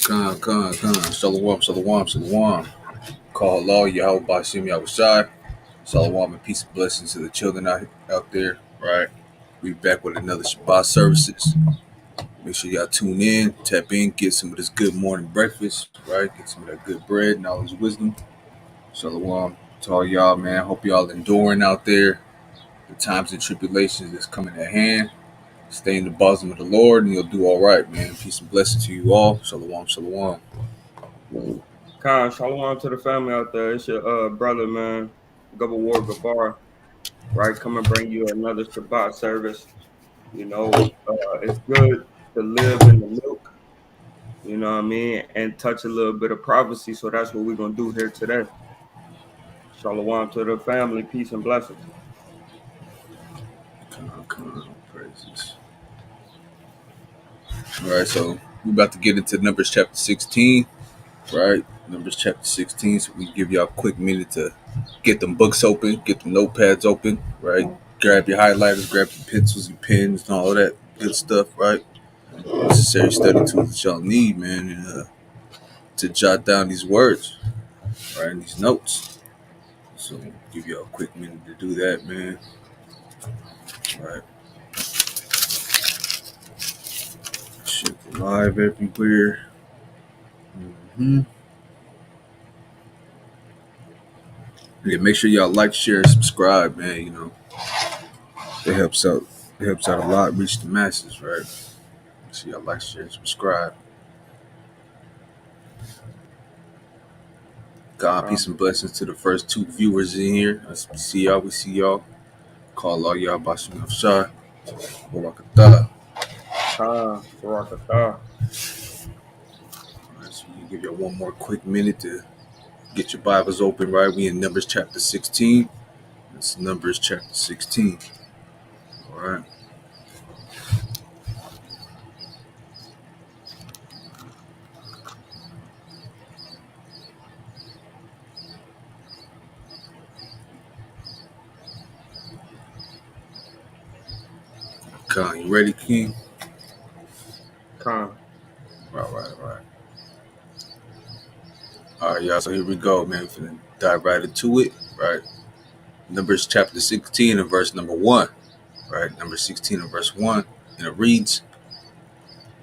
Shalom, shalom, shalom. Call law, Yahweh Bashim Yahushai. Shalom and peace and blessings to the children out there, right? We back with another Shabbat Services. Make sure y'all tune in, tap in, get some of this good morning breakfast, right? Get some of that good bread, knowledge, wisdom. Shalom to all y'all, man. Hope y'all enduring out there. The times and tribulations that's coming at hand. Stay in the bosom of the Lord and you'll do all right, man. Peace and blessings to you all. Shalom, shalom. Shalom to the family out there. It's your brother, man, Gubba War Gabar, right? Come and bring you another Shabbat service. It's good to live in the milk, you know what I mean, and touch a little bit of prophecy. So that's what we're going to do here today. Shalom to the family. Peace and blessings. Come on, praises. All right, so we're about to get into Numbers chapter 16, right? Numbers chapter 16. So we give y'all a quick minute to get them books open, get the notepads open, right? Grab your highlighters, grab your pencils, your pens, and all that good stuff, right? Necessary study tools that y'all need, man, to jot down these words, right? And these notes. So give y'all a quick minute to do that, man. All right. Shit live everywhere. Yeah, make sure y'all like, share, and subscribe, man. You know, it helps out. It helps out a lot. Reach the masses, right? So y'all like, share, and subscribe. God, peace and blessings to the first two viewers in here. I see y'all. We see y'all. Call all y'all Bashim Afshar. Barakatah. Barakatah. All right, so we give y'all one more quick minute to get your Bibles open, right? We in Numbers chapter 16. It's Numbers chapter 16. All right. Con, you ready, King? Con. All right. All right, y'all. So here we go, man. We're gonna dive right into it, right? Numbers chapter 16 and verse number 1, right? Number 16 and verse 1. And it reads,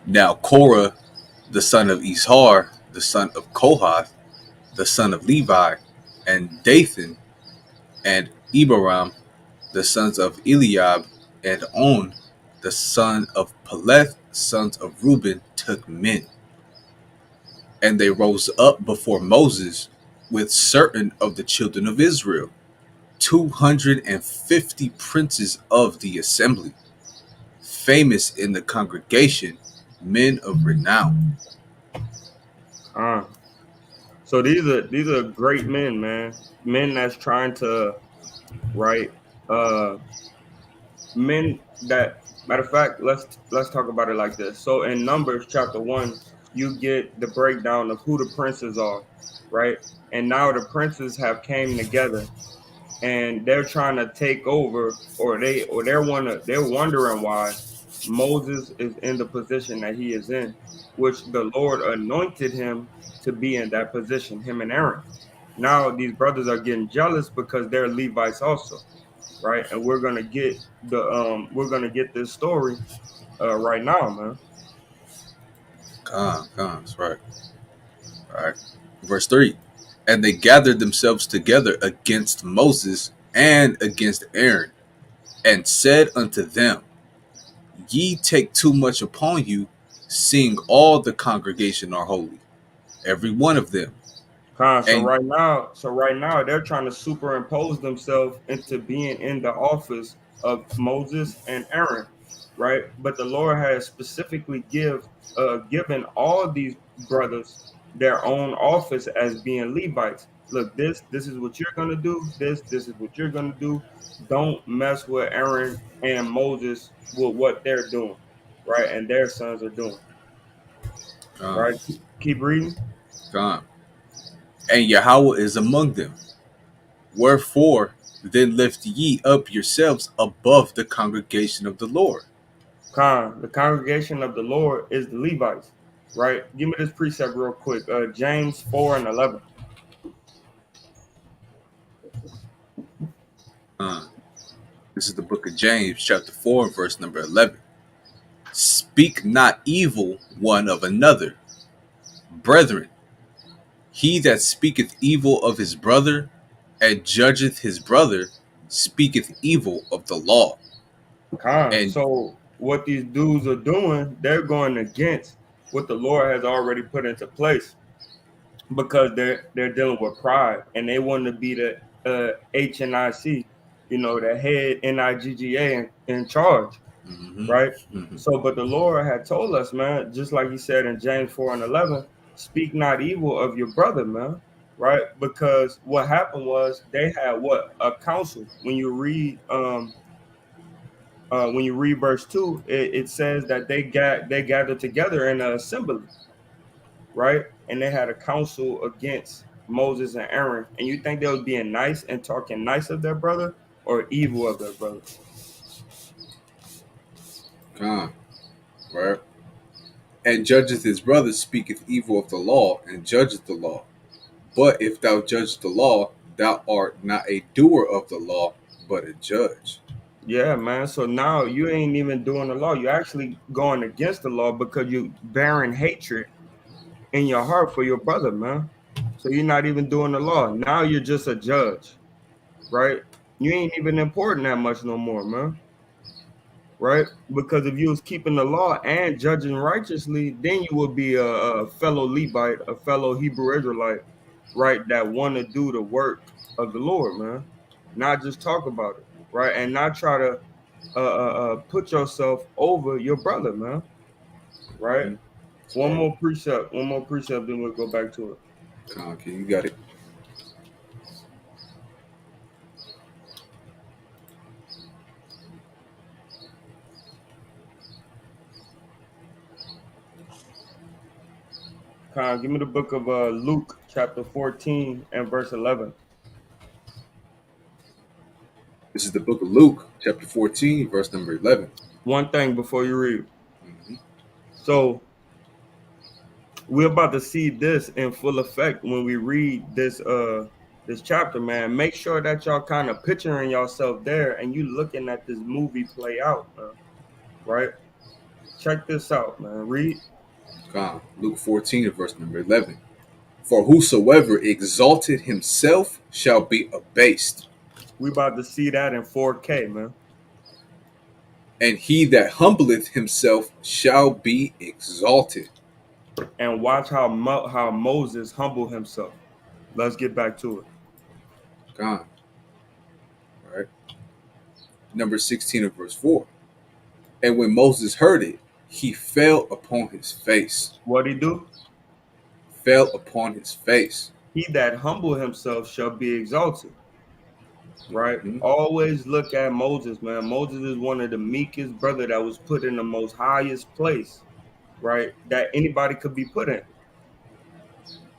Now Korah, the son of Ishar, the son of Kohath, the son of Levi, and Dathan, and Abiram, the sons of Eliab, and On, the son of Peleth, sons of Reuben, took men. And they rose up before Moses with certain of the children of Israel, 250 princes of the assembly, famous in the congregation, men of renown. So these are great men, man. Men that's trying to, right? Men that matter of fact, let's talk about it like this. So in Numbers chapter 1, you get the breakdown of who the princes are, right? And now the princes have came together and they're trying to take over, or they're wondering why Moses is in the position that he is in, which the Lord anointed him to be in that position, him and Aaron. Now these brothers are getting jealous because they're Levites also, right? And we're gonna get this story right now, man. That's right. All right. Verse 3. And they gathered themselves together against Moses and against Aaron, and said unto them, Ye take too much upon you, seeing all the congregation are holy, every one of them. So And right now they're trying to superimpose themselves into being in the office of Moses and Aaron, right? But the Lord has specifically given all these brothers their own office as being Levites. Look, this is what you're gonna do. This is what you're gonna do. Don't mess with Aaron and Moses with what they're doing, right? And their sons are doing, uh, right? Keep reading. God. And Yahweh is among them. Wherefore, then lift ye up yourselves above the congregation of the Lord. The congregation of the Lord is the Levites. right? Give me this precept real quick. James 4:11. Uh, this is the book of James, chapter 4, verse number 11. Speak not evil one of another. Brethren, he that speaketh evil of his brother and judgeth his brother speaketh evil of the law. And So what these dudes are doing, they're going against what the Lord has already put into place because they're dealing with pride and they want to be the HNIC, the head NIGGA in charge, mhm, right? mhm, So, but the Lord had told us, man, just like He said in James 4:11, speak not evil of your brother, man, right? Because what happened was they had what a council. When you read verse 2, it says that they gathered together in an assembly, right? And they had a council against Moses and Aaron. And you think they was being nice and talking nice of their brother or evil of their brother? con, right? And judgeth his brother speaketh evil of the law and judgeth the law. But if thou judge the law, thou art not a doer of the law, but a judge. Yeah, man. So now you ain't even doing the law. You're actually going against the law because you bearing hatred in your heart for your brother, man. So you're not even doing the law. Now you're just a judge, right? You ain't even important that much no more, man. Right? Because if you was keeping the law and judging righteously, then you would be a fellow Levite, a fellow Hebrew Israelite, right? That want to do the work of the Lord, man. Not just talk about it, right? And not try to put yourself over your brother, man. Right? Mm-hmm. Smart. One more precept, then we'll go back to it. Con, okay, you got it. Give me the book of Luke, chapter 14 and verse 11. This is the book of Luke, chapter 14, verse number 11. One thing before you read. Mm-hmm. So we're about to see this in full effect when we read this chapter, man. Make sure that y'all kind of picturing yourself there and you looking at this movie play out, man. Right? Check this out, man. Read. Con, Luke 14, verse number 11. For whosoever exalted himself shall be abased, We about to see that in 4K, man. and he that humbleth himself shall be exalted. And watch how Moses humbled himself. Let's get back to it. Con, right? Number 16 of verse 4. And when Moses heard it, he fell upon his face. What he do? Fell upon his face. He that humble himself shall be exalted. Right? Mm-hmm. Always look at Moses, man. Moses is one of the meekest brother that was put in the most highest place, right? That anybody could be put in.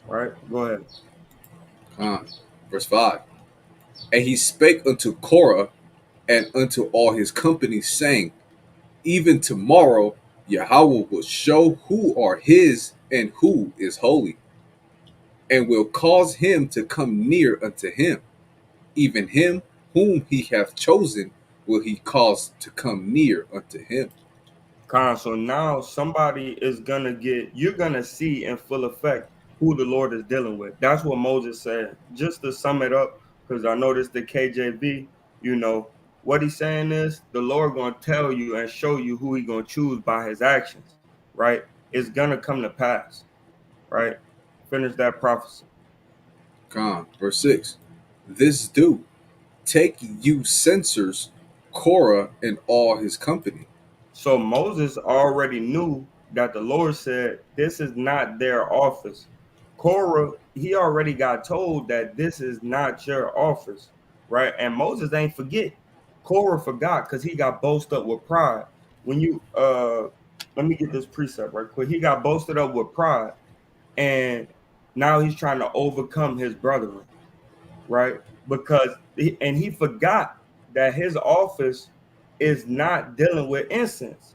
Right? Go ahead. Con, verse 5. And he spake unto Korah and unto all his company, saying, even tomorrow Yahweh will show who are his and who is holy, and will cause him to come near unto him. Even him whom he hath chosen will he cause to come near unto him. So now somebody is gonna you're gonna see in full effect who the Lord is dealing with. That's what Moses said. Just to sum it up, because I noticed the KJV, what he's saying is the Lord gonna tell you and show you who he gonna choose by his actions, right? It's gonna come to pass, right? Finish that prophecy. Verse 6. This do, take you censors, Korah and all his company. So Moses already knew that the Lord said, this is not their office. Korah, he already got told that this is not your office, right? And Moses ain't forget. Korah forgot because he got boasted up with pride. When you let me get this precept right quick. He got boasted up with pride, and now he's trying to overcome his brethren, right? And he forgot that his office is not dealing with incense,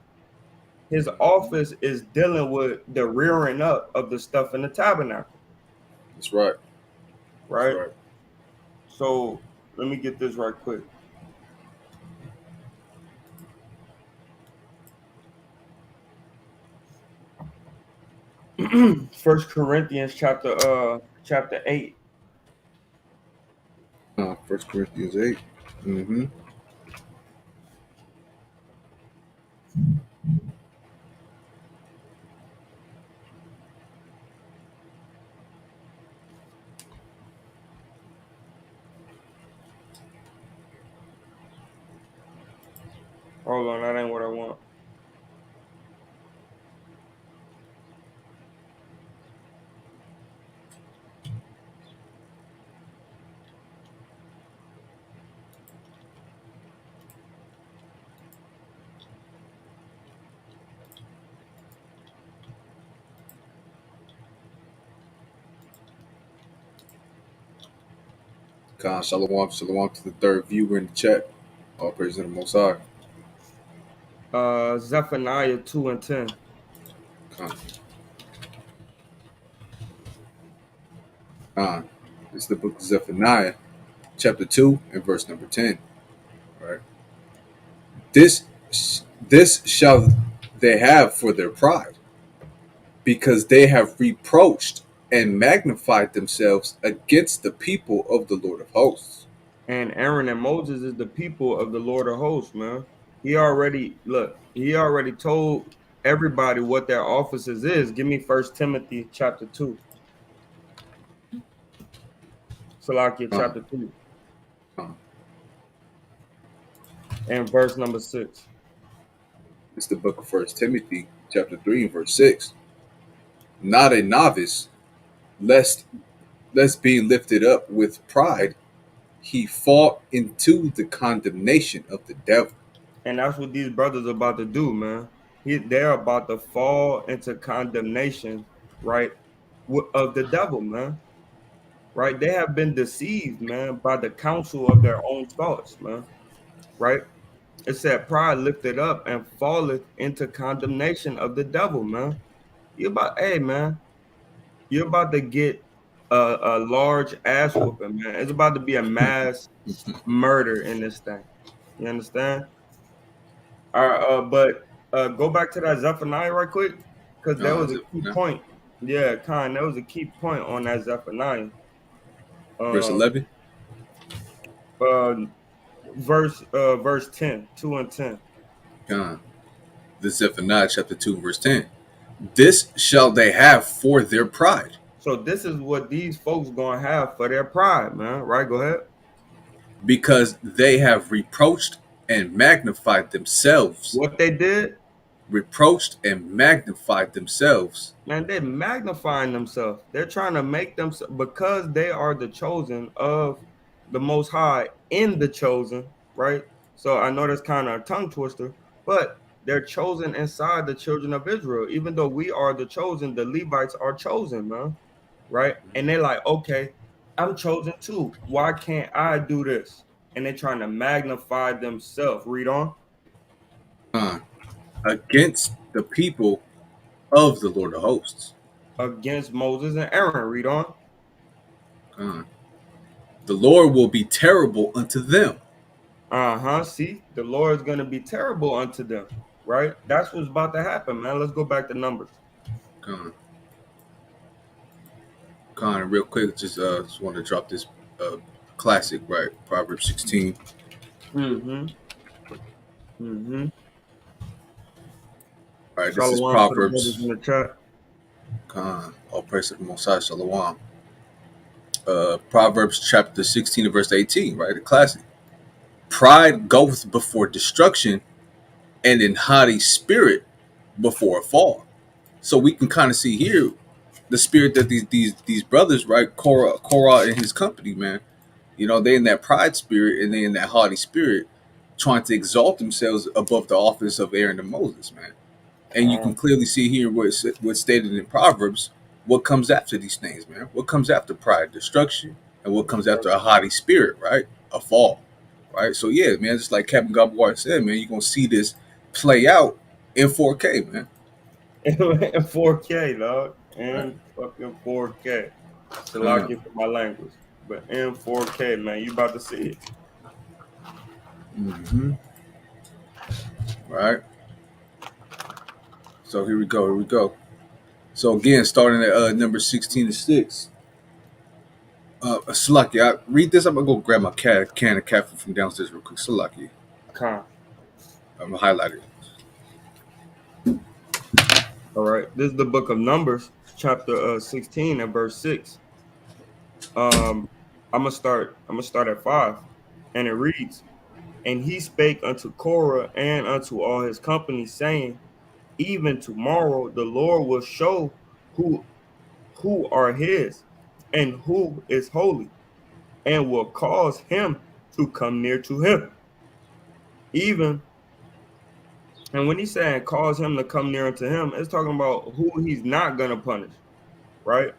His office is dealing with the rearing up of the stuff in the tabernacle, That's right. That's right? right. So let me get this right quick. First Corinthians chapter 8. First Corinthians 8. Mm-hmm. Hold on, that ain't what I want. Khan, shalom, shalom to the third viewer in the chat. All praise to the Most High. Zephaniah 2 and 10. Khan, Khan. It's the book of Zephaniah, chapter 2, and verse number 10. Right. This, this shall they have for their pride, because they have reproached and magnified themselves against the people of the Lord of hosts. And Aaron and Moses is the people of the Lord of hosts, man. He already told everybody what their offices is. Give me First Timothy chapter 2. Salakia Khan, chapter 2 Khan. and verse number 6. It's the book of First Timothy, chapter 3, and verse 6. Not a novice, lest being lifted up with pride, he fall into the condemnation of the devil. And that's what these brothers are about to do, man. They're about to fall into condemnation, right, of the devil, man. Right? They have been deceived, man, by the counsel of their own thoughts, man. Right? It said, "Pride lifted up and falleth into condemnation of the devil," man. Hey, man, you're about to get a large ass whooping, man. It's about to be a mass murder in this thing. You understand? All right, but go back to that Zephaniah right quick, because there was a key No. point. Yeah, there was a key point on that Zephaniah. Verse Um, 11. uh, verse 10, 2 and 10. Khan. The Zephaniah chapter 2, verse 10. This shall they have for their pride, So this is what these folks gonna have for their pride, man. Right? Go ahead. because they have reproached and magnified themselves. What they did, Reproached and magnified themselves. man, they're magnifying themselves. They're trying to make them because they are the chosen of the Most High in the chosen, right? So I know that's kind of a tongue twister, but they're chosen inside the children of Israel. Even though we are the chosen, the Levites are chosen, man, right? And they're like, okay, I'm chosen too. Why can't I do this? And they're trying to magnify themselves. Read on. Against the people of the Lord of hosts. Against Moses and Aaron. Read on. Uh, the Lord will be terrible unto them. Uh-huh. See, the Lord is going to be terrible unto them, right? That's what's about to happen, man. Let's go back to Numbers. Uh, real quick, just want to drop this uh, classic, right? Proverbs 16. Mm-hmm. Mm-hmm. Right, this is Shalom to the brothers in Proverbs. the chat. All praise to the Most High, Shalom. Proverbs chapter 16 and verse 18, right? The classic. Pride goeth before destruction, and an haughty spirit before a fall. So we can kind of see here the spirit that these brothers, right? Korah and his company, man. You know, they in that pride spirit and they in that haughty spirit, trying to exalt themselves above the office of Aaron and Moses, man. And you Uh, can clearly see here what's stated in Proverbs, what comes after these things, man. What comes after pride, destruction, and what comes after a haughty spirit, right? A fall, right? So yeah, man, just like Captain Gabar said, man, you're gonna see this play out in 4K, man. In 4K, dog. Right. In fucking 4K. Con. Salaki for my language. But in 4K, man, you about to see it. Mm-hmm. Right. So here we go. Here we go. So again, starting at number 16 to 6. Salaki, I read this. I'm gonna go grab my can of cat food from downstairs real quick. Salaki, Con. I'm gonna highlight it. All right. This is the book of Numbers, chapter 16 and verse 6. Um, I'm gonna start at 5. And it reads, and he spake unto Korah and unto all his company, saying, even tomorrow the Lord will show who are his and who is holy, and will cause him to come near to him. Even and when he's saying cause him to come near unto him, it's talking about who he's not gonna punish, right?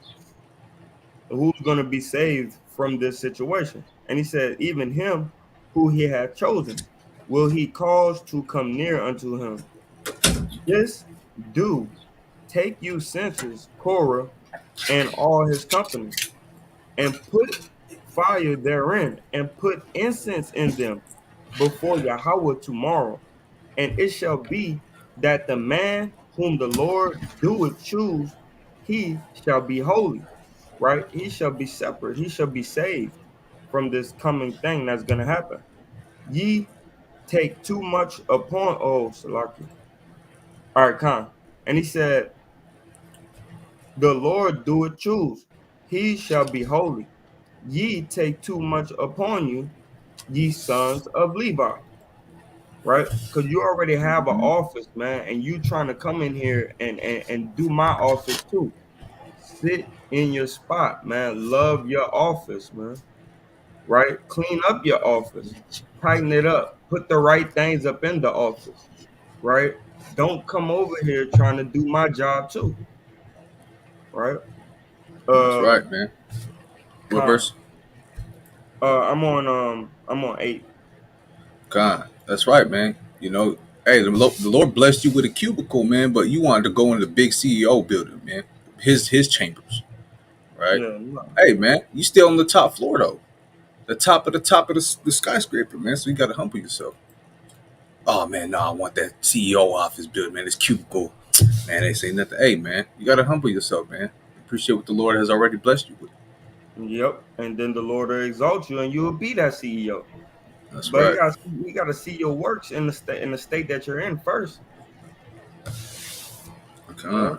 Who's gonna be saved from this situation. And he said, even him who he had chosen will he cause to come near unto him. This do take you censers, Korah, and all his company, and put fire therein, and put incense in them before Yahweh tomorrow. And it shall be that the man whom the Lord doeth choose, he shall be holy, right? He shall be separate. He shall be saved from this coming thing that's going to happen. Ye take too much upon, oh, Salaki. All right, Khan. And he said, the Lord doeth choose, he shall be holy. Ye take too much upon you, ye sons of Levi, right? Because you already have an Mm-hmm. office, man, and you trying to come in here and do my office too. Sit in your spot, man. Love your office, man. Right? Clean up your office. Tighten it up. Put the right things up in the office. Right? Don't come over here trying to do my job too. Right? That's Um, right, man. What Con. verse? I'm on 8. God, that's right, man. You know, hey, the Lord blessed you with a cubicle, man, but you wanted to go in the big CEO building, man. His chambers, right? Yeah, no. Hey, man, you still on the top floor though, the top of the skyscraper, man. So you got to humble yourself. Oh man, no, I want that CEO office building, man. This cubicle, man. They say nothing. Hey, man, you got to humble yourself, man. Appreciate what the Lord has already blessed you with. Yep. And then the Lord will exalt you and you will be that CEO. That's But right. you gotta see your works in the state that you're in first, Okay. right?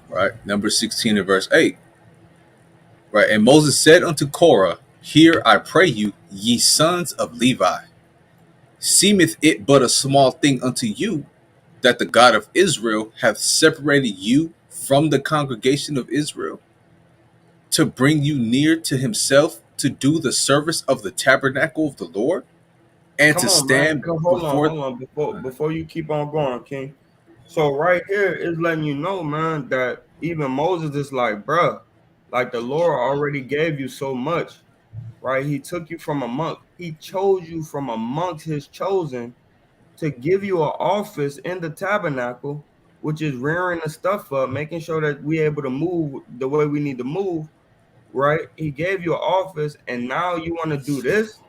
Right. Number 16 and verse 8. Right. And Moses said unto Korah, hear, I pray you, ye sons of Levi, seemeth it but a small thing unto you that the God of Israel hath separated you from the congregation of Israel to bring you near to himself to do the service of the tabernacle of the Lord and Come to on, man. stand Hold on, before. hold on. Before you keep on going, King. So right here is letting you know, man, that even Moses is like, bruh, like the Lord already gave you so much, right? He took you from among, he chose you from amongst his chosen to give you an office in the tabernacle, which is rearing the stuff up, making sure that we're able to move the way we need to move, right? He gave you an office, and now you want to do this?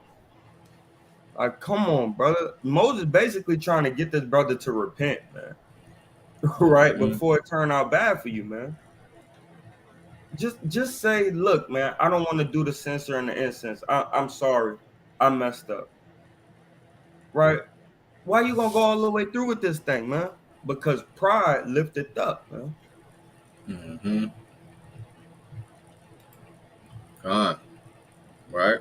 Like, come on, brother. Moses basically trying to get this brother to repent, man. Right? Mhm. Before it turned out bad for you, man. Just say, look, man, I don't want to do the censer and the incense. I'm sorry. I messed up. Right? Why you gonna go all the way through with this thing, man? Because pride lifted up, man. Mhm. Con, right?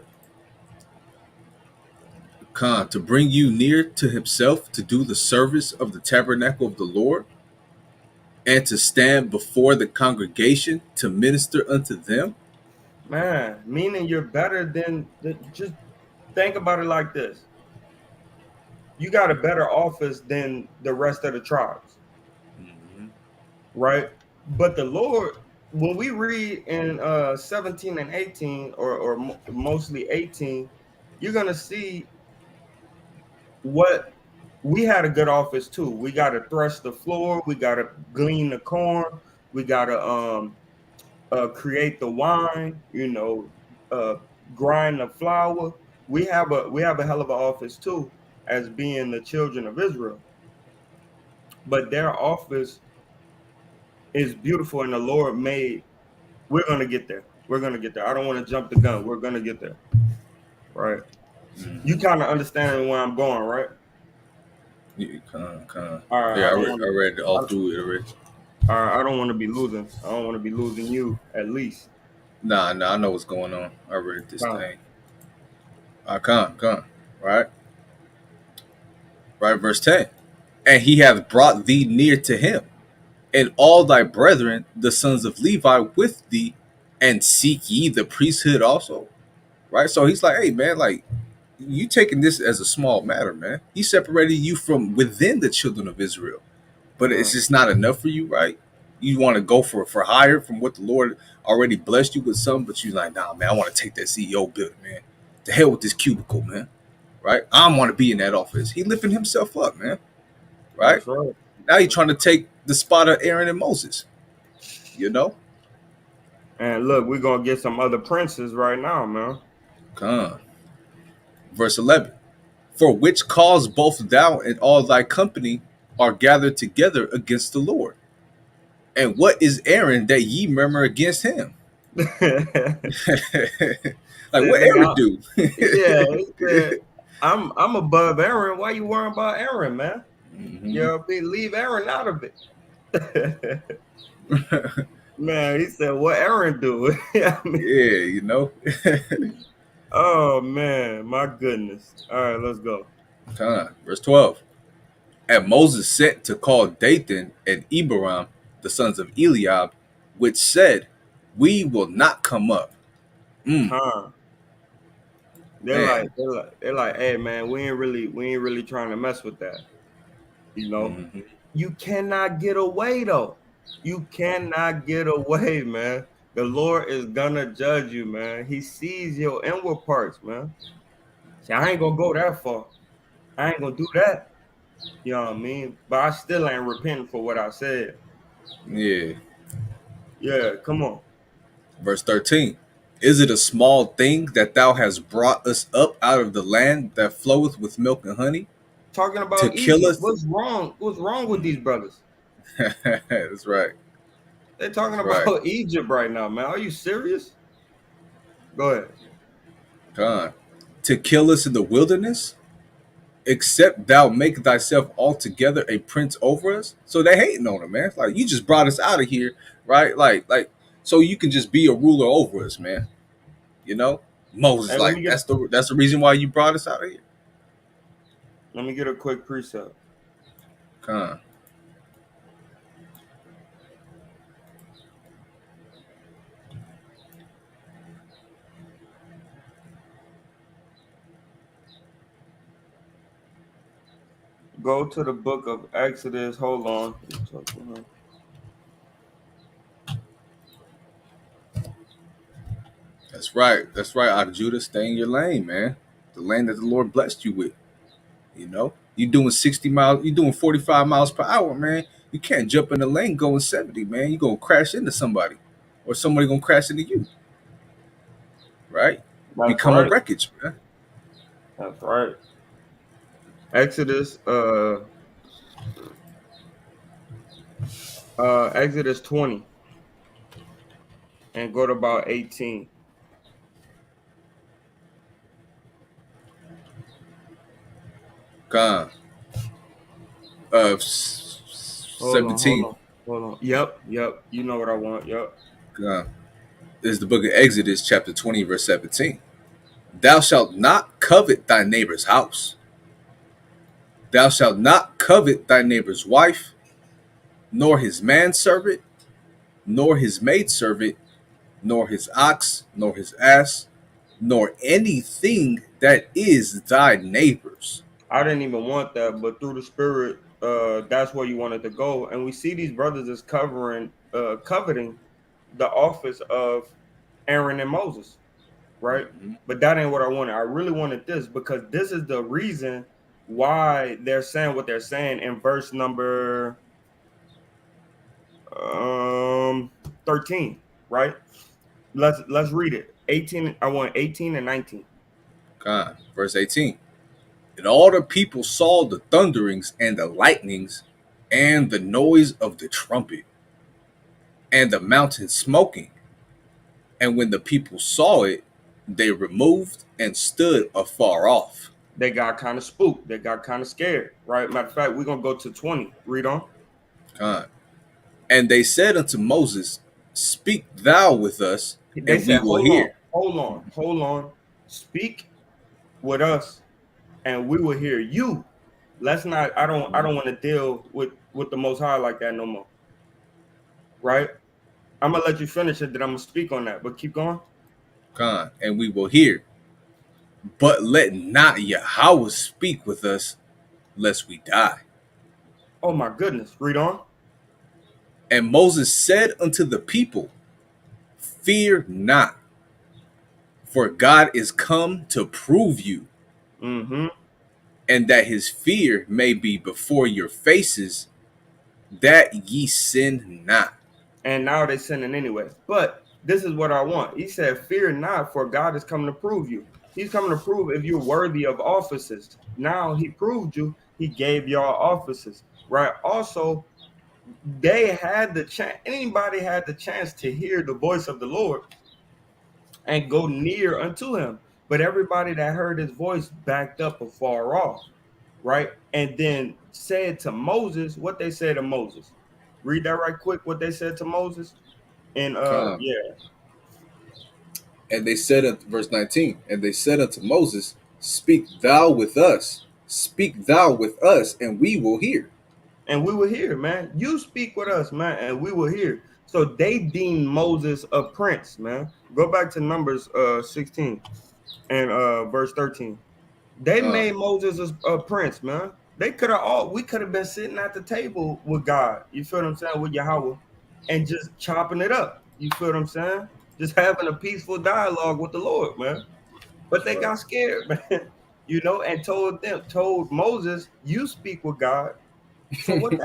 Con, to bring you near to himself to do the service of the tabernacle of the Lord and to stand before the congregation to minister unto them. Man, meaning you're better just think about it like this. You got a better office than the rest of the tribes, Mhm. right? But the Lord, when we read in 17 and 18, mostly 18, you're gonna see what we had a good office too. We got to thresh the floor, we got to glean the corn, we got to create the wine, uh, grind the flour. We have a hell of an office too, as being the children of Israel. But their office is beautiful, and the Lord made. We're gonna get there. We're gonna get there. I don't want to jump the gun. We're gonna get there, right? You kind of understand where I'm going, right? Yeah, kind. All right. Yeah, I don't want I read all to. through it already. I don't want to be losing. I don't want to be losing you at least. Nah, I know what's going on. I read this Uh, thing. Come, right, right. Verse 10. And he hath brought thee near to him, and all thy brethren, the sons of Levi, with thee, and seek ye the priesthood also. Right. So he's like, hey man, like you taking this as a small matter, man. He separated you from within the children of Israel, but it's uh, just not enough for you, right? You want to go for higher from what the Lord already blessed you with some, but you're like, nah, man, I want to take that CEO building, man. To hell with this cubicle, man. Right? I want to be in that office. He lifting himself up, man. Right? that's right. Now you're That's trying to right. take the spot of Aaron and Moses, you know? And look, we're gonna get some other princes right now, man. Come. Verse 11. For which cause both thou and all thy company are gathered together against the Lord. And what is Aaron that ye murmur against him? Like Said, what nigga, Aaron do? yeah, he said, I'm above Aaron. Why you worrying about Aaron, man? You Hmm. know, leave Aaron out of it. Man, he said, what Aaron do? I mean, Yeah, you know. oh man, my goodness. All right, let's go. Verse 12. And Moses sent to call Dathan and Abiram, the sons of Eliab, which said, we will not come up. Mm, Con. man. They're like, hey man, we ain't really trying to mess with that. You know, Hmm. you cannot get away though. You cannot get away, man. The Lord is gonna judge you, man. He sees your inward parts, man. See, I ain't gonna go that far. I ain't gonna do that. You know what I mean? But I still ain't repenting for what I said. Yeah. Yeah, come on. Verse 13. Is it a small thing that thou hast brought us up out of the land that floweth with milk and honey Talking to about kill Egypt. us? What's wrong? What's wrong with these brothers? That's right. They're talking That's right. about Egypt right now, man. Are you serious? Go ahead. God. To kill us in the wilderness? Except thou make thyself altogether a prince over us. So they hating on him, man. It's like you just brought us out of here, right? So you can just be a ruler over us, man. You know? Moses, Hey, let me like get that's the reason why you brought us out of here. let me get a quick precept. Con. Go to the book of Exodus. Hold on. That's right. That's right. Out of Judah, stay in your lane, man. The lane that the Lord blessed you with. You know? You doing 60 miles, you doing 45 miles per hour, man. You can't jump in the lane going 70, man. You gonna crash into somebody. Or somebody gonna crash into you, right? That's Become a right. wreckage, man. That's right. Exodus, Exodus 20, and go to about 18. Con. Hold on, hold 17. on, hold on. Yep. You know what I want. Yep. Con. This is the book of Exodus, chapter 20, verse 17. Thou shalt not covet thy neighbor's house. Thou shalt not covet thy neighbor's wife, nor his manservant, nor his maidservant, nor his ox, nor his ass, nor anything that is thy neighbor's. I didn't even want that, but through the Spirit, that's where you wanted to go. And we see these brothers is coveting the office of Aaron and Moses, right? Mhm. But that ain't what I wanted. I really wanted this because this is the reason. why they're saying what they're saying in verse number um 13, right? Let's read it. 18. I want 18 and 19. God. Verse 18. And all the people saw the thunderings and the lightnings and the noise of the trumpet and the mountain smoking. And when the people saw it, they removed and stood afar off. They got kind of spooked. They got kind of scared, right? Matter of fact, we're gonna go to 20. Read on. God. And they said unto Moses, Speak thou with us, They and we said, will "Hold on, hear. hold on, hold on. Speak with us, and we will hear you." Let's not. I don't want to deal with the Most High like that no more, right? I'm gonna let you finish it. Then I'm gonna speak on that. But keep going. God, and we will hear. But let not Yahweh speak with us, lest we die. Oh my goodness. Read on. And Moses said unto the people, Fear not, for God is come to prove you, Mm-hmm. and that his fear may be before your faces, that ye sin not. And now they're sinning anyway. But this is what I want. He said, "Fear not, for God is coming to prove you." He's coming to prove if you're worthy of offices. Now he proved you. He gave y'all offices, right? Also, they had the chance. Anybody had the chance to hear the voice of the Lord and go near unto him. But everybody that heard his voice backed up afar off, right? And then said to Moses what they said to Moses. Read that right quick. What they said to Moses. And Come. yeah, And they said unto verse 19, and they said unto Moses, Speak thou with us, speak thou with us, and we will hear. and we will hear, man. You speak with us, man, and we will hear. So they deemed Moses a prince, man. Go back to Numbers 16 and verse 13. They Come, made Moses a prince, man. They could have all we could have been sitting at the table with God. You feel what I'm saying? With Yahweh, and just chopping it up. You feel what I'm saying? Just having a peaceful dialogue with the Lord, man. But that's they right. got scared, man. And told Moses, "You speak with God." So what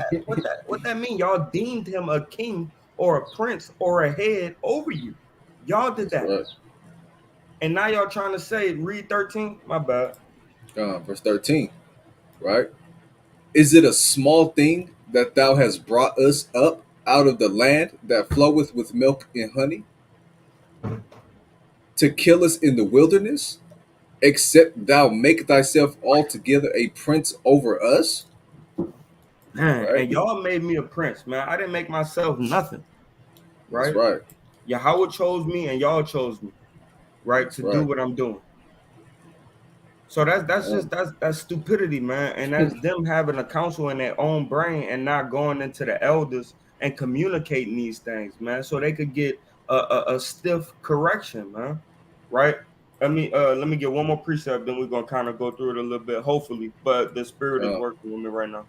that mean? Y'all deemed him a king or a prince or a head over you. Y'all did That's that, right. and now y'all trying to say read 13. My bad. Verse 13, right? Is it a small thing that thou hast brought us up out of the land that floweth with milk and honey, to kill us in the wilderness, except thou make thyself altogether a prince over us? Man, Right? and y'all made me a prince, man. I didn't make myself nothing, That's right? right. Yahweh chose me and y'all chose me, right, That's to do right. what I'm doing. So that's Um, just that's stupidity, man. And that's them having a council in their own brain and not going into the elders and communicating these things, man, so they could get a stiff correction, man. Right? Let me get one more precept, then we're gonna kind of go through it a little bit, hopefully. But the spirit is um, working with me right now.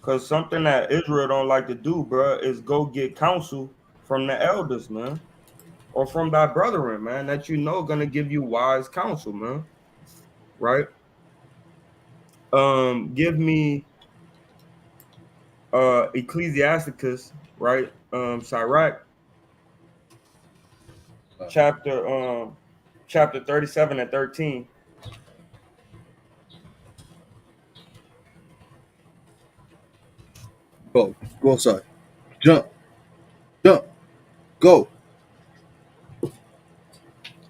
Cause something that Israel don't like to do, bro, is go get counsel from the elders, man, or from thy brethren, man, that you know gonna give you wise counsel, man. Right? Give me Ecclesiasticus, right? Sirach, uh, chapter chapter 37 and 13. go outside. Jump, jump, go.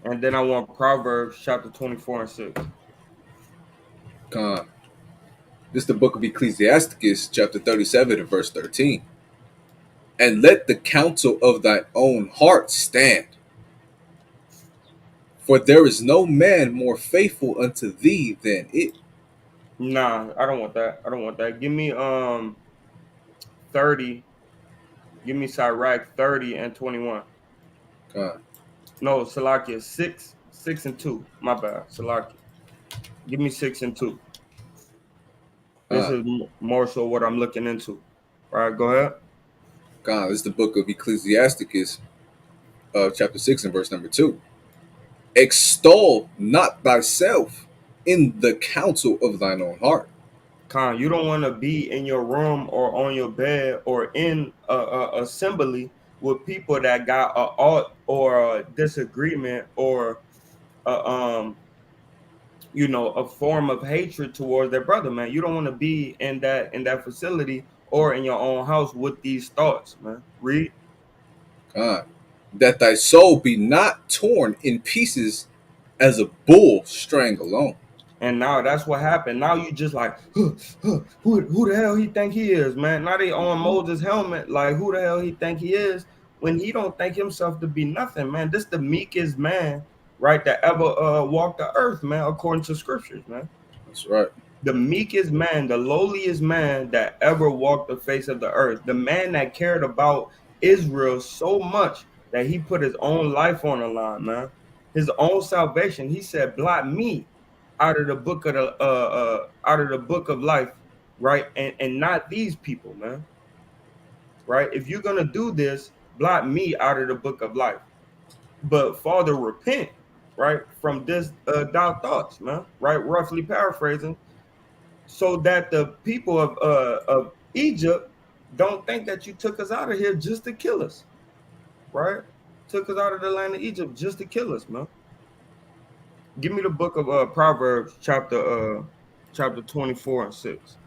And then I want Proverbs chapter 24 and 6. Con. This is the book of Ecclesiasticus, chapter 37 and verse 13. And let the counsel of thy own heart stand, for there is no man more faithful unto thee than it. Nah, I don't want that. I don't want that. Give me 30. Give me Sirach 30 and 21. Con, No, Salakia 6 and 2. My bad. Salakia. Give me 6 and 2. This con, is more so what I'm looking into. All right, go ahead. con. This is the book of Ecclesiasticus, chapter 6 and verse number 2. Extol not thyself in the counsel of thine own heart. You don't want to be in your room or on your bed or in a assembly with people that got a alt or a disagreement or a, a form of hatred towards their brother, man. You don't want to be in that facility or in your own house with these thoughts, man. Read. God, that thy soul be not torn in pieces as a bull straying alone. And now that's what happened. Now you just like, who the hell he think he is, man? Now they on Mhm. Moses' helmet, like who the hell he think he is when he don't think himself to be nothing, man. This the meekest man, right, that ever walked the earth, man, according to scriptures, man. That's right. The meekest man, the lowliest man that ever walked the face of the earth, the man that cared about Israel so much that he put his own life on the line, man. His own salvation. He said, "Blot me out of the book of the out of the book of life, right? And not these people, man. Right? If you're gonna do this, blot me out of the book of life. But Father, repent, right, from this thou thoughts, man. Right? Roughly paraphrasing so that the people of Egypt don't think that you took us out of here just to kill us, right? Took us out of the land of Egypt just to kill us, man. Give me the book of Proverbs, chapter 24 and 6.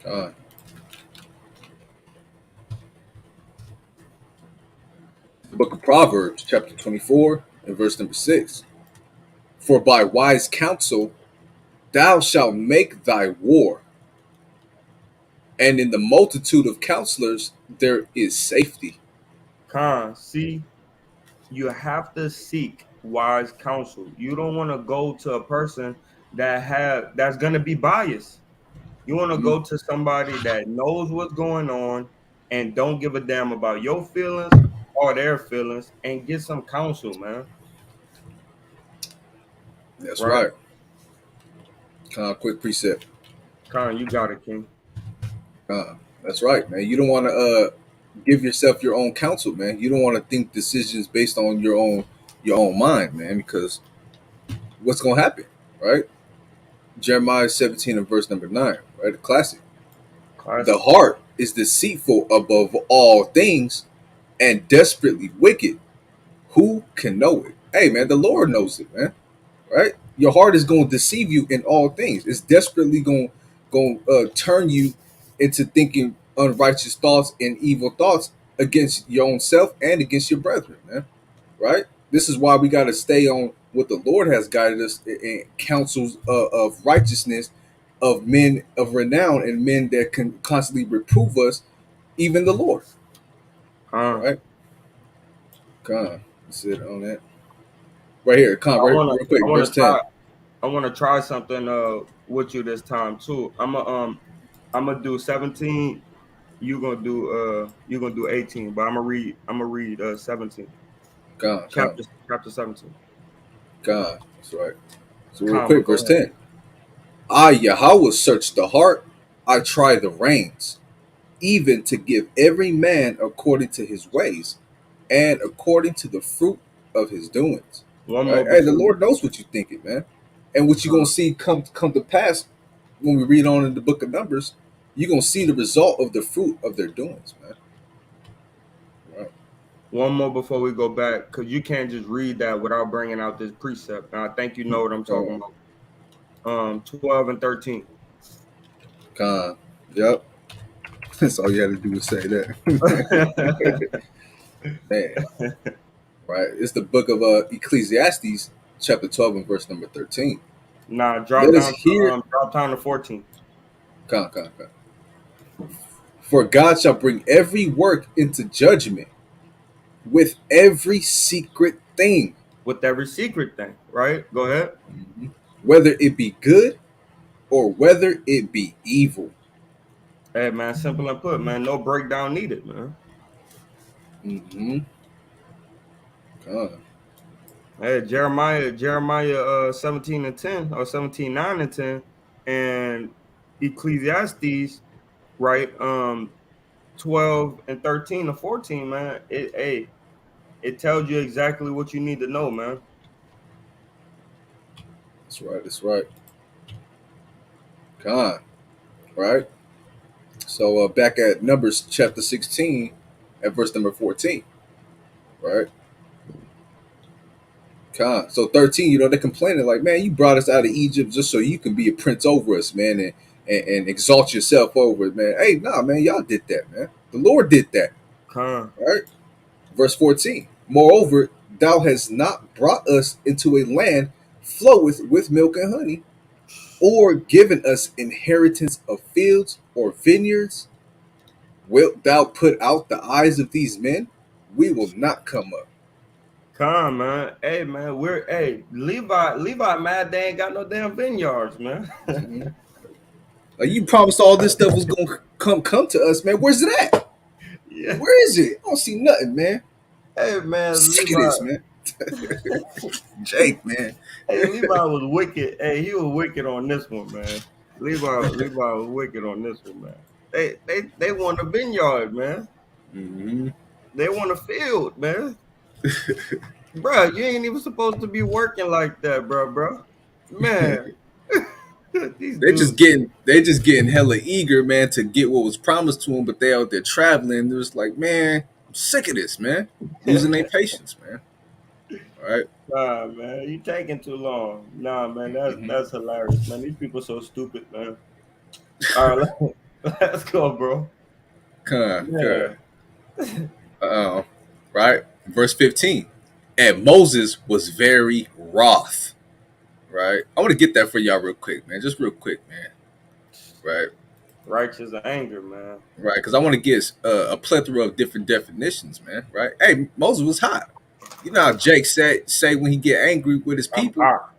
God. The book of Proverbs, chapter 24, and verse number 6. For by wise counsel thou shalt make thy war, and in the multitude of counselors there is safety. See, you have to seek wise counsel. You don't want to go to a person that's gonna be biased. You want to Mhm. go to somebody that knows what's going on and don't give a damn about your feelings or their feelings and get some counsel, man. That's Right? right. Quick precept. You got it, King. Uh, that's right, man. You don't want to give yourself your own counsel, man. You don't want to think decisions based on your own mind, man, because what's gonna happen, right? Jeremiah 17 and verse number 9, right? A classic. The Classic. heart is deceitful above all things and desperately wicked. Who can know it? Hey, man, the Lord knows it, man. Right? Your heart is going to deceive you in all things. It's desperately going turn you into thinking unrighteous thoughts and evil thoughts against your own self and against your brethren, man. Right? This is why we got to stay on what the Lord has guided us in counsels of righteousness of men of renown and men that can constantly reprove us, even the Lord. Uh, Right? Con, that's it on that. Right here, con, I right, wanna real quick, I wanna verse try 10. I wanna try something with you this time too. I'm gonna do 17. You gonna do 18, but I'm gonna read 17. Con, Chapter 17. con. That's right. So real But quick, go verse ahead. 10. I, Yahweh, search the heart. I try the reins, even to give every man according to his ways and according to the fruit of his doings. One Right? more Hey, the before you Lord knows what you're thinking, man. And what you're going come. to see come to pass when we read on in the book of Numbers, you're going to see the result of the fruit of their doings, man. Right? One more before we go back, because you can't just read that without bringing out this precept. And I think you know what I'm talking Con, about. 12 and 13. con. Yep. That's all you had to do was say that. Man. Right? It's the book of Ecclesiastes, chapter 12 and verse number 13. Nah, Let us hear, drop down to 14. con. For God shall bring every work into judgment with every secret thing, With every secret thing, right? Go ahead. whether it be good or whether it be evil. Hey man, simple and put, man. No breakdown needed, man. Mm-hmm. Con, Hey, Jeremiah 17 and 10 or 17, 9 and 10, and Ecclesiastes, right? 12 and 13 or 14, man. Hey. It tells you exactly what you need to know, man. That's right. That's right. Con. Right. So back at Numbers chapter 16, at verse number 14. Right. Con. So 13, they're complaining like, man, you brought us out of Egypt just so you can be a prince over us, man, and exalt yourself over it, man. Hey, nah, man, y'all did that, man. The Lord did that. Con. Right. Verse 14. Moreover, thou hast not brought us into a land floweth with milk and honey, or given us inheritance of fields or vineyards. Wilt thou put out the eyes of these men? We will not come up. Con, man. Hey, man, Levi mad they ain't got no damn vineyards, man. Mm-hmm. Like you promised all this stuff was gonna come to us, man. Where's it at? Yeah. Where is it? I don't see nothing, man. Hey, I'm man, sick of Levi. this, man. Jake, man. Hey, Levi was wicked. Hey, he was wicked on this one, man. Levi was wicked on this one, man. They want a vineyard, man. Mm-hmm. They want a field, man. Bruh, you ain't even supposed to be working like that, bro. Man, these dudes. They just getting hella eager, man, to get what was promised to them, but they out there traveling. They're just like, man, I'm sick of this, man. Losing their patience, man. All right. Nah, man, you taking too long. Nah, man, that's hilarious, man. These people so stupid, man. All right, let's go, bro. Good. Man, Uh, right. Verse 15. And Moses was very wroth. Right. I want to get that for y'all real quick, man. Just real quick, man. Right. righteous anger, man. Right. Because I want to get a plethora of different definitions, man. Right. Hey, Moses was hot. You know how Jake say when he get angry with his I'm people, hot.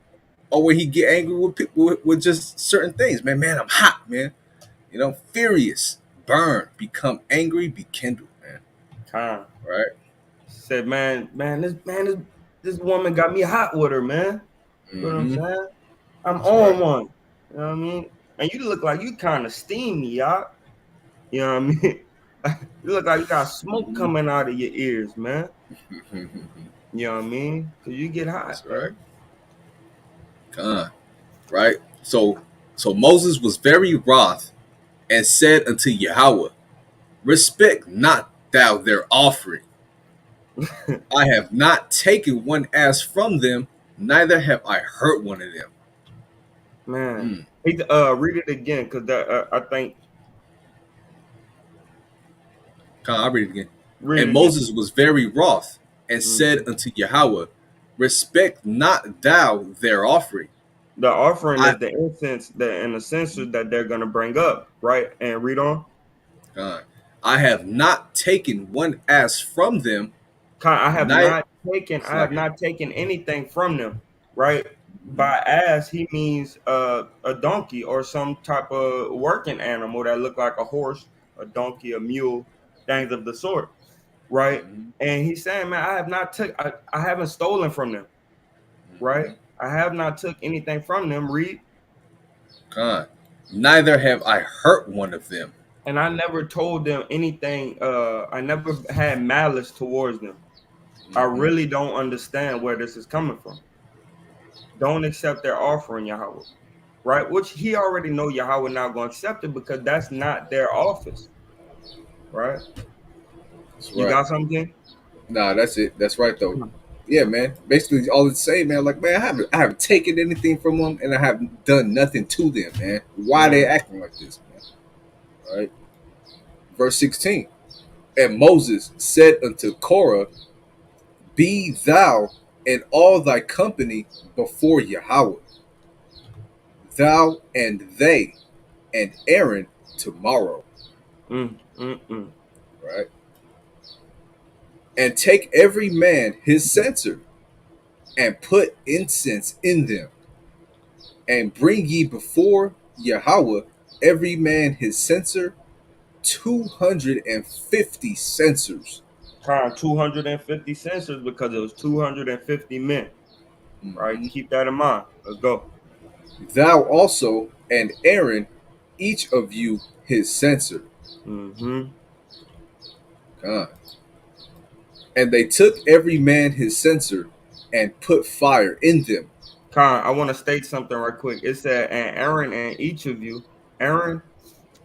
or when he get angry with people with just certain things, man. Man, I'm hot, man. Furious, burn, become angry, be kindled, man. Time. Right. Said, this woman got me hot with her, man. You know what I'm Mm-hmm. saying? I'm That's right. on one. You know what I mean? And you look like you kind of steamy, y'all. You know what I mean? You look like you got smoke Mm-hmm. coming out of your ears, man. Mm-hmm. You know what I mean? Cause you get hot, That's right. man. Con. Right. So Moses was very wroth and said unto Yahweh, respect not thou their offering. I have not taken one ass from them, neither have I hurt one of them. Man, Mm. hey, read it again, cause I think Con, I'll read it again. read And it again. Moses was very wroth and said Mhm. unto Yahweh, respect not thou their offering. The offering I is the incense that and the censer that they're gonna bring up, right? And read on. uh, I have not taken one ass from them, I have neither. not taken That's I have right. not taken anything from them, right? Mhm. By ass he means a donkey or some type of working animal that look like a horse, a donkey, a mule, things of the sort, right? Mhm. And he's saying, man, I haven't stolen from them, right? Mhm. I have not took anything from them. Read. Con. Neither have I hurt one of them. And I never told them anything. I never had malice towards them. I Mhm. really don't understand where this is coming from. Don't accept their offering, Yahweh. Right? Which he already know Yahweh not going to accept it because that's not their office. Right? That's You right. got something? Nah, that's it. That's right though. Yeah, man. Basically, all it's saying, man. Like, man, I haven't taken anything from them, and I haven't done nothing to them, man. Why they Man, acting like this, man? All right. Verse 16. And Moses said unto Korah, be thou and all thy company before Yahweh, thou and they and Aaron tomorrow, mm, mm, mm. right? And take every man his censer and put incense in them, and bring ye before Yahweh every man his censer, 250 censers. Time 250 censors because it was 250 men. Right? Mhm. Keep that in mind. Let's go. Thou also and Aaron, each of you his censer. Mm-hmm. God. And they took every man his censer and put fire in them. Khan, I want to state something right quick. It said, and Aaron and each of you, Aaron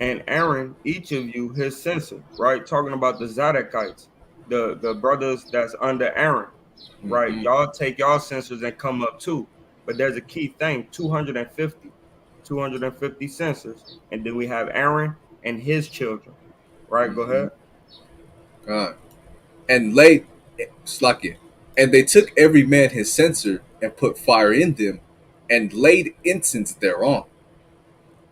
and Aaron, each of you, his censer, right? Talking about the Zadokites, the brothers that's under Aaron, right? Mm-hmm. Y'all take y'all censers and come up too. But there's a key thing, 250, 250 censers. And then we have Aaron and his children, right? Go Mm-hmm. ahead. And laid Slakia. And they took every man his censer and put fire in them, and laid incense thereon,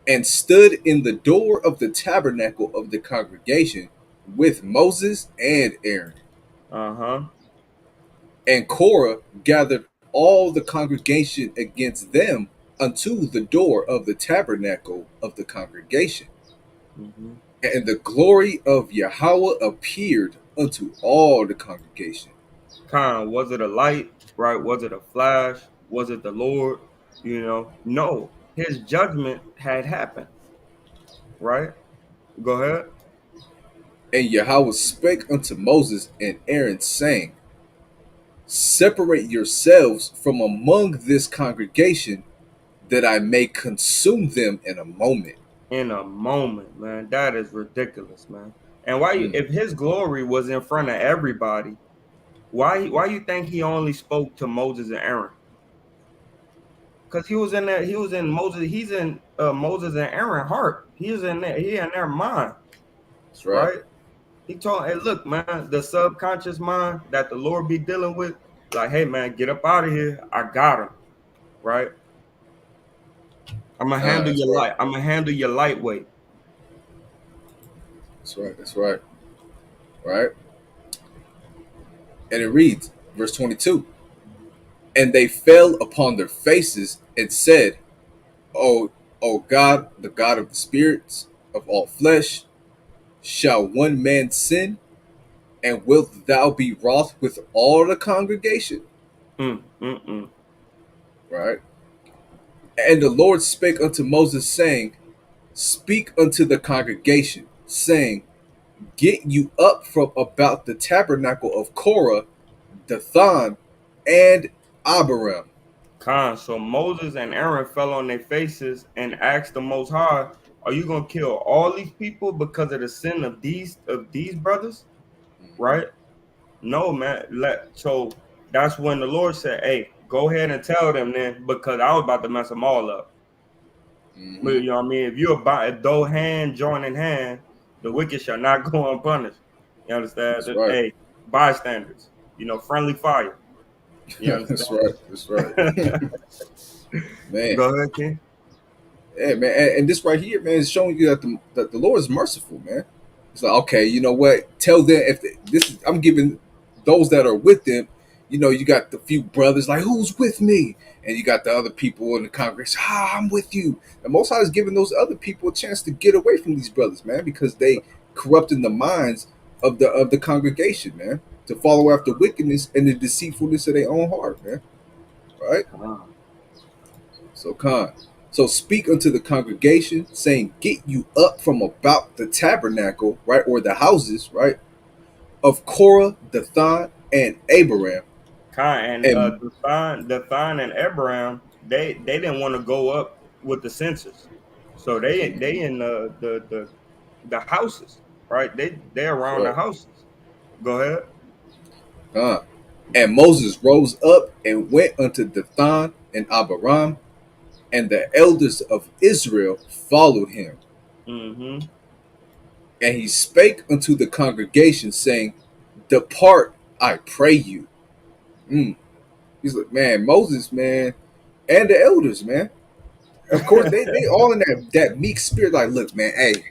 and stood in the door of the tabernacle of the congregation with Moses and Aaron. Uh-huh. And Korah gathered all the congregation against them unto the door of the tabernacle of the congregation. Mm-hmm. And the glory of Yahweh appeared unto all the congregation. Khan, was it a light, right? Was it a flash? Was it the Lord? No, his judgment had happened, right? Go ahead. And Yahweh spake unto Moses and Aaron, saying, Separate yourselves from among this congregation, that I may consume them in a moment. In a moment, man. That is ridiculous, man. And why you, Mm, if his glory was in front of everybody, why you think he only spoke to Moses and Aaron? Because he was in there, he was in Moses, he's in Moses and Aaron heart. He's in there, he in their mind, that's right. right? He told, hey, look, man, the subconscious mind that the Lord be dealing with, like, hey, man, get up out of here. I got him, right? I'm gonna handle That's your right. light. I'm gonna handle your lightweight. That's right. That's right. Right. And it reads, verse 22. And they fell upon their faces and said, O God, the God of the spirits of all flesh, shall one man sin, and wilt thou be wroth with all the congregation? Mm, mm, mm. Right. And the Lord spake unto Moses, saying, Speak unto the congregation, saying, Get you up from about the tabernacle of Korah, Dathan, and Abiram. Khan. So Moses and Aaron fell on their faces and asked the Most High, "Are you gonna kill all these people because of the sin of these brothers?" Right? No, man. So that's when the Lord said, "Hey, go ahead and tell them then, because I was about to mess them all up." But Mm-hmm. you know what I mean? If you're about if though hand join in hand, the wicked shall not go unpunished. You understand? That's right. Hey, bystanders. Friendly fire. You That's understand? right. That's right. Man. Go ahead, King. Yeah, man. And this right here, man, is showing you that the Lord is merciful, man. It's like, okay, you know what? Tell them if this is, I'm giving those that are with them. You got the few brothers like, who's with me, and you got the other people in the congregation. I'm with you. And Most High is giving those other people a chance to get away from these brothers, man, because they corrupting the minds of the congregation, man, to follow after wickedness and the deceitfulness of their own heart, man. Right? Come So Khan. So speak unto the congregation, saying, Get you up from about the tabernacle, right, or the houses, right, of Korah, Dathan, and Abiram. And And Dathan and Abraham, they didn't want to go up with the census, so they in the houses, right? They that's around the right. houses. Go ahead. Khan. And Moses rose up and went unto Dathan and Abiram, and the elders of Israel followed him. Mm-hmm. And he spake unto the congregation, saying, Depart, I pray you. Mm. He's like, man, Moses, man, and the elders, man. Of course, they all in that meek spirit. Like, look, man, hey,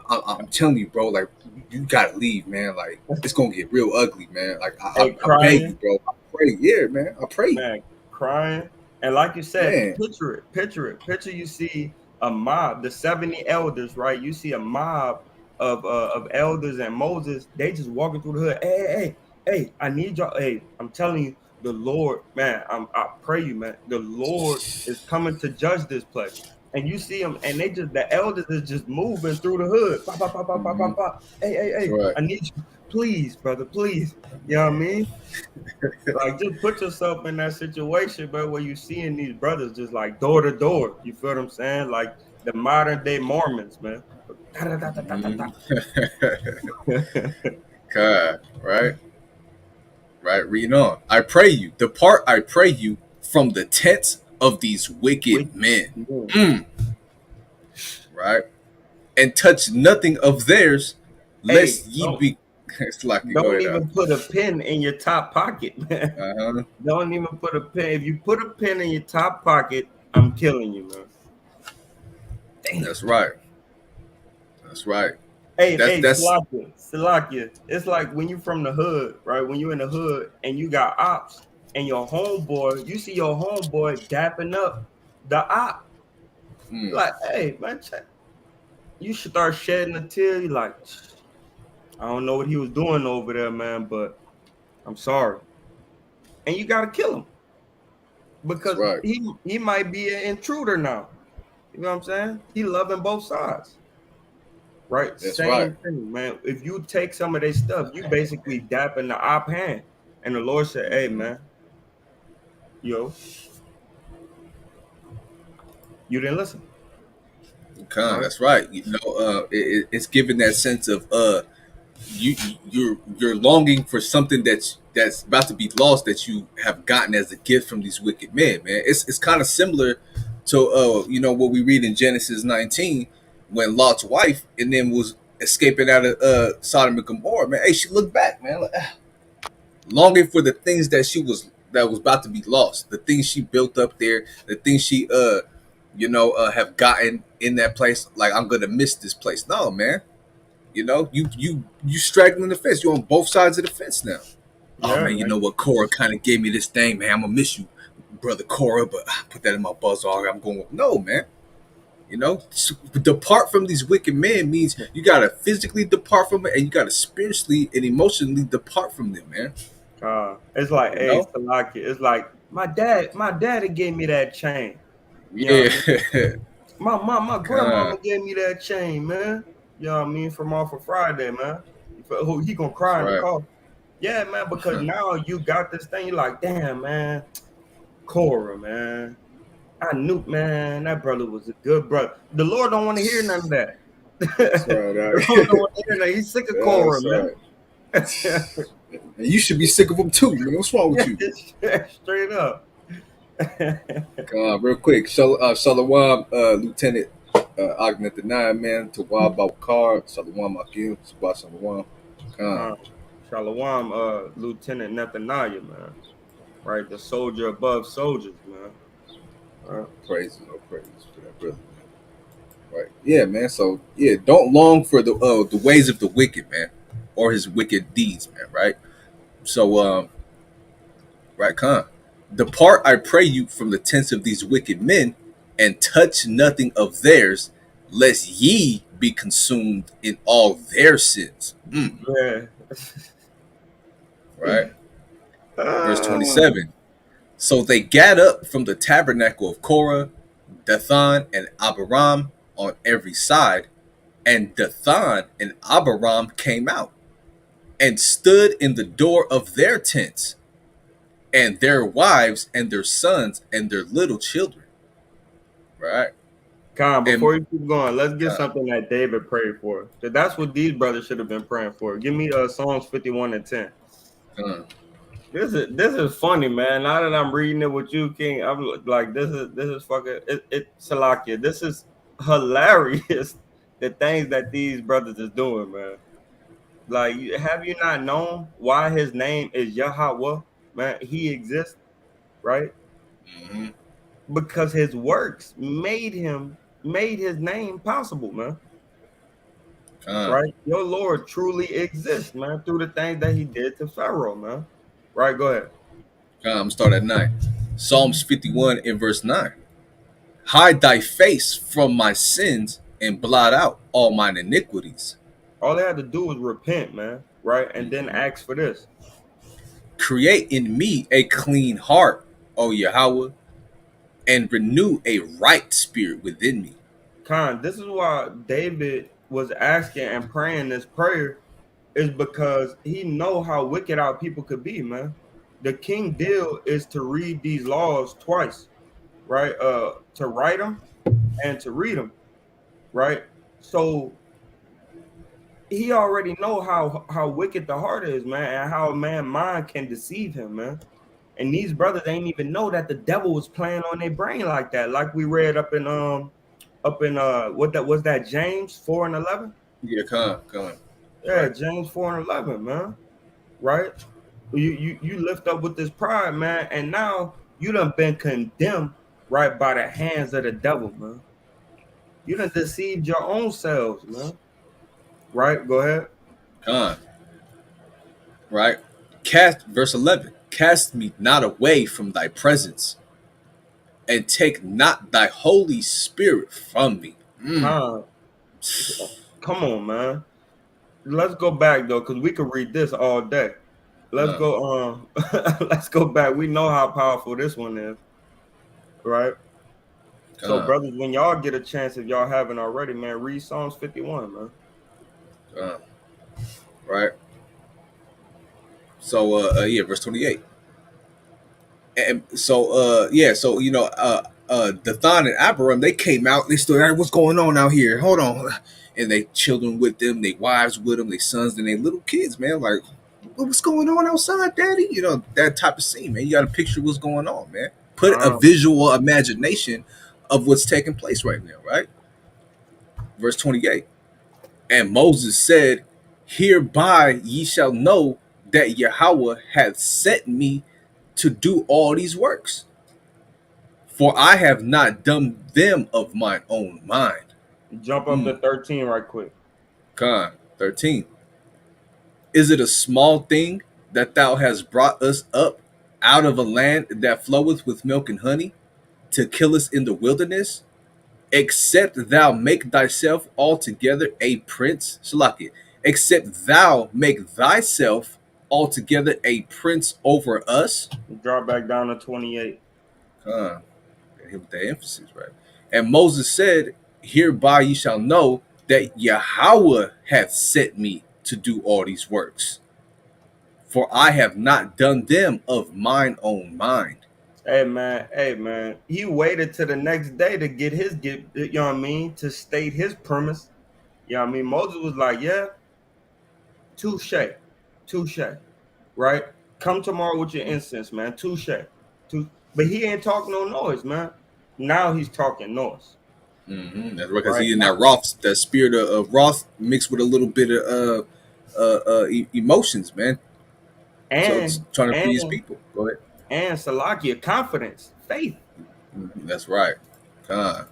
I'm telling you, bro. Like, you gotta leave, man. Like, it's gonna get real ugly, man. Like, Hey, I beg you, crying. bro. I pray, yeah, man. I pray, Man, crying. And like you said, man. picture you see a mob, the 70 elders, right? You see a mob of elders and Moses, they just walking through the hood. Hey, I need y'all. Hey, I'm telling you, the Lord, man, I pray you, man. The Lord is coming to judge this place. And you see them, and the elders is just moving through the hood. Pop, pop, pop, pop, pop, Mm-hmm. pop, pop. Hey, That's right. I need you. please, brother, please. You know what I mean? Like, just put yourself in that situation, bro, where you seeing these brothers just like door to door. You feel what I'm saying? Like the modern day Mormons, man. Mhm. God, right, right. Reading on. I pray you, depart. I pray you from the tents of these wicked Wicked men. men. Mm, right, and touch nothing of theirs, Hey, lest ye be. It's like you go don't ahead. even put a pin in your top pocket, man. Uh-huh. Don't even put a pin. If you put a pin in your top pocket, I'm killing you, man. Damn. That's right. That's right. Hey, That's hey, that's. Salakia. It's like when you from the hood, right? When you in the hood and you got ops and your homeboy, you see your homeboy dapping up the op. Mm, Like, hey, man, check. You should start shedding a tear. You like, I don't know what he was doing over there, man, but I'm sorry. And you gotta kill him that's because right. he might be an intruder now. You know what I'm saying? He loving both sides, right? That's right. Same thing, man. If you take some of their stuff, you basically dapping the op hand. And the Lord said, hey, Mm-hmm. man, yo, you didn't listen, Con, right? that's right. It's given that sense of you you're longing for something that's about to be lost that you have gotten as a gift from these wicked men, man. It's kind of similar to what we read in Genesis 19 when Lot's wife and then was escaping out of Sodom and Gomorrah, man. Hey, she looked back, man, like, longing for the things that was about to be lost, the things she built up there, the things she have gotten in that place. Like, I'm gonna miss this place. No, man. You straggling the fence. You're on both sides of the fence now. Oh Yeah, man, you man. know what? Cora kind of gave me this thing, man. I'm gonna miss you, brother Cora, but put that in my buzzer. I'm going. No, man. Depart from these wicked men means you gotta physically depart from it, and you gotta spiritually and emotionally depart from them, man. It's like, You hey, know? Salaki, it's like my daddy gave me that chain. You know what I Yeah. mean? My God, grandmama gave me that chain, man. You know what I mean? From off of Friday, man. Who he gonna that's cry in the right. car? Yeah, man, because now you got this thing. You're like, damn, man, Cora, man. I knew, man, that brother was a good brother. The Lord don't want to hear none of that. That's The right. Lord don't want to hear that. He's sick of Cora, That's man. right. And you should be sick of them too, man. What's wrong with Yeah, you? straight up. Real quick, Shalawam, Lieutenant Agnet the Nine Man, Tawab Bakar, Shalawam Akil, Sabah Shalawam. Khan, Shalom, Lieutenant Netanyahu, man. Right, the soldier above soldiers, man. praises, no praises for that brother, man. Right, yeah, man. So yeah, don't long for the ways of the wicked, man, or his wicked deeds, man. Right. So right, Khan, depart, I pray you, from the tents of these wicked men, and touch nothing of theirs, lest ye be consumed in all their sins. Yeah. Right. Verse Ah, 27. So they gat up from the tabernacle of Korah, Dathan, and Abiram on every side, and Dathan and Abiram came out and stood in the door of their tents, and their wives and their sons and their little children. Right? Con, And before you keep going, let's get uh, something that David prayed for. 'Cause that's what these brothers should have been praying for. Give me Psalms 51 and 10. uh, This is funny, man. Now that I'm reading it with you, King, I'm like, this is fucking Salakia. This is hilarious. The things that these brothers is doing, man. Like, have you not known why his name is Yahweh? Man, he exists, right? mhm, Because his works made his name possible, man. uh, Right? Your Lord truly exists, man, through the things that he did to Pharaoh, man. Right? Go ahead. I'm gonna start at 9. Psalms 51 in verse 9. Hide thy face from my sins and blot out all mine iniquities. All they had to do was repent, man. Right? And then Mhm. ask for this. Create in me a clean heart, O Yahweh, and renew a right spirit within me. Khan, this is why David was asking and praying this prayer, is because he know how wicked our people could be, man. The king deal is to read these laws twice, right? To write them and to read them, right? So he already know how wicked the heart is, man, and how a man mind can deceive him, man. And these brothers ain't even know that the devil was playing on their brain like that, like we read up in what that was, that James 4:11. Yeah, come. Yeah, Right. James 4:11, man. Right? You lift up with this pride, man, and now you done been condemned, right, by the hands of the devil, man. You done deceived your own selves, man. Right? Go ahead. Come. Right. Cast verse 11. Cast me not away from thy presence, and take not thy Holy Spirit from me. Con, come on, man. Let's go back though, because we could read this all day. Let's Come. go let's go back. We know how powerful this one is, right? So, Come. brothers, when y'all get a chance, if y'all haven't already, man, read Psalms 51, man. Come. Right. So yeah, verse 28. And so yeah, so Dathan and Abiram, they came out, they stood, "Hey, what's going on out here? Hold on." And they children with them, they wives with them, they sons and they little kids, man. Like, what's going on outside, daddy? That type of scene, man. You got to picture what's going on, man. Put a Con, visual imagination of what's taking place right now, right? Verse 28. And Moses said, "Hereby ye shall know that Yahweh hath sent me to do all these works. For I have not done them of mine own mind." jump up Mm. to 13 right quick. Con 13. Is it a small thing that thou hast brought us up out of a land that floweth with milk and honey, to kill us in the wilderness? Except thou make thyself altogether a prince, Shalaki, except thou make thyself altogether a prince over us. Drop back down to 28. Con, with the emphasis, right? And Moses said, "Hereby ye shall know that Yahweh hath sent me to do all these works, for I have not done them of mine own mind." Hey man, he waited to the next day to get his get, you know what I mean, to state his premise. You know what I mean? Moses was like, yeah, touche, touche, right? Come tomorrow with your incense, man. Touche. But he ain't talking no noise, man. Now he's talking noise, That's right, because right? he in Now, that Roth, that spirit of Roth mixed with a little bit of emotions, man. So it's and trying to free his and people. Go ahead. and Salakia, confidence, faith. That's right. Con.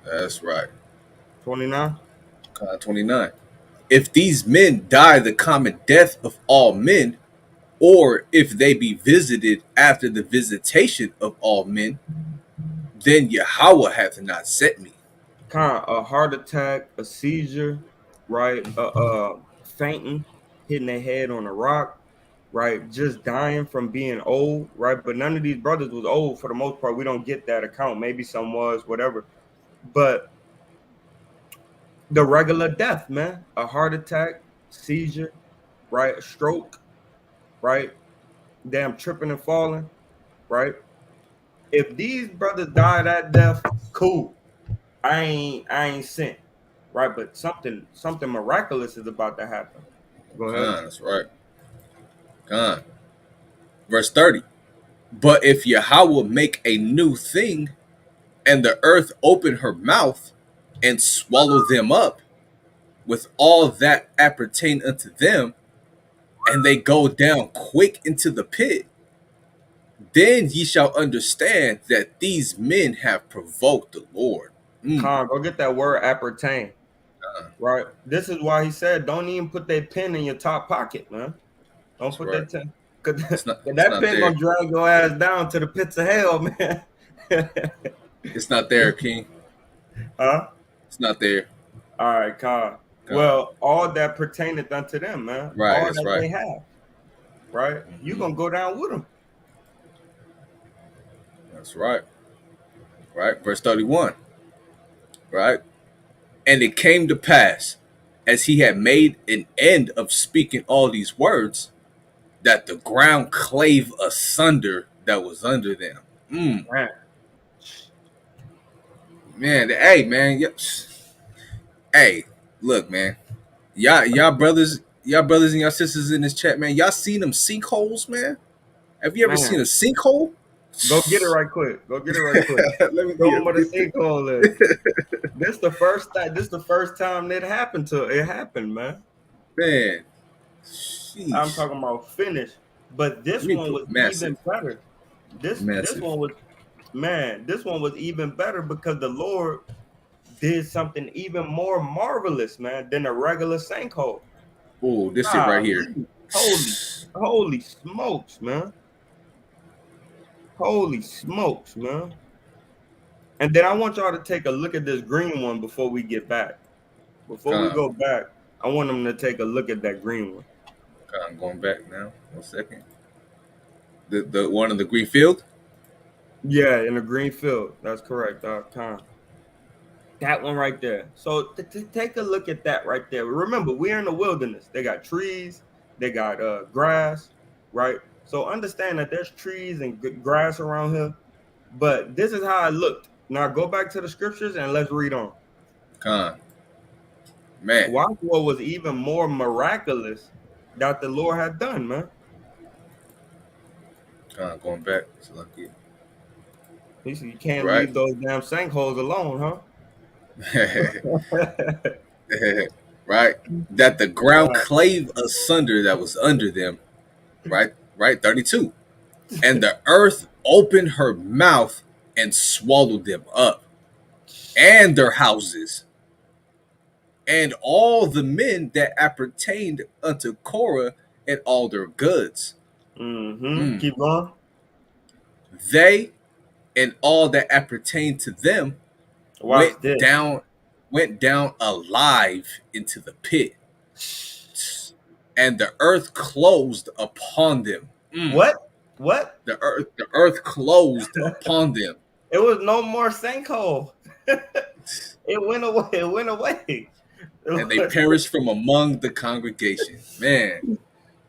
That's right. 29. Con 29. If these men die the common death of all men, or if they be visited after the visitation of all men, then Yahweh hath not sent me. Kind of a heart attack, a seizure, right? Fainting, hitting their head on a rock, right? Just dying from being old, right? But none of these brothers was old for the most part. We don't get that account. Maybe some was, whatever. But the regular death, man, a heart attack, seizure, right? A stroke, right? Damn, tripping and falling, right? If these brothers die that death, cool. I ain't sent, right? But something miraculous is about to happen. Go ahead. Con, that's right. Con. Verse 30. But if Yahweh make a new thing, and the earth open her mouth, and swallow them up, with all that appertain unto them, and they go down quick into the pit, then ye shall understand that these men have provoked the Lord. Con, go get that word appertain, right? This is why he said, don't even put that pen in your top pocket, man. Don't That's put right. that pen, because It's not. It's that not pen there. gonna drag your ass down to the pits of hell, man. It's not there, King. Huh? It's not there. All right, Con. God. Well, all that pertaineth unto them, man. Right. All That's that right. they have, right? You gonna go down with them. That's right. Right. Verse 31. Right. And it came to pass, as he had made an end of speaking all these words, that the ground clave asunder that was under them. Man, Man, hey man, hey, look man, y'all brothers and y'all sisters in this chat, man. Y'all seen them sinkholes, man? Have you ever seen man. a sinkhole? Go get it right quick. Go get it right quick. Let me Show get them what a it. sinkhole is. This the first time that happened to it happened, man. Man, I'm sheesh. talking about finish. But Let this me one put was massive, even better. This massive. one was man, this one was even better because the Lord did something even more marvelous, man, than a regular sinkhole. Oh, this it right here. Golly. Holy smokes, man. Holy smokes, man. And then I want y'all to take a look at this green one before we get back. Before we Con, go back, I want them to take a look at that green one. con, going back now. 1 second. The one in the green field. Yeah, in the green field. That's correct, Con. That one right there. So take a look at that right there. Remember, we're in the wilderness. They got trees, they got grass, right? So understand that there's trees and grass around here, but this is how it looked. Now go back to the scriptures and let's read on. Con, man. Watch what was even more miraculous that the Lord had done, man. Con, going back. So lucky. He said you can't Right. leave those damn sinkholes alone, huh? Right. That the ground clave asunder that was under them. Right. Right. 32. And the earth opened her mouth and swallowed them up, and their houses, and all the men that appertained unto Korah, and all their goods. Mm-hmm. Mm. Keep going. They and all that appertained to them Watch went this. down alive into the pit, and the earth closed upon them. Mm. What? What? The earth closed upon them, It was no more sinkhole. It went away. It went away. and they perished from among the congregation. Man,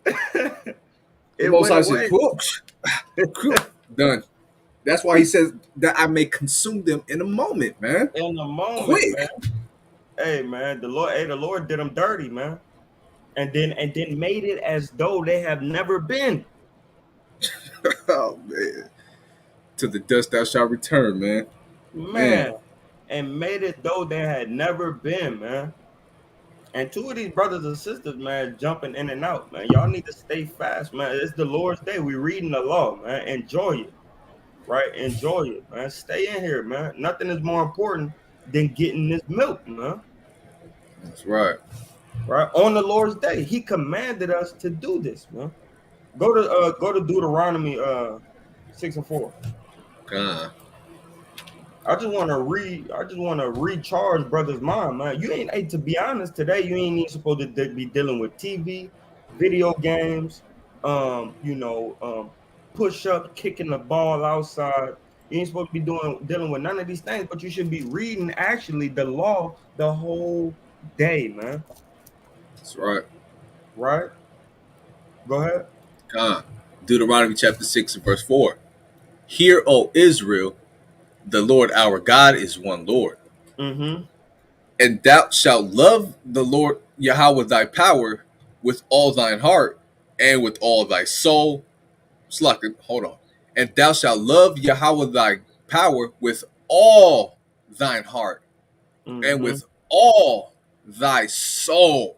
the It Most went High said, away "Whoosh, whew, done." That's why he says that I may consume them in a moment, man. in a moment, Quick. man. Hey, man, the Lord did them dirty, man, and then made it as though they have never been, Oh man. To the dust thou shalt return, man. man, Man. and made it though they had never been, man. And two of these brothers and sisters, man, jumping in and out, man. Y'all need to stay fast, man. It's the Lord's day. We reading the law, man. Enjoy it, right? Enjoy it, man. Stay in here, man. Nothing is more important than getting this milk, man. That's right. Right? On the Lord's day, He commanded us to do this, man. Go to Deuteronomy 6 and 4. God. I just want to recharge brother's mind, man. You ain't, hey, to be honest, today you ain't even supposed to be dealing with TV, video games, push up, kicking the ball outside. You ain't supposed to be dealing with none of these things, but you should be reading actually the law the whole day, man. That's right. Right? Go ahead. God. Deuteronomy chapter 6 and verse 4. Hear, O Israel, the Lord our God is one Lord. Mm-hmm. And thou shalt love the Lord Yahweh thy power with all thine heart and with all thy soul. Hold on. And thou shalt love Yahweh thy power with all thine heart and Mm-hmm. with all thy soul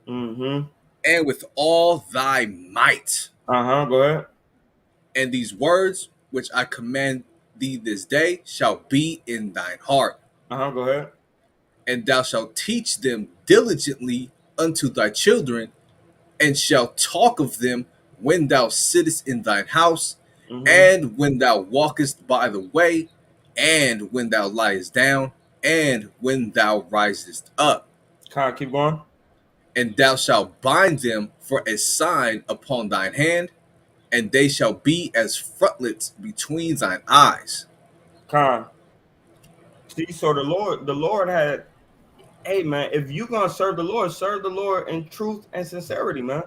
Mm-hmm. and with all thy might. Uh-huh. Go ahead. And these words which I command thee this day shall be in thine heart, Uh-huh. Go ahead. and thou shalt teach them diligently unto thy children, and shalt talk of them when thou sittest in thine house, Mm-hmm. and when thou walkest by the way, and when thou liest down, and when thou risest up. Kyle, keep going. And thou shalt bind them for a sign upon thine hand, and they shall be as frontlets between thine eyes. Kyle. See, so the Lord had hey man, if you gonna serve the Lord in truth and sincerity, man.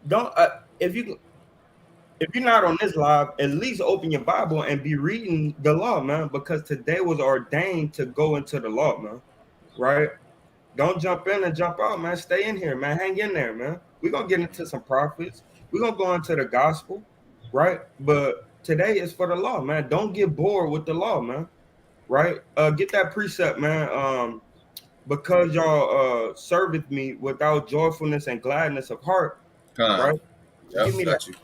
Don't if you if you're not on this live, at least open your Bible and be reading the law, man, because today was ordained to go into the law, man. Right? Don't jump in and jump out, man. Stay in here, man. Hang in there, man. We're gonna get into some prophets. We're gonna go into the gospel, right? But today is for the law, man. Don't get bored with the law, man. Right? Get that precept, man. Because y'all serveth me without joyfulness and gladness of heart, Con. right? Yep, Give me that. got you.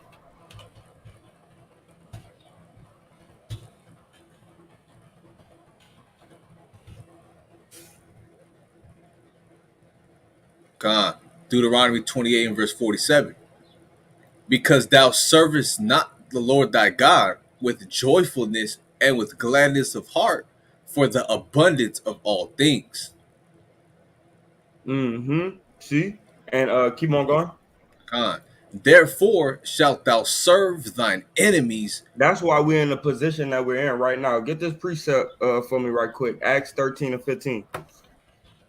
Con. Deuteronomy 28 and verse 47. Because thou servest not the Lord thy God with joyfulness and with gladness of heart for the abundance of all things. Mm-hmm. See? And keep on going. Con. Therefore shalt thou serve thine enemies. That's why we're in the position that we're in right now. Get this precept for me right quick. Acts 13 and 15.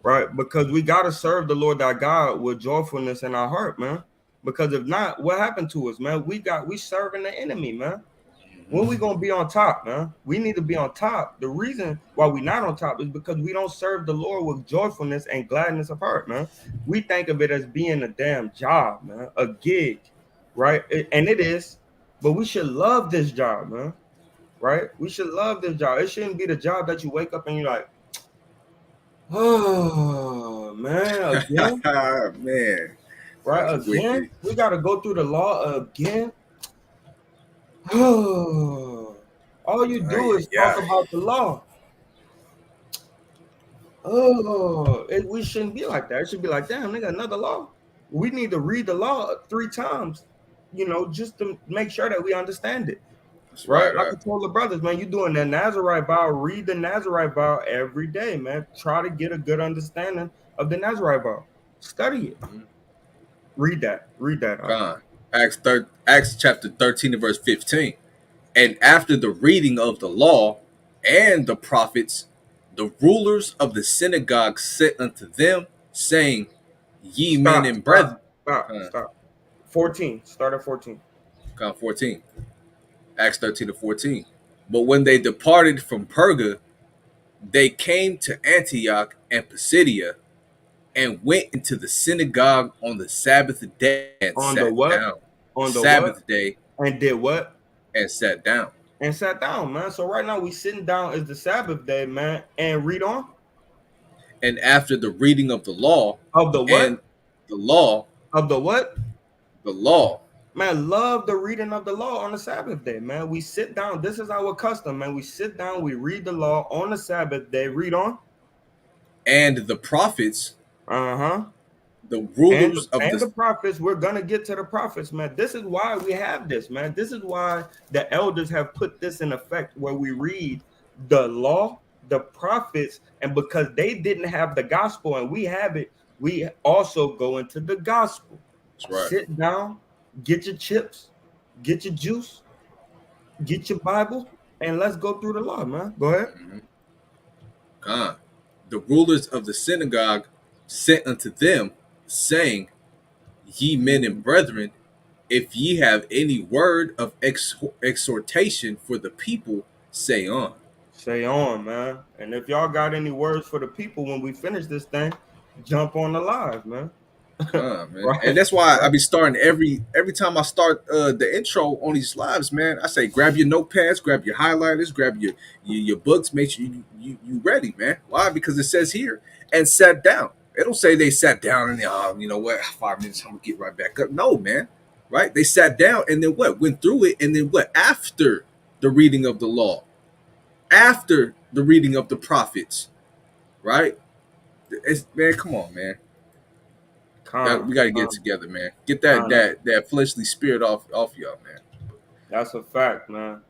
Right? Because we gotta serve the Lord thy God with joyfulness in our heart, man. Because if not, what happened to us, man? We serving the enemy, man. When we gonna be on top, man? We need to be on top. The reason why we not on top is because we don't serve the Lord with joyfulness and gladness of heart, man. We think of it as being a damn job, man, a gig, right? And it is, but we should love this job, man. Right? We should love this job. It shouldn't be the job that you wake up and you're like, oh man, again, Man, right? that's Again, wicked. we gotta go through the law again. All you Ay, do is ay, talk ay. about the law. We shouldn't be like that. It should be like, damn, nigga, another law. We need to read the law 3 times, just to make sure that we understand it. That's Right? right, Like right. I told the brothers, man, you doing the Nazarite vow, read the Nazarite vow every day, man. Try to get a good understanding of the Nazarite vow. Study it. Mhm. Read that. Read that. Con. Acts chapter 13 and verse 15. And after the reading of the law and the prophets, the rulers of the synagogue said unto them, saying, Ye men Stop, and stop, brethren. stop, Con, stop. 14. Start at 14. con 14. Acts 13 to 14. But when they departed from Perga, they came to Antioch and Pisidia, and went into the synagogue on the Sabbath day and On the sat what? down. The On the what? Sabbath day And did what? and sat down. And sat down, man. So right now we sitting down is the Sabbath day, man, and read on And after the reading of the law of the and what? the law, Of the what? the law Man, love the reading of the law on the Sabbath day, man. We sit down. This is our custom, man. We sit down, we read the law on the Sabbath day. Read on. and the prophets, Uh-huh. the And rulers of and the the prophets, we're gonna get to the prophets, man. This is why we have this, man. This is why the elders have put this in effect where we read the law, the prophets, and because they didn't have the gospel and we have it, we also go into the gospel. that's right. Sit down, get your chips, get your juice, get your Bible, and let's go through the law, man. Go ahead. Mhm. God. The rulers of the synagogue sent unto them, saying, Ye men and Mhm. brethren, if ye have any word of exhortation for the people, say on. Say on, man. And if y'all got any words for the people when we finish this thing, jump on the live, man. Man. And Right? that's why I Right? be starting every time I start the intro on these lives, man. I say grab your notepads, grab your highlighters, grab your books, make sure you ready, man. Why? Because it says here and sat down. It don't say they sat down and you know what, 5 minutes, I'm gonna get right back up. No, man. Right? They sat down and then what? Went through it and then what? After the reading of the law, after the reading of the prophets, right? Man, come on, man. Con, We got to get it con, together, man. Get that con. that fleshly spirit off y'all, man. That's a fact, man.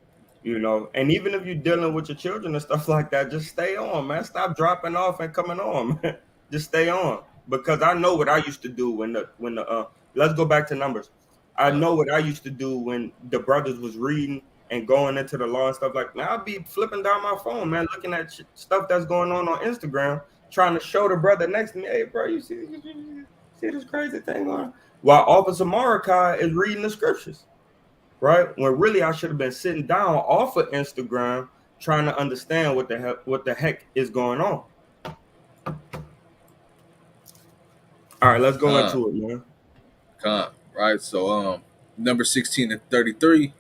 And even if you're dealing with your children and stuff like that, just stay on, man. Stop dropping off and coming on, man. Just stay on. Because I know what I used to do when the let's go back to numbers. I Uh, know what I used to do when the brothers was reading and going into the law and stuff like that. I'll be flipping down my phone, man, looking at stuff that's going on Instagram trying to show the brother next to me, hey, bro, see this crazy thing going on? While Officer Marakai is reading the scriptures, right? When really I should have been sitting down off of Instagram trying to understand what the heck is going on. All right, let's go Con, into it, man. con, right? So number 16 and 33,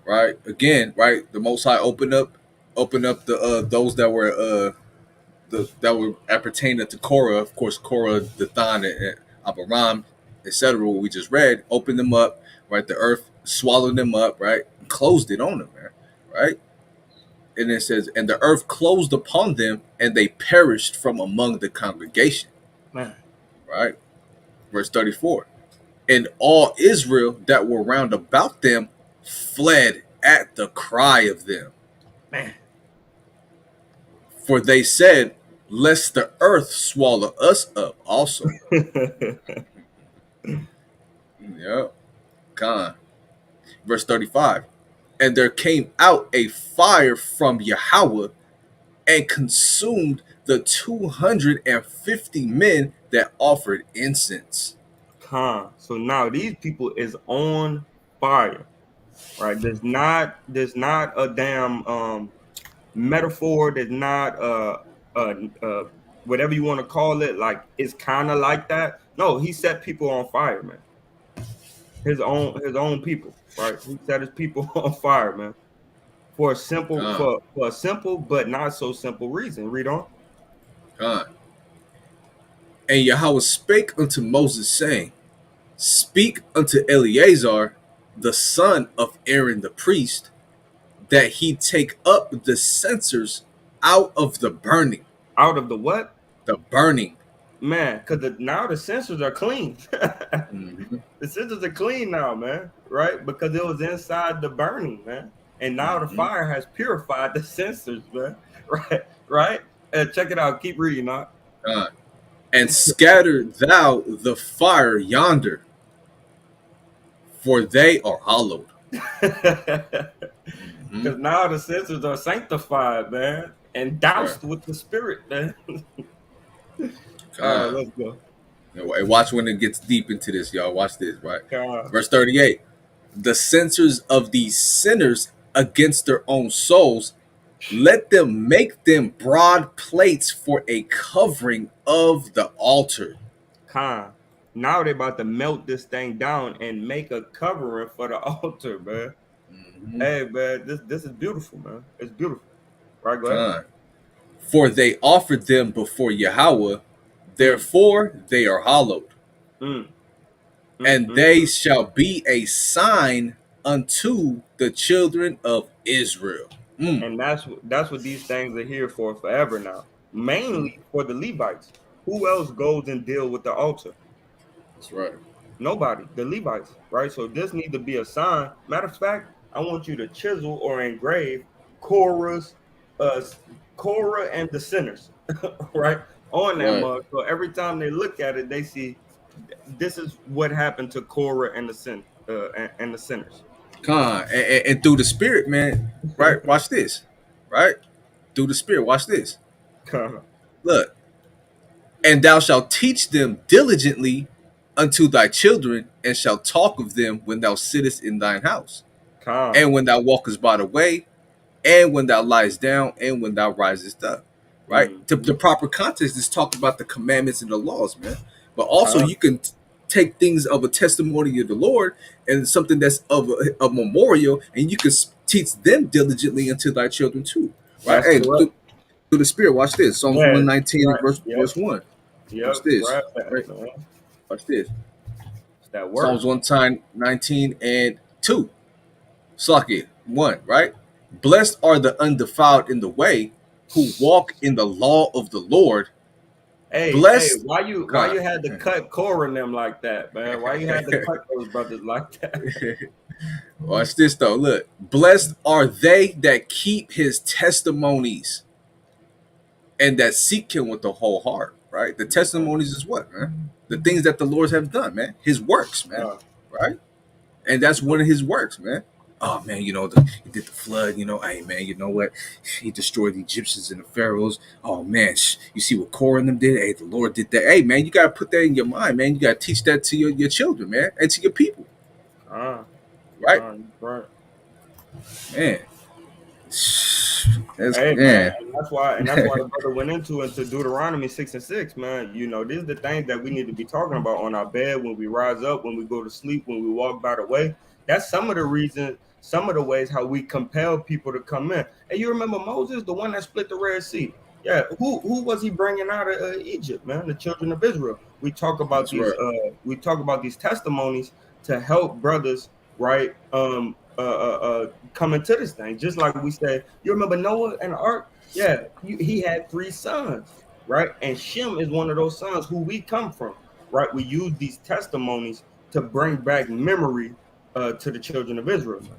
right? Again, right? The Most High opened up the those that were appertaining to Korah, of course, Korah, Dathan, and Abiram, etc. What we just read, opened them up, right? The earth swallowed them up, right? And closed it on them, man, right? And it says, and the earth closed upon them, and they perished from among the congregation, Man, right? Verse 34. And all Israel that were round about them fled at the cry of them. man. For they said, lest the earth swallow us up also. Yep. Con. Verse 35. And there came out a fire from Yahweh and consumed the 250 men that offered incense. So now these people is on fire, right? There's not a damn metaphor. There's not uh, uh whatever you want to call it. Like it's kind of like that. No, he set people on fire, man. His own people, right? He set his people on fire, man. Con. For a simple but not so simple reason. Read on. Con. And Yahweh spake unto Moses, saying, speak unto Eleazar, the son of Aaron the priest, that he take up the censers out of the burning. Out of the what? The burning. Man, because now the sensors are clean. Mm-hmm. The sensors are clean now, man, right? Because it was inside the burning, man. And now the Mm-hmm. fire has purified the sensors, man. Right, right? Check it out. Keep reading, not. And scatter thou the fire yonder, for they are hollowed. Mm-hmm. Because now the sensors are sanctified, man, and Right. doused with the spirit, man. All right, let's go. And watch when it gets deep into this, y'all. Watch this, right? God. Verse 38. The censors of these sinners against their own souls, let them make them broad plates for a covering of the altar. Con. Now they're about to melt this thing down and make a covering for the altar, man. Mm-hmm. Hey, man, this is beautiful, man. It's beautiful. Right, go ahead. Con. For they offered them before Yahweh, Mm, therefore they are hallowed. mm, And mm. they shall be a sign unto the children of Israel. Mm. And that's what these things are here for forever now. Mm. Mainly for the Levites. Who else goes and deal with the altar? That's right. Nobody. The Levites, right? So this needs to be a sign. Matter of fact, I want you to chisel or engrave Korah's, uh, Korah and the sinners, right, on that Right. mug. So every time they look at it, they see this is what happened to Korah and and the sinners. Con. And through the spirit, man. Right. Watch this. Right. Through the spirit. Watch this. Con, Look. And thou shalt teach them diligently unto thy children, and shalt talk of them when thou sittest in thine house, con. and when thou walkest by the way, and when thou liest down, and when thou risest up. Right? The Mhm. proper context is talking about the commandments and the laws, man. But also Con. you can take things of a testimony of the Lord and something that's of a memorial, and you can teach them diligently unto thy children too. Right? That's Hey, correct. through the spirit, watch this. Psalms Yeah, 119 and right. verse Yep. 1. Watch Yep. this. Grab that, Right? man. Watch this. It's that Psalms word. 119 and 2. Slaki 1, right? Blessed are the undefiled in the way, who walk in the law of the Lord. Hey, Blessed why you God. had to cut Cora and them like that, man? Why you had to cut those brothers like that? Watch this though. Look. Blessed are they that keep his testimonies and that seek him with the whole heart. Right? The testimonies is what, man? The things that the Lord have done, man. His works, man. Uh, Right? And that's one of his works, man. oh man, he did the flood. Hey man, you know what? He destroyed the Egyptians and the pharaohs. Oh man, you see what Korah and them did? Hey, the Lord did that. Hey man, you gotta put that in your mind, man. You gotta teach that to your children, man, and to your people, Con, right? right. Man, that's Hey man, man. and that's why the brother went into Deuteronomy 6:6, man. These are the things that we need to be talking about on our bed, when we rise up, when we go to sleep, when we walk by the way. That's some of the reasons, some of the ways how we compel people to come in. And you remember Moses, the one that split the Red Sea? Yeah, who was he bringing out of Egypt, man? The children of Israel. That's right. We talk about these testimonies to help brothers, right? Come into this thing. Just like we said, you remember Noah and the ark? Yeah, he had three sons, right? And Shem is one of those sons who we come from, right? We use these testimonies to bring back memory to the children of Israel, man.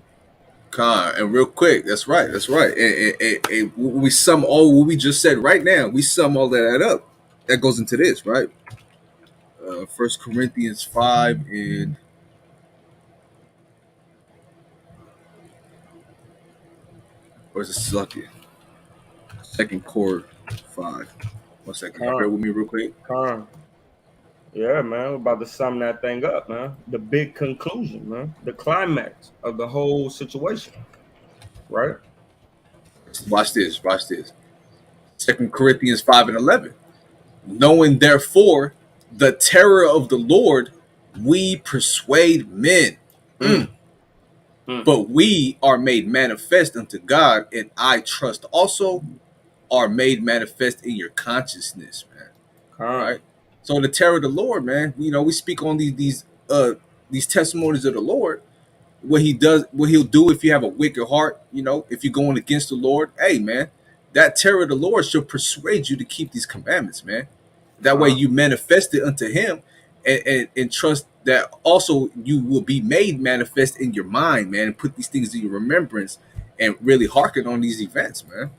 Con, and real quick, that's right, that's right. And we sum all what we just said right now. We sum all that up. That goes into this, right? First Corinthians 5 and where's the second core 5. 1 second, y'all bear Con, with me real quick. con. Yeah, man, we're about to sum that thing up, man. The big conclusion, man. The climax of the whole situation, right? Watch this, watch this. Second Corinthians 5 and 11. Knowing therefore the terror of the Lord, we persuade men. Mm, mm, But we are made manifest unto God, and I trust also are made manifest in your consciousness, man. con, Right? So the terror of the Lord, man. We speak on these testimonies of the Lord, what he does, what he'll do if you have a wicked heart, if you're going against the Lord. Hey man, that terror of the Lord shall persuade you to keep these commandments, man. That way con, you manifest it unto him, and trust that also you will be made manifest in your mind, man, and put these things in your remembrance and really hearken on these events, man.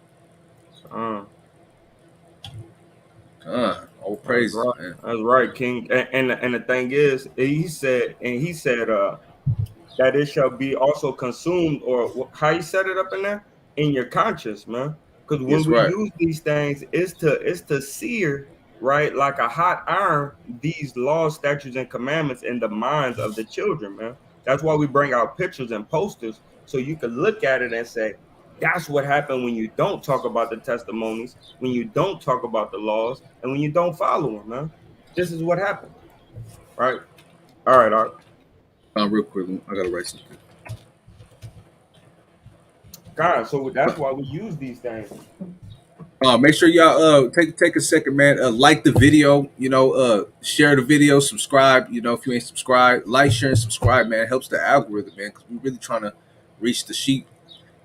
con. All That's praises, right. man. That's right, King. And the thing is, he said that it shall be also consumed, or how he set it up in there, in your conscience, man. Because when Yes, we right. use these things, it's to sear, right, like a hot iron, these laws, statutes, and commandments in the minds of the children, man. That's why we bring out pictures and posters, so you can look at it and say, that's what happened when you don't talk about the testimonies, when you don't talk about the laws, and when you don't follow them, man. This is what happened, right? All right, Art. Real quick, I gotta write something. God, so that's why we use these things. Make sure y'all take a second, man. Like the video, share the video, subscribe. If you ain't subscribed, like, share, and subscribe, man. Helps the algorithm, man, because we're really trying to reach the sheep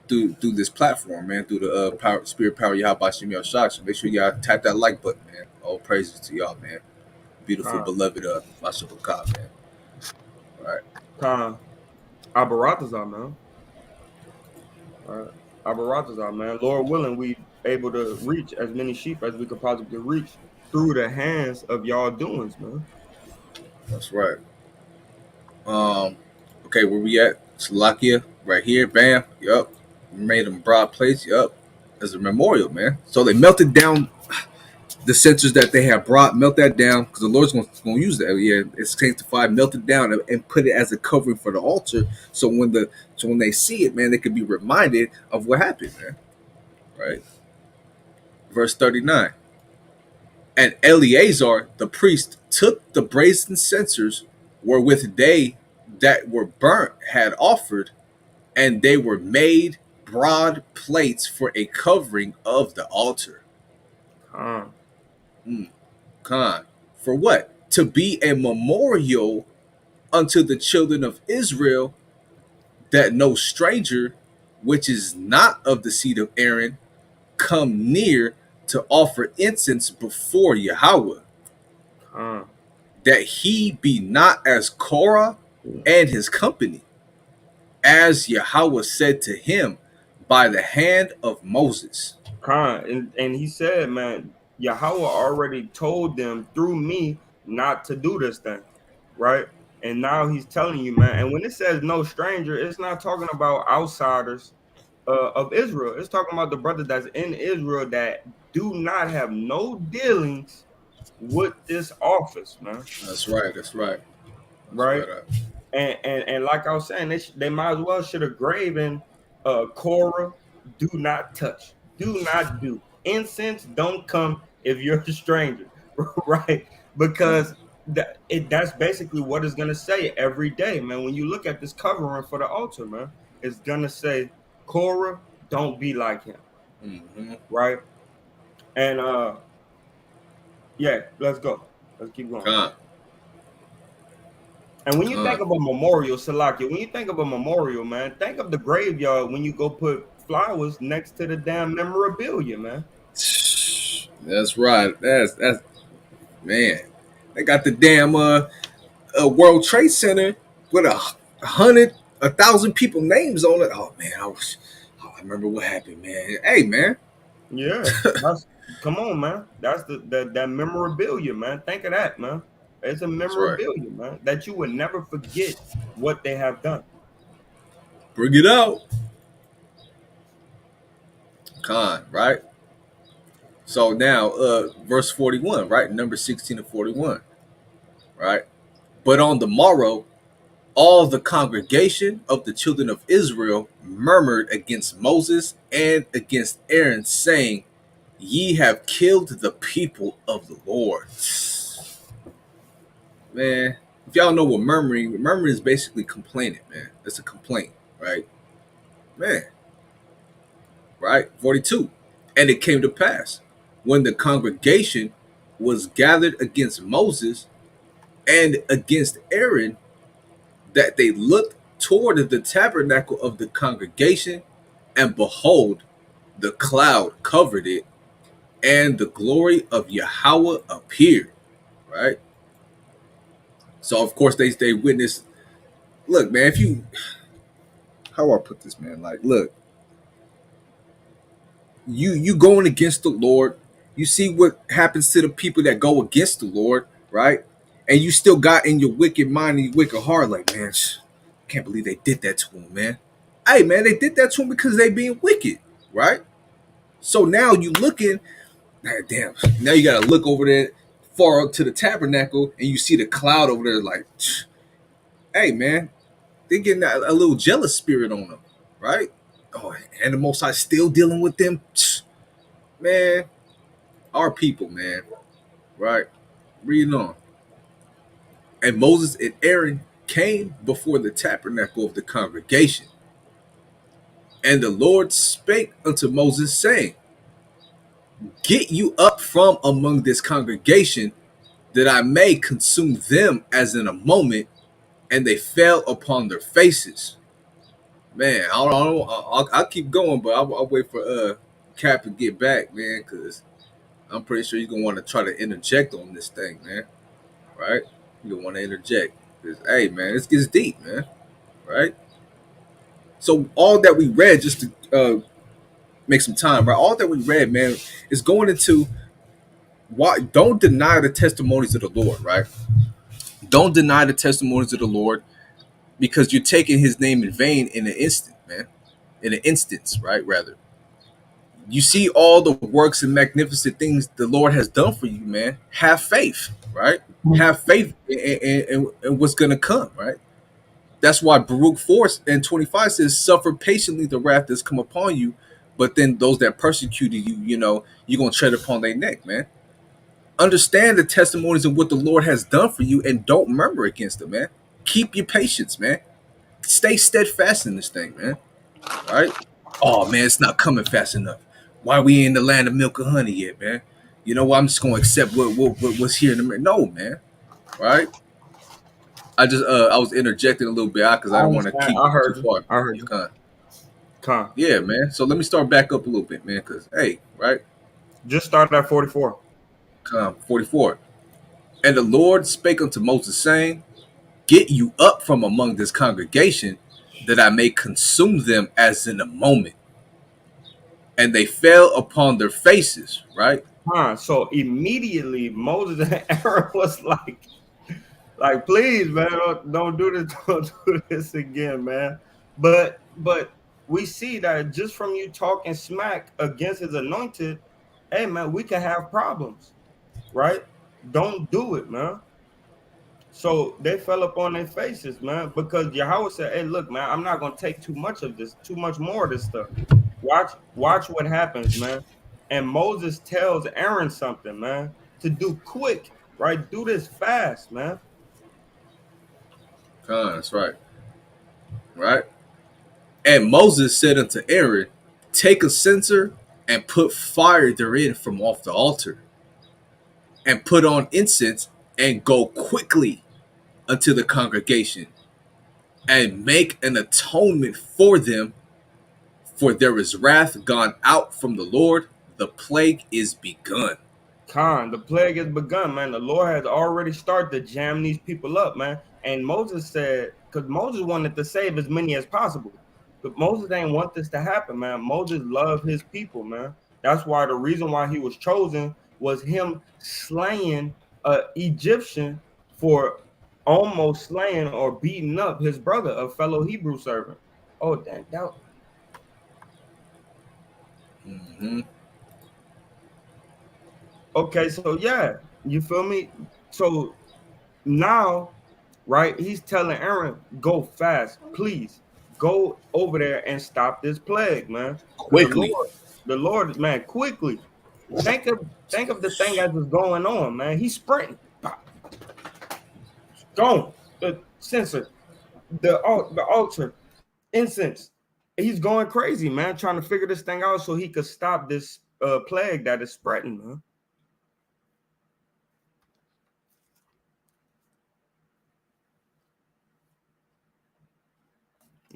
through this platform, man. Through the power, spirit power, Yahweh Shem Shot. So make sure y'all tap that like button, man. All praises to y'all, man. Beautiful, Con, beloved, Masha man. All right, Con, Abaratazar, man. All right. Abaratazar, man. Lord willing, we able to reach as many sheep as we could possibly reach through the hands of y'all doings, man. that's right. Okay, where we at? Slovakia, right here. Bam. Yup. Made them broad plates. Yup. As a memorial, man. So they melted down the censers that they have brought. Melt that down because the Lord's going to use that. Yeah, it's sanctified. Melt it down and put it as a covering for the altar. So when they see it, man, they could be reminded of what happened, man. Right. Verse 39. And Eleazar the priest took the brazen censers wherewith they that were burnt had offered, and they were made broad plates for a covering of the altar. Con, Mm, Con. For what? To be a memorial unto the children of Israel, that no stranger, which is not of the seed of Aaron, come near to offer incense before Yahweh, Con. that he be not as Korah and his company, as Yahweh said to him by the hand of Moses. Con. And he said, man, Yahweh already told them through me not to do this thing, right? And now he's telling you, man. And when it says no stranger, it's not talking about outsiders of Israel. It's talking about the brother that's in Israel that do not have no dealings with this office, man. That's right. That's right. That's Right? right. And like I was saying, they might as well should have graven Korah, do not touch, do not do. Incense don't come if you're a stranger, right? Because that's basically what it's gonna say every day, man. When you look at this covering for the altar, man, it's gonna say Korah, don't be like him, Mm-hmm. right? And yeah, let's go. Let's keep going. Con, And when you think con. of a memorial, Salaki, when you think of a memorial, man, think of the graveyard when you go put flowers next to the damn memorabilia, man. That's right. That's man. They got the damn World Trade Center with 100, 1,000 people names on it. Oh man, I remember what happened, man. Hey man, Yeah, that's come on, man. That's that memorabilia, man. Think of that, man. It's a that's right. memorabilia, man, that you would never forget what they have done. Bring it out, con right. So now, verse 41, right, number 16 and 41, right. But on the morrow, all the congregation of the children of Israel murmured against Moses and against Aaron, saying, "Ye have killed the people of the Lord." Man, if y'all know what murmuring is basically complaining, man. It's a complaint, right? Man, right? 42. And it came to pass when the congregation was gathered against Moses and against Aaron that they looked toward the tabernacle of the congregation, and behold, the cloud covered it, and the glory of Yahweh appeared, right? So of course they witnessed. Look, man, if you how do I put this, man? Like, look, you going against the Lord. You see what happens to the people that go against the Lord, right? And you still got in your wicked mind and your wicked heart, like, man, can't believe they did that to him, man. Hey, man, they did that to him because they being wicked, right? So now you looking, damn. Now you gotta look over there far up to the tabernacle, and you see the cloud over there, like, hey, man, they getting a little jealous spirit on them, right? Oh, and the Most High still dealing with them, man. Our people, man, right? Reading on. And Moses and Aaron came before the tabernacle of the congregation. And the Lord spake unto Moses, saying, Get you up from among this congregation, that I may consume them as in a moment. And they fell upon their faces. Man, I'll keep going, but I'll wait for Cap to get back, man, because I'm pretty sure he's gonna want to try to interject on this thing, man. Right? You don't want to interject. Because, hey, man, this gets deep, man. Right? So all that we read, just to make some time, right? All that we read, man, is going into why don't deny the testimonies of the Lord, right? Don't deny the testimonies of the Lord, because you're taking his name in vain in an instant, man. In an instance, right? Rather. You see all the works and magnificent things the Lord has done for you, man. Have faith, right? Have faith in what's gonna come, right? That's why Baruch 4 and 25 says, "Suffer patiently the wrath that's come upon you, but then those that persecuted you, you're gonna tread upon their neck, man." Understand the testimonies of what the Lord has done for you, and don't murmur against it, man. Keep your patience, man. Stay steadfast in this thing, man. Right? Oh man, it's not coming fast enough. Why we ain't in the land of milk and honey yet, man? You know what? I'm just gonna accept what's here in the no, man. Right? I was interjecting a little bit because I I don't want to understand. keep I going too heard you. far. I heard you. Con. Yeah, man. So let me start back up a little bit, man. Because hey, right? Just started at 44. 44. And the Lord spake unto Moses, saying, Get you up from among this congregation, that I may consume them as in a moment. And they fell upon their faces, right? So immediately Moses and Aaron was like, Like, please, man, don't do this, don't do this again, man. But we see that just from you talking smack against his anointed, hey man, we can have problems, right? Don't do it, man. So they fell upon their faces, man, because Yahweh said, "Hey, look, man, I'm not gonna take too much of this, too much more of this stuff. Watch what happens, man." And Moses tells Aaron something, man, to do quick, right? Do this fast, man. That's right. Right? And Moses said unto Aaron, take a censer and put fire therein from off the altar, and put on incense, and go quickly unto the congregation, and make an atonement for them, for there is wrath gone out from the Lord, the plague is begun. Khan, the plague has begun, man. The Lord has already started to jam these people up, man. And Moses said, because Moses wanted to save as many as possible. But Moses ain't want this to happen, man. Moses loved his people, man. That's why the reason why he was chosen was him slaying a Egyptian for almost slaying or beating up his brother, a fellow Hebrew servant. Oh, that. Mm-hmm. Okay, so yeah, you feel me? So now, right, he's telling Aaron, go fast, please. Go over there and stop this plague, man. Because Quickly. the Lord, man, quickly. Think of think of the thing as is going on, man. He's sprinting. Pop, gone. The censer, the altar, incense. He's going crazy, man, trying to figure this thing out so he could stop this plague that is spreading, man.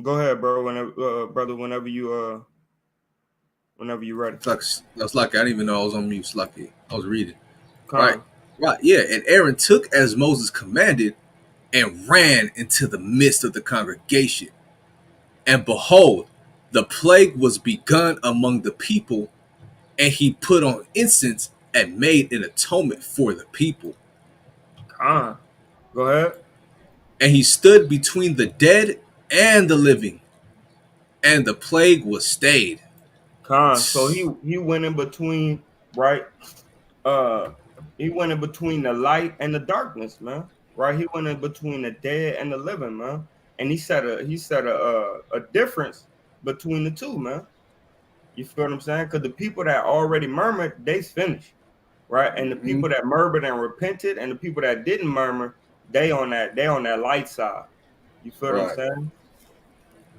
Go ahead, bro. Whenever, brother, whenever you ready. That's lucky. I didn't even know I was on mute. Lucky. I was reading. Right. Con, Right. Yeah. And Aaron took as Moses commanded, and ran into the midst of the congregation. And behold, the plague was begun among the people, and he put on incense and made an atonement for the people. con. Go ahead. And he stood between the dead and the living, and the plague was stayed. Con. So he went in between, right? Uh, he went in between the light and the darkness, man. Right? He went in between the dead and the living, man. And he said a difference between the two, man. You feel what I'm saying? Because the people that already murmured, they finished, right? And the Mm-hmm. people that murmured and repented, and the people that didn't murmur, they on that light side. You feel what I'm Right. saying?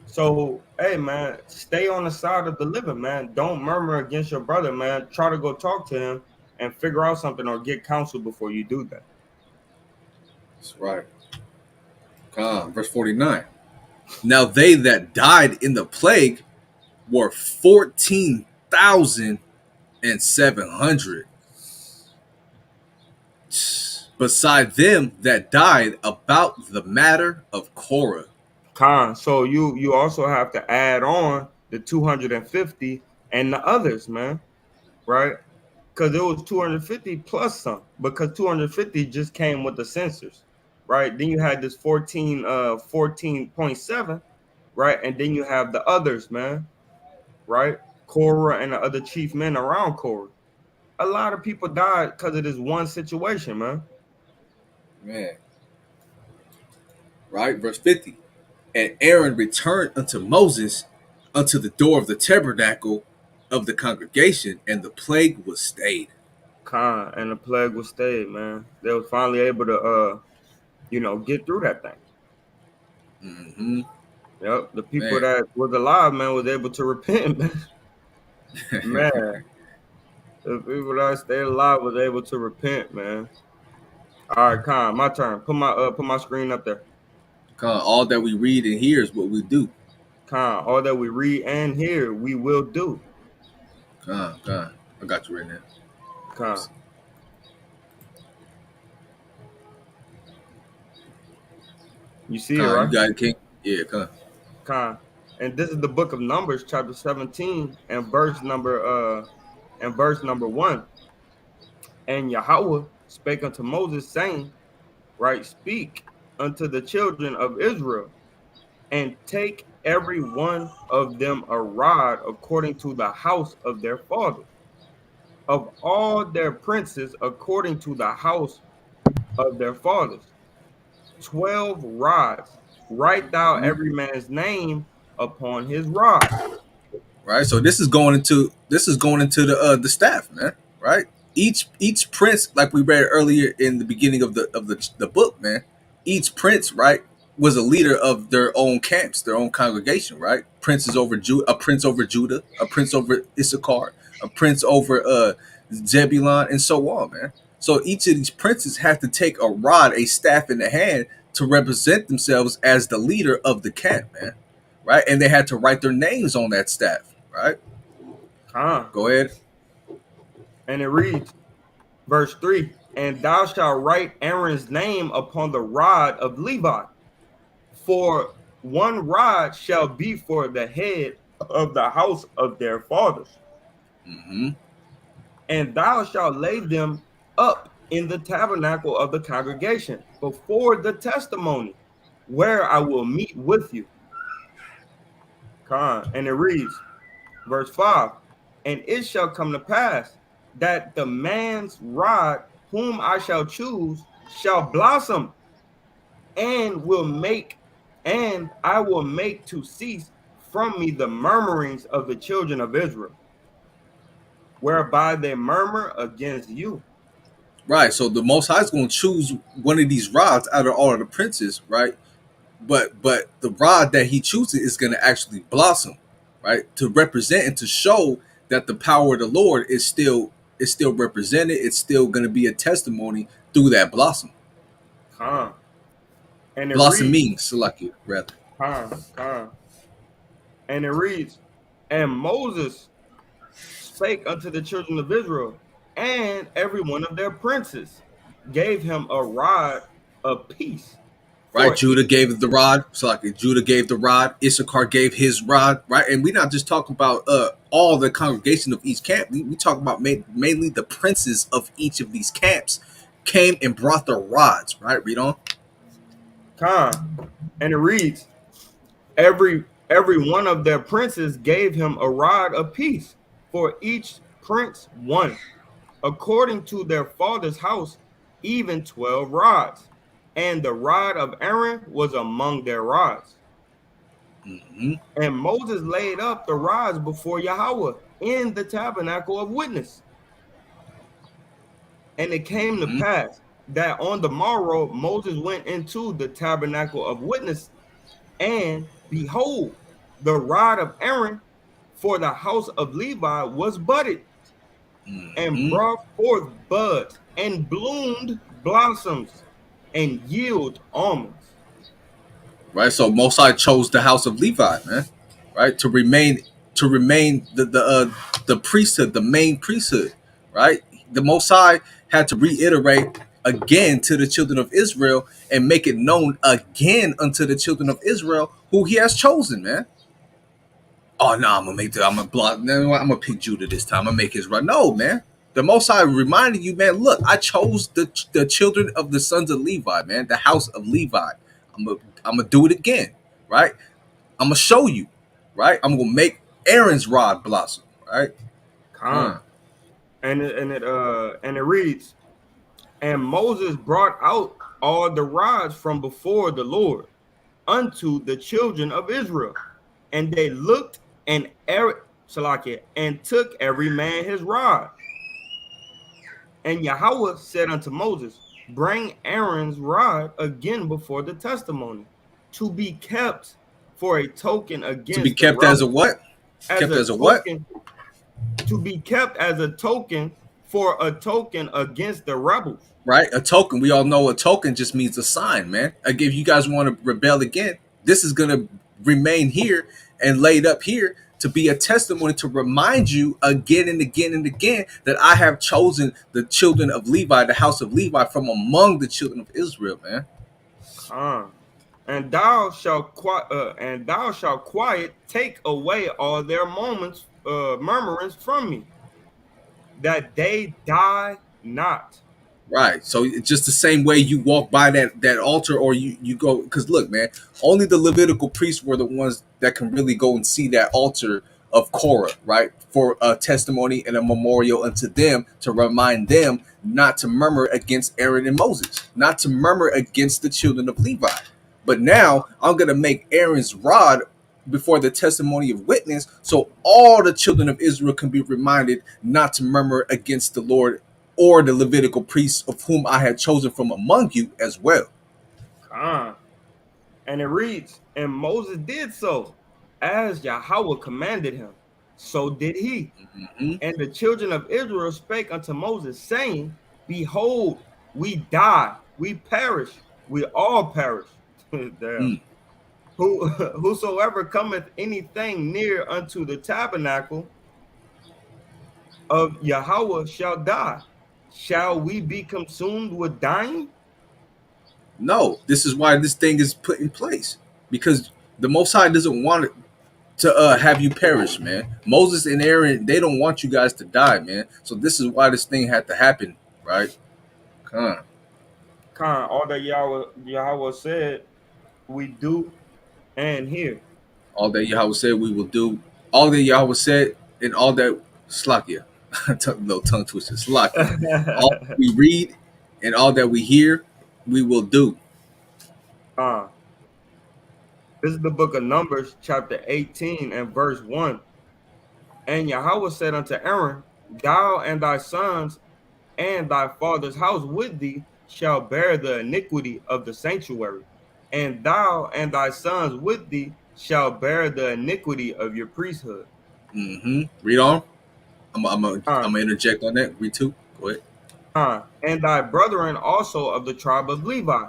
So, hey, man, stay on the side of the living, man. Don't murmur against your brother, man. Try to go talk to him and figure out something or get counsel before you do that. That's right. Verse 49. Now they that died in the plague were 14,700. Beside them that died about the matter of Korah. So you also have to add on the 250 and the others, man, right? Because it was 250 plus some, because 250 just came with the sensors, right? Then you had this 14.7, right? And then you have the others, man, right? Korah and the other chief men around Korah. A lot of people died because of this one situation, man. Man. Right? Verse 50. And Aaron returned unto Moses unto the door of the tabernacle of the congregation, and the plague was stayed. Khan and the plague was stayed, man. They was finally able to get through that thing. Mm-hmm. Yep. The people Man. that was alive, man, was able to repent, man. Man, the people that stayed alive was able to repent, man. All right, Khan, my turn. Put my screen up there. All that we read and hear is what we do. Khan, all that we read and hear, we will do. I got you right now. Khan. You see it, You right? got it, King? Yeah, Khan. And this is the book of Numbers, chapter 17, and verse number 1. And Yahweh spake unto Moses, saying, right? Speak unto the children of Israel, and take every one of them a rod according to the house of their fathers, of all their princes according to the house of their fathers. 12 rods. Write thou Mhm. every man's name upon his rod. Right. So this is going into the staff, man. Right. Each prince, like we read earlier in the beginning of the book, man. Each prince, right, was a leader of their own camps, their own congregation, right. Princes over a prince over Judah, a prince over Issachar, a prince over Zebulon, and so on, man. So each of these princes had to take a rod, a staff in the hand to represent themselves as the leader of the camp, man. Right, and they had to write their names on that staff. Right. Huh? Go ahead. And it reads, verse 3, and thou shalt write Aaron's name upon the rod of Levi, for one rod shall be for the head of the house of their fathers. Mm-hmm. And thou shalt lay them up in the tabernacle of the congregation before the testimony, where I will meet with you. And it reads, verse 5, and it shall come to pass that the man's rod whom I shall choose shall blossom, and will make and I will make to cease from me the murmurings of the children of Israel, whereby they murmur against you. Right. So the Most High is going to choose one of these rods out of all of the princes, right? But the rod that he chooses is going to actually blossom, right? To represent and to show that the power of the Lord is still represented. It's still going to be a testimony through that blossom. Con. And it reads, Blossoming, Salaki, rather. Con. And it reads, and Moses spake unto the children of Israel, and every one of their princes gave him a rod of peace Right? for Judah each. gave the rod. So like Judah gave the rod, Issachar gave his rod, right? And we're not just talking about all the congregation of each camp. We talk about mainly the princes of each of these camps came and brought their rods, right? Read on. Con. And it reads, every one of their princes gave him a rod of peace, for each prince one, according to their father's house, even 12 rods. And the rod of Aaron was among their rods. Mm-hmm. And Moses laid up the rods before Yahweh in the tabernacle of witness. And it came to Mm-hmm. pass that on the morrow Moses went into the tabernacle of witness, and behold, the rod of Aaron for the house of Levi was budded, and Mm-hmm. brought forth buds, and bloomed blossoms, and yield almonds. Right. So Mosai chose the house of Levi, man. Right. To remain the priesthood, the main priesthood. Right. The Mosai had to reiterate again to the children of Israel and make it known again unto the children of Israel who he has chosen, man. Oh no, I'm gonna block. No, I'm gonna pick Judah this time. I'm gonna make his run. No, man. The Most High reminded you, man. Look, I chose the children of the sons of Levi, man. The house of Levi. I'm gonna do it again, right? I'm gonna show you, right? I'm gonna make Aaron's rod blossom, right? Con. And it reads, and Moses brought out all the rods from before the Lord unto the children of Israel, and they looked and took every man his rod. And Yahweh said unto Moses, bring Aaron's rod again before the testimony, to be kept for a token To be against the kept as a rebels, what? as Kept a as a what? token, to be kept as a token for a token against the rebels. Right? A token. We all know a token just means a sign, man. Again, if you guys want to rebel again, this is gonna remain here and laid up here to be a testimony to remind you again and again and again that I have chosen the children of Levi, the house of Levi, from among the children of Israel, man. Con. And thou shalt quiet take away all their murmurings from me, that they die not. Right. So it's just the same way you walk by that altar, or you go, because look, man, only the Levitical priests were the ones that can really go and see that altar of Korah, right, for a testimony and a memorial unto them, to remind them not to murmur against Aaron and Moses, not to murmur against the children of Levi. But now I'm gonna make Aaron's rod before the testimony of witness, so all the children of Israel can be reminded not to murmur against the Lord or the Levitical priests of whom I had chosen from among you as well. Con. And it reads, and Moses did so, as Yahweh commanded him. So did he. Mm-hmm. And the children of Israel spake unto Moses, saying, Behold, we die, we perish, we all perish. Damn. Mm. Whosoever cometh anything near unto the tabernacle of Yahweh shall die. Shall we be consumed with dying? No, this is why this thing is put in place, because the Most High doesn't want it to have you perish, man. Moses and Aaron, they don't want you guys to die, man. So this is why this thing had to happen, right? Come on. All that Yahweh said, we do and hear. All that Yahweh said we will do, all that Yahweh said, and all that Slakia, little tongue twister, Slakia. All we read and all that we hear, we will do. uh, this is the book of Numbers, chapter 18 and verse 1. And Yahweh said unto Aaron, Thou and thy sons and thy father's house with thee shall bear the iniquity of the sanctuary, and thou and thy sons with thee shall bear the iniquity of your priesthood. Mm-hmm. Read on. I'm Uh, gonna interject on that. Read two. Go ahead. and thy brethren also of the tribe of Levi,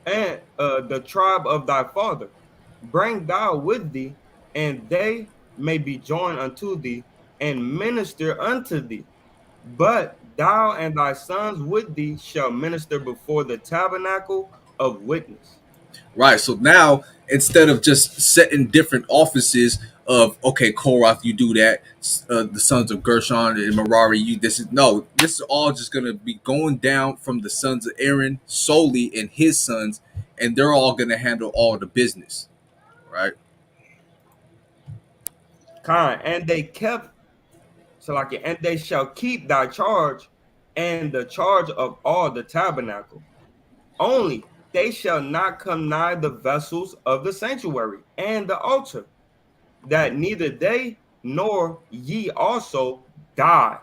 and the tribe of thy father, bring thou with thee, and they may be joined unto thee, and minister unto thee. But thou and thy sons with thee shall minister before the tabernacle of witness. Right. So now, instead of just setting different offices of, okay, Korath, you do that, the sons of Gershon and Merari, you this is no, this is all just gonna be going down from the sons of Aaron solely and his sons, and they're all gonna handle all the business, right? And they kept Salakia, and they shall keep thy charge and the charge of all the tabernacle. Only they shall not come nigh the vessels of the sanctuary and the altar, that neither they nor ye also die.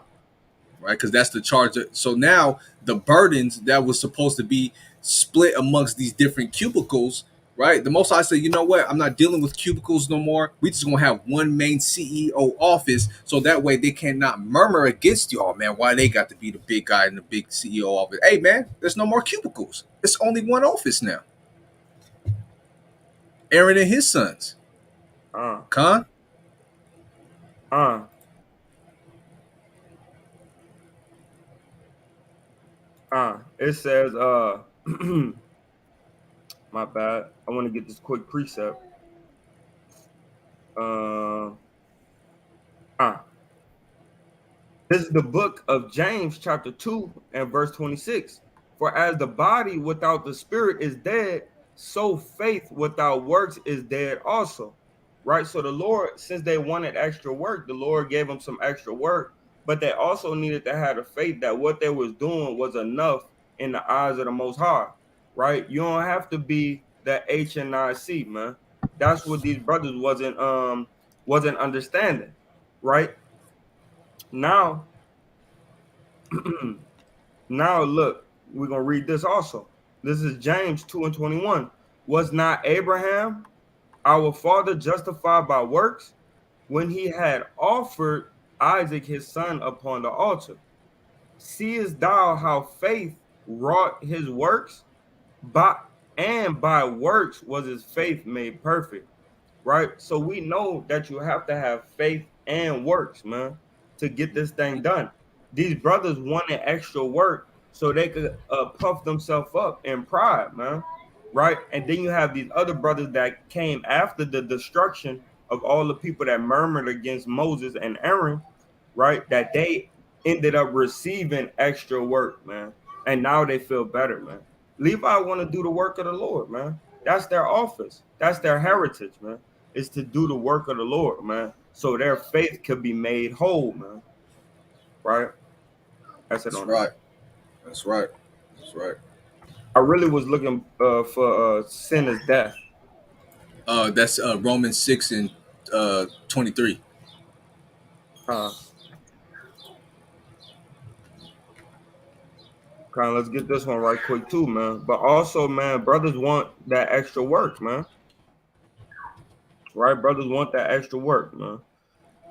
Right? Because that's the charge. So now the burdens that was supposed to be split amongst these different cubicles, right? The Most I say, you know what? I'm not dealing with cubicles no more. We just gonna have one main CEO office, so that way they cannot murmur against y'all, man. Why they got to be the big guy in the big CEO office? Hey, man, there's no more cubicles. It's only one office now. Aaron and his sons. Uh, Khan. uh, it says, my bad. I want to get this quick precept. Uh, uh, This is the book of James, chapter 2, and verse 26. For as the body without the spirit is dead, so faith without works is dead also. Right? So the Lord, since they wanted extra work, the Lord gave them some extra work, but they also needed to have the faith that what they was doing was enough in the eyes of the Most High. Right? You don't have to be the HNIC, man. That's what these brothers wasn't understanding. Right? Now, now look, we're gonna read this also. This is James 2 and 21. Was not Abraham our father justified by works when he had offered Isaac his son upon the altar? Seest thou how faith wrought his works? By and by works was his faith made perfect, right? So we know that you have to have faith and works, man, to get this thing done. These brothers wanted extra work so they could puff themselves up in pride, man, right? And then you have these other brothers that came after the destruction of all the people that murmured against Moses and Aaron, right? That they ended up receiving extra work, man. and now they feel better, man. Levi want to do the work of the Lord, man. That's their office. That's their heritage, man. Is to do the work of the Lord, man. So their faith could be made whole, man. Right? That's it That's on that. right. That's right. That's right. I really was looking for sin is death. That's Romans 6 and 23. Uh, kind of let's get this one right quick too, man. But also, man, brothers want that extra work, man. Right? Brothers want that extra work, man.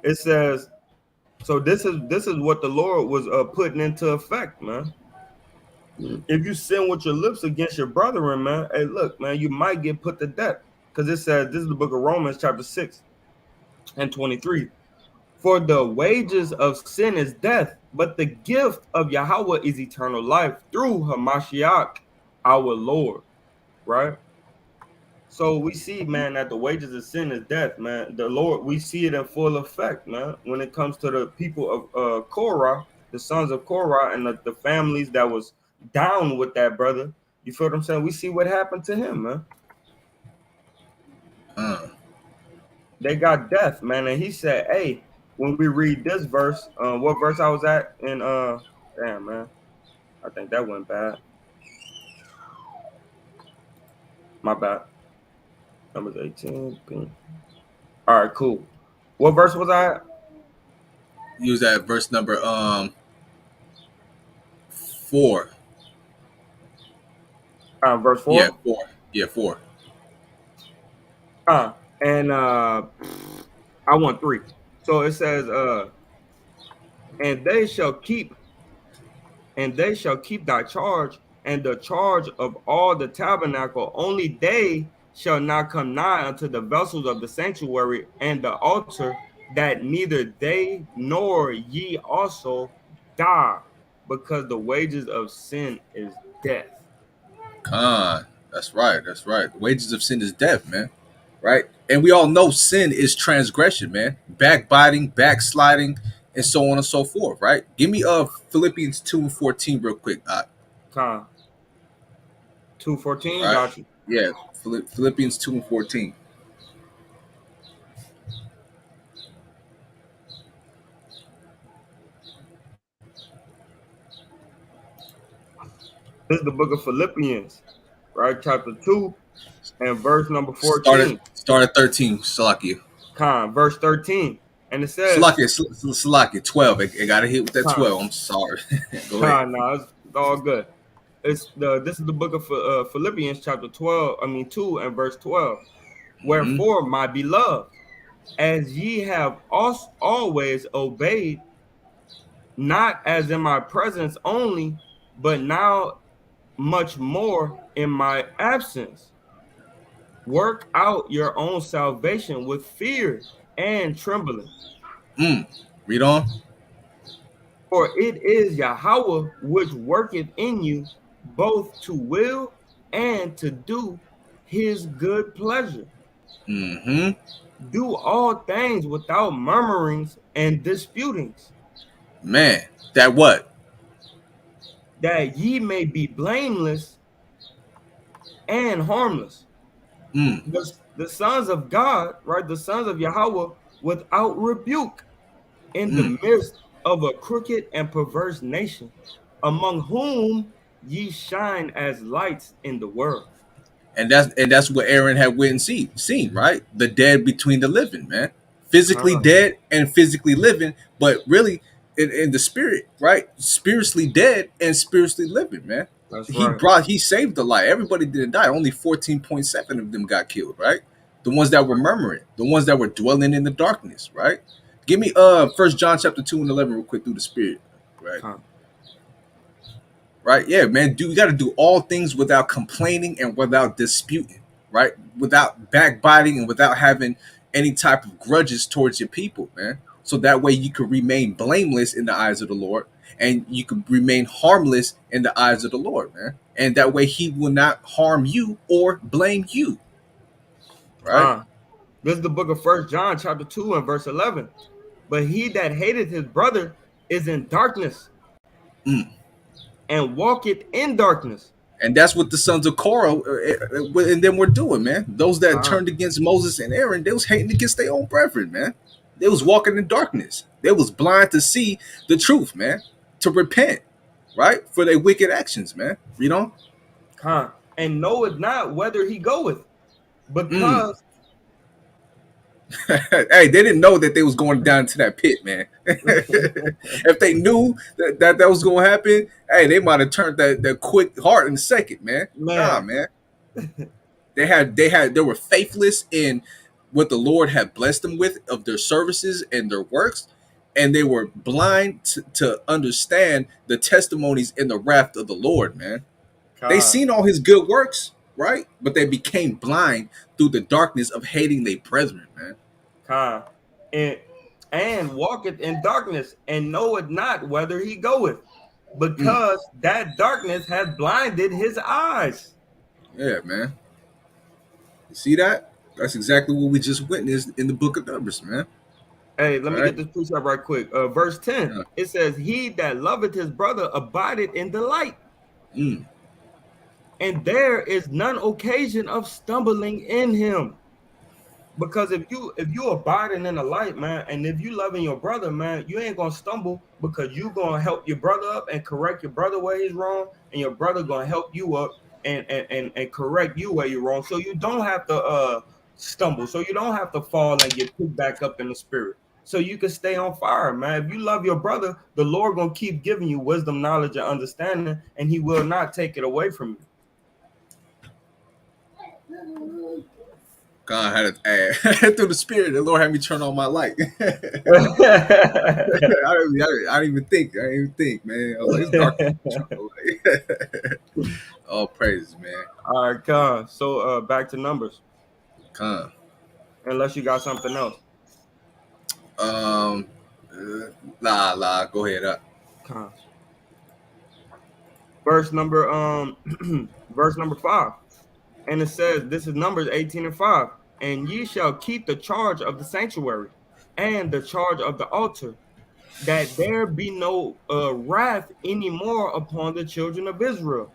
It says so. This is what the Lord was putting into effect, man. If you sin with your lips against your brethren, man, hey, look, man, you might get put to death. Because it says, this is the book of Romans, chapter 6 and 23. For the wages of sin is death, but the gift of Yahweh is eternal life through Hamashiach, our Lord. Right? So we see, man, that the wages of sin is death, man. The Lord, we see it in full effect, man, when it comes to the people of Korah, the sons of Korah, and the families that was down with that brother. You feel what I'm saying? We see what happened to him, man. Uh, They got death, man. And he said, hey, when we read this verse, what verse I was at in damn, man, I think that went bad. My bad. Numbers 18. All right, cool. What verse was I at? use that verse number 4. Verse Yeah, 4. 4. Yeah, 4. And I want 3. So it says, and they shall keep thy charge and the charge of all the tabernacle. Only they shall not come nigh unto the vessels of the sanctuary and the altar, that neither they nor ye also die, because the wages of sin is death. Con. That's right. That's right. The wages of sin is death, man. Right? And we all know sin is transgression, man. Backbiting, backsliding, and so on and so forth, right? Give me Philippians 2 and 14 real quick. Con 2:14, Right? got you. Yeah, Philippians 2 and 14. This is the book of Philippians, right? Chapter 2 and verse number Start at, 14. start at 13, Salakia. Verse 13. And it says, Salakia, 12. I got to hit with that Con, 12. I'm sorry. Go ahead. no, it's all good. This is the book of Philippians, chapter 12, 2 and verse 12. Mm-hmm. Wherefore, my beloved, as ye have always obeyed, not as in my presence only, but now much more in my absence, work out your own salvation with fear and trembling. Read on. For it is Yahweh which worketh in you both to will and to do his good pleasure. Mm-hmm. Do all things without murmurings and disputings, Man, that what? that ye may be blameless and harmless. Mm, The sons of God, right? The sons of Yahweh without rebuke in mm. the midst of a crooked and perverse nation, among whom ye shine as lights in the world. And that's what Aaron had went and seen, right? The dead between the living, man. Physically Con, dead and physically living, but really in the spirit, right? Spiritually dead and spiritually living, man. that's He right. brought he saved the life. Everybody didn't die. Only 14.7 of them got killed, right? The ones that were murmuring, the ones that were dwelling in the darkness, right? Give me First John chapter 2 and 11 real quick through the spirit, right? Con, Right? Yeah, man. You got to do all things without complaining and without disputing, right? Without backbiting and without having any type of grudges towards your people, man. So that way you can remain blameless in the eyes of the Lord, and you can remain harmless in the eyes of the Lord, man. And that way He will not harm you or blame you, right? con. This is the book of First John, chapter 2, and verse 11. But he that hateth his brother is in darkness, Mm. and walketh in darkness. And that's what the sons of Korah and them were doing, man. Those that Con, turned against Moses and Aaron, they was hating against their own brethren, man. They was walking in darkness. They was blind to see the truth, man. To repent, right, for their wicked actions, man. You know. con, and knoweth not whither he goeth, Mm. because Hey, they didn't know that they was going down to that pit, man. If they knew that was going to happen, hey, they might have turned that quick heart in a second, man. Nah, man, man. They were faithless in what the Lord had blessed them with of their services and their works, and they were blind to understand the testimonies in the wrath of the Lord, man. They con, seen all his good works, right? But they became blind through the darkness of hating their brethren, man. con, and walketh in darkness, and knoweth not whither he goeth, Mm. because that darkness has blinded his eyes. Yeah, man. You see that? That's exactly what we just witnessed in the book of Numbers, man. Hey, let me Right? get this precept right quick. Verse 10, Yeah. it says, He that loveth his brother abideth in the light, Mm. and there is none occasion of stumbling in him. Because if you abiding in the light, man, and if you loving your brother, man, you ain't gonna stumble, because you gonna help your brother up and correct your brother where he's wrong, and your brother gonna help you up and correct you where you're wrong. So you don't have to stumble. So you don't have to fall and get picked back up in the spirit. So you can stay on fire, man. If you love your brother, the Lord gonna keep giving you wisdom, knowledge, and understanding, and He will not take it away from you. God had it through the spirit. The Lord had me turn on my light. I didn't even think. I didn't even think, man. I was like, it's dark. Turn on the light. All praises, man. All right, God. So back to Numbers, Come. unless you got something else. Um, nah. Go ahead. Con. Verse number verse number 5. And it says, this is Numbers 18 and 5. And ye shall keep the charge of the sanctuary and the charge of the altar, that there be no wrath anymore upon the children of Israel.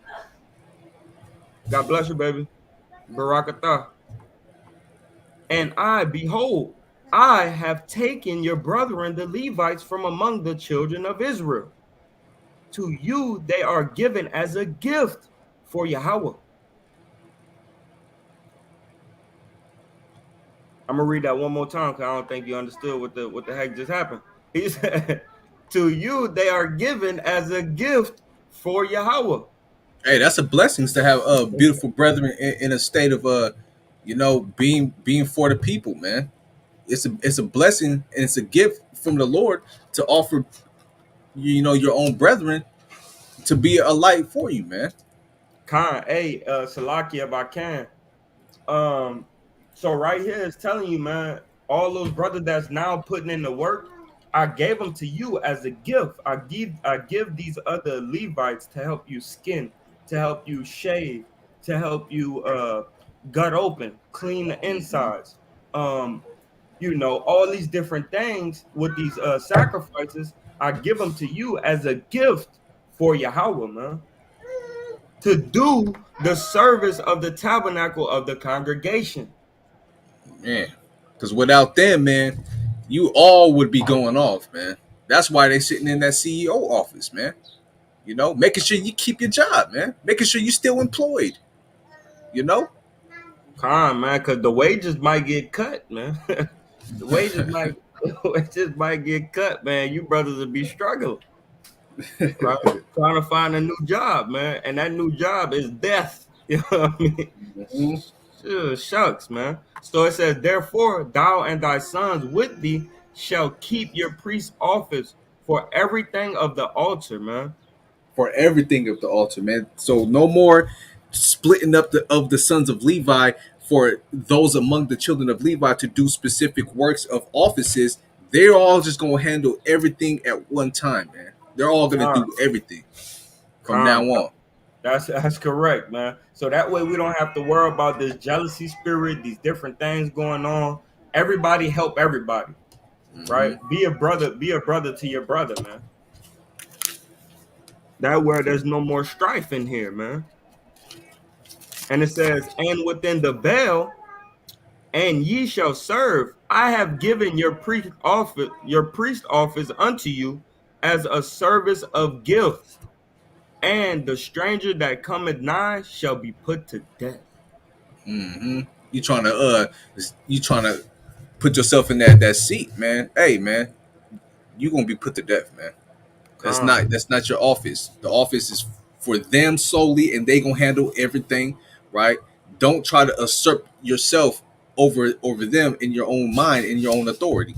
God bless you, baby. Barakatah. And I, behold, I have taken your brethren, the Levites, from among the children of Israel. To you they are given as a gift for Yahweh. I'm gonna read that one more time because I don't think you understood what the heck just happened. He said, "To you they are given as a gift for Yahweh." Hey, that's a blessing to have beautiful brethren in a state of being for the people, man. It's a blessing and it's a gift from the Lord to offer your own brethren to be a light for you, man. Khan, hey, Salaki, if I can. Um, so right here is telling you, man, all those brothers that's now putting in the work, I gave them to you as a gift. I give these other Levites to help you skin, to help you shave, to help you gut open, clean the Mm-hmm. insides. Um, all these different things with these sacrifices, I give them to you as a gift for Yahweh, man, to do the service of the tabernacle of the congregation. Man, because without them, man, you all would be going off, man. That's why they sitting in that CEO office, man. Making sure you keep your job, man. Making sure you still employed. You know. Con, man, because the wages might get cut, man. the wages might the wages might get cut, man. You brothers will be struggling, right? Trying to find a new job, man. And that new job is death. You know what I mean? Mhm. Shucks, man. So it says, therefore, thou and thy sons with thee shall keep your priest office for everything of the altar, man. For everything of the altar, man. So no more splitting up of the sons of Levi for those among the children of Levi to do specific works of offices. They're all just gonna handle everything at one time, man. They're all gonna Con, do everything from now con. on. That's correct, man. So that way we don't have to worry about this jealousy spirit, these different things going on. Everybody help everybody, right? Hmm. Be a brother to your brother, man. That where there's no more strife in here, man. And it says, and within the veil, and ye shall serve. I have given your priest office unto you as a service of gift. And the stranger that cometh nigh shall be put to death. Mm-hmm. You trying to put yourself in that seat, man. Hey, man, you gonna be put to death, man. Con, That's not your office. The office is for them solely, and they gonna handle everything, right? Don't try to usurp yourself over them in your own mind, in your own authority.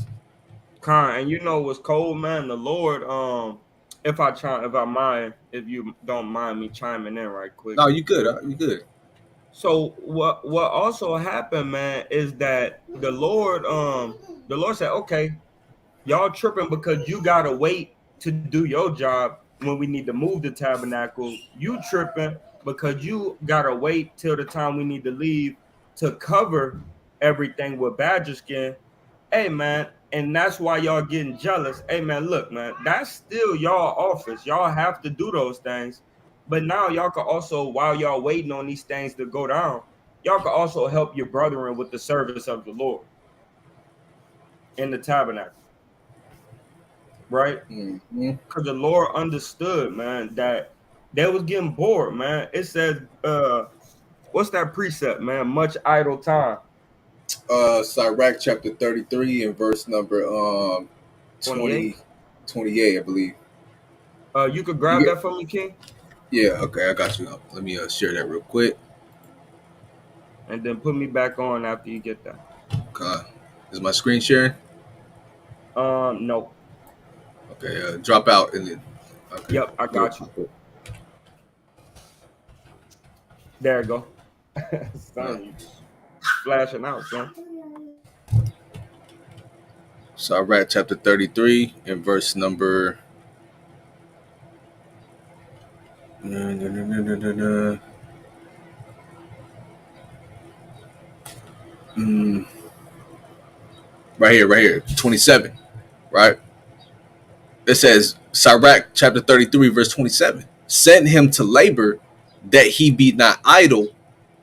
con, and you know what's cold, man? The Lord, if you don't mind me chiming in right quick. No, you good. You good. So what also happened, man, is that the Lord said, okay, y'all tripping because you gotta wait to do your job when we need to move the tabernacle. You tripping because you gotta wait till the time we need to leave to cover everything with badger skin. Hey man, and that's why y'all getting jealous. Hey man, look, man, that's still y'all office. Y'all have to do those things. But now y'all can also, while y'all waiting on these things to go down, y'all can also help your brethren with the service of the Lord in the tabernacle, right? Mm-hmm. Because the Lord understood, man, that they was getting bored, man. It says, what's that precept, man? Much idle time. Sirach chapter 33 and verse number 28. 20, 28, I believe. You could You grab get that for me, King, Yeah, okay, I got you. Let me share that real quick. and then put me back on after you get that. Okay. Is my screen sharing? No. Okay, drop out and then okay, Yep, I it'll got you. pop up. There you go. Uh, Son, you flashing out, son. Sirach chapter 33 and verse number mm, right here, 27, right? It says Sirach chapter 33 verse 27. Send him to labor that he be not idle,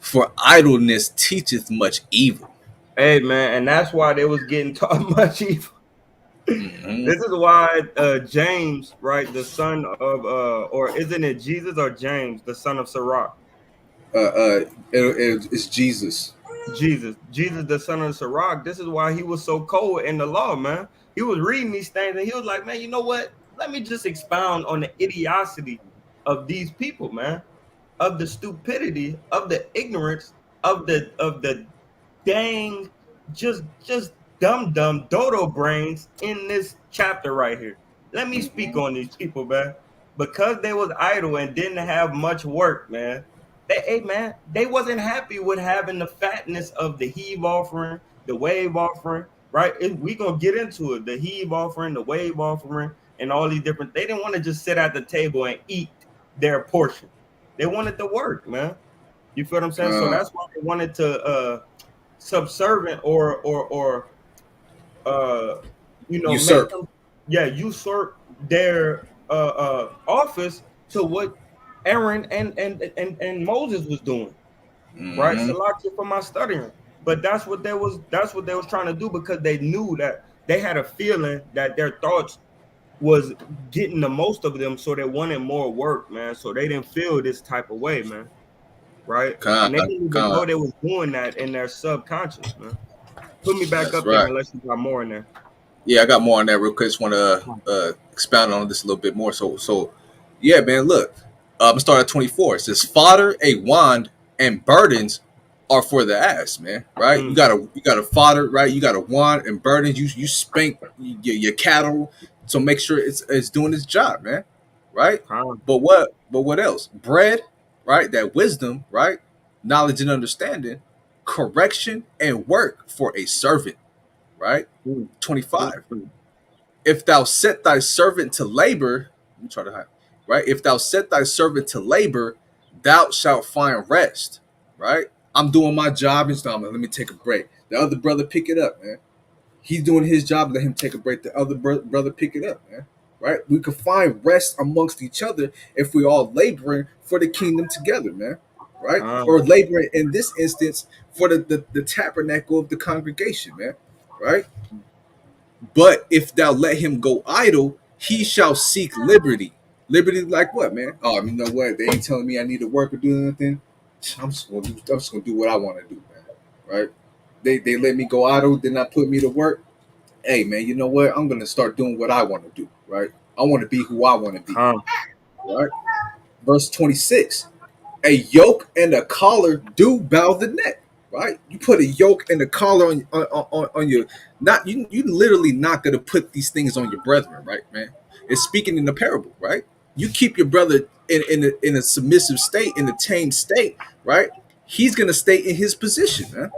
for idleness teacheth much evil. Hey, man, and that's why they was getting taught much evil. Mm-hmm. This is why James, right, the son of, or isn't it Jesus or James, the son of Sirach? It's Jesus. Jesus, the son of Sirach. This is why he was so cold in the law, man. He was reading these things and he was like, man, you know what? Let me just expound on the idiocy of these people, man, of the stupidity, of the ignorance, of the dang, just dumb dodo brains in this chapter right here. Let me speak Mm-hmm. on these people, man, because they was idle and didn't have much work, man. Hey man, they wasn't happy with having the fatness of the heave offering, the wave offering, right? We gonna get into it. The heave offering, the wave offering, and all these different. They didn't want to just sit at the table and eat their portion. They wanted to work, man. You feel what I'm saying? So Uh, that's why they wanted to subservient or uh make Usurp. them, yeah, usurp their office to what Aaron and Moses was doing, right? Mm-hmm. Salakia for my stuttering. But that's what they was trying to do because they knew that they had a feeling that their thoughts was getting the most of them, so they wanted more work, man. So they didn't feel this type of way, man, right? Con, And they didn't even con. know they was doing that in their subconscious, man. Put me back That's up there right. unless you got more in there. Yeah, I got more on that real quick. Just want to expound on this a little bit more. Yeah, man. Look, I'm gonna start at 24. It says, "Fodder, a wand, and burdens are for the ass, man. Right? Mm, You got a fodder, right? You got a wand and burdens. You spank your cattle, so make sure it's doing its job, man. Right? con, But what else? Bread, right? That wisdom, right? Knowledge and understanding, correction and work for a servant, right? mm, mm, 25. mm. If thou set thy servant to labor, let me try to hide, right? If thou set thy servant to labor, thou shalt find rest, right? I'm doing my job and stuff. Let me take a break. The other brother pick it up, man. He's doing his job. Let him take a break. The other brother pick it up, man. right? We could find rest amongst each other if we all laboring for the kingdom together, man, right? Con, Or laboring in this instance for the tabernacle of the congregation, man, right? But if thou let him go idle, he shall seek liberty. Liberty, like what, man? Oh, you know what? They ain't telling me I need to work or do anything. I'm just gonna do what I want to do, man. Right? They let me go idle, then not put me to work. Hey, man, you know what? I'm gonna start doing what I want to do. Right? I want to be who I want to be. con, Right? Verse 26. A yoke and a collar do bow the neck, right? You put a yoke and a collar on your, not you literally not gonna put these things on your brethren, right, man? It's speaking in the parable, right? You keep your brother in a submissive state, in a tame state, right? He's gonna stay in his position, man,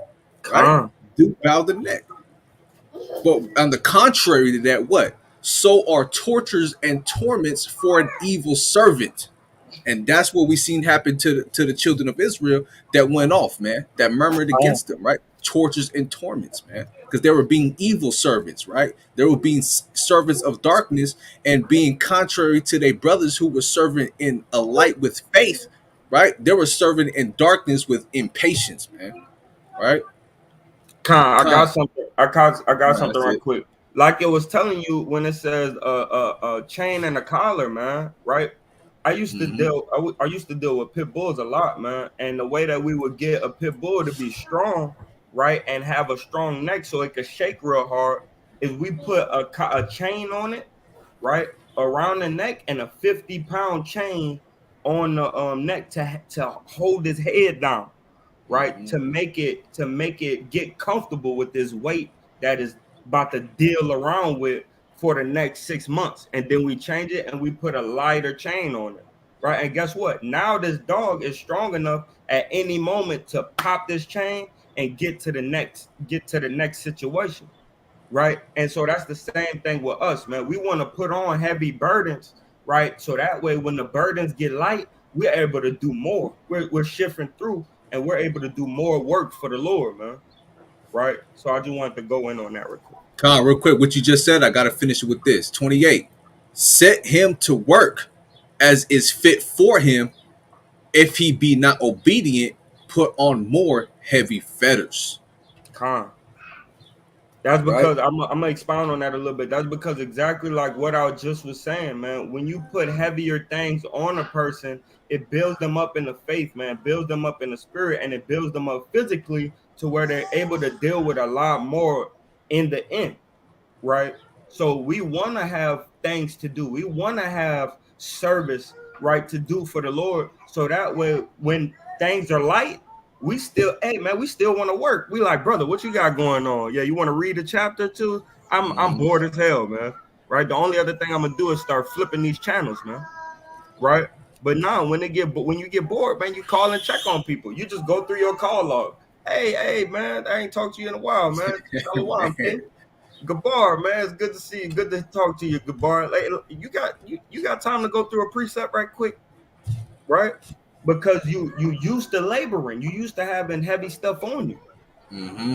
right? con, Do bow the neck. But on the contrary to that, what? So are tortures and torments for an evil servant. And that's what we seen happen to the children of Israel that went off, man, that murmured con, against them, right? Tortures and torments, man, because they were being evil servants, right? They were being servants of darkness and being contrary to their brothers who were serving in a light with faith, right? They were serving in darkness with impatience, man, right? con. I got Con, something. I got nah, something that's right it. quick. Like it was telling you when it says chain and a collar, man. Right. Mm-hmm, I used to deal with pit bulls a lot, man. And the way that we would get a pit bull to be strong, right, and have a strong neck so it could shake real hard, is we put a chain on it, right, around the neck, and a 50-pound chain on the neck to hold his head down, right, mm-hmm, to make it get comfortable with this weight that is about to deal around with for the next 6 months. And then we change it and we put a lighter chain on it, right? And guess what? Now this dog is strong enough at any moment to pop this chain and get to the next situation, right? And so that's the same thing with us, man. We want to put on heavy burdens, right? So that way, when the burdens get light, we're able to do more. We're shifting through and we're able to do more work for the Lord, man, right? So I just wanted to go in on that real quick. Con, real quick, what you just said, I gotta finish it with this. 28. Set him to work as is fit for him. If he be not obedient, put on more heavy fetters. Con. That's Right? because I'm gonna expound on that a little bit. That's because exactly like what I just was saying, man. When you put heavier things on a person, it builds them up in the faith, man. Builds them up in the spirit, and it builds them up physically to where they're able to deal with a lot more in the end, right? So we want to have things to do. We want to have service, right, to do for the Lord. So that way, when things are light, we still, hey man, we still want to work. We like, brother, what you got going on? Yeah, you want to read a chapter too? I'm Mm-hmm. bored as hell, man. Right. The only other thing I'm gonna do is start flipping these channels, man. Right. But now when you get bored, man, you call and check on people. You just go through your call log. Hey, man, I ain't talked to you in a while, man. Shalom, Man. King. Gabar, man, it's good to see you. Good to talk to you, Gabar. Like, you got time to go through a precept right quick, right? Because you used to laboring, you used to having heavy stuff on you. Mm-hmm.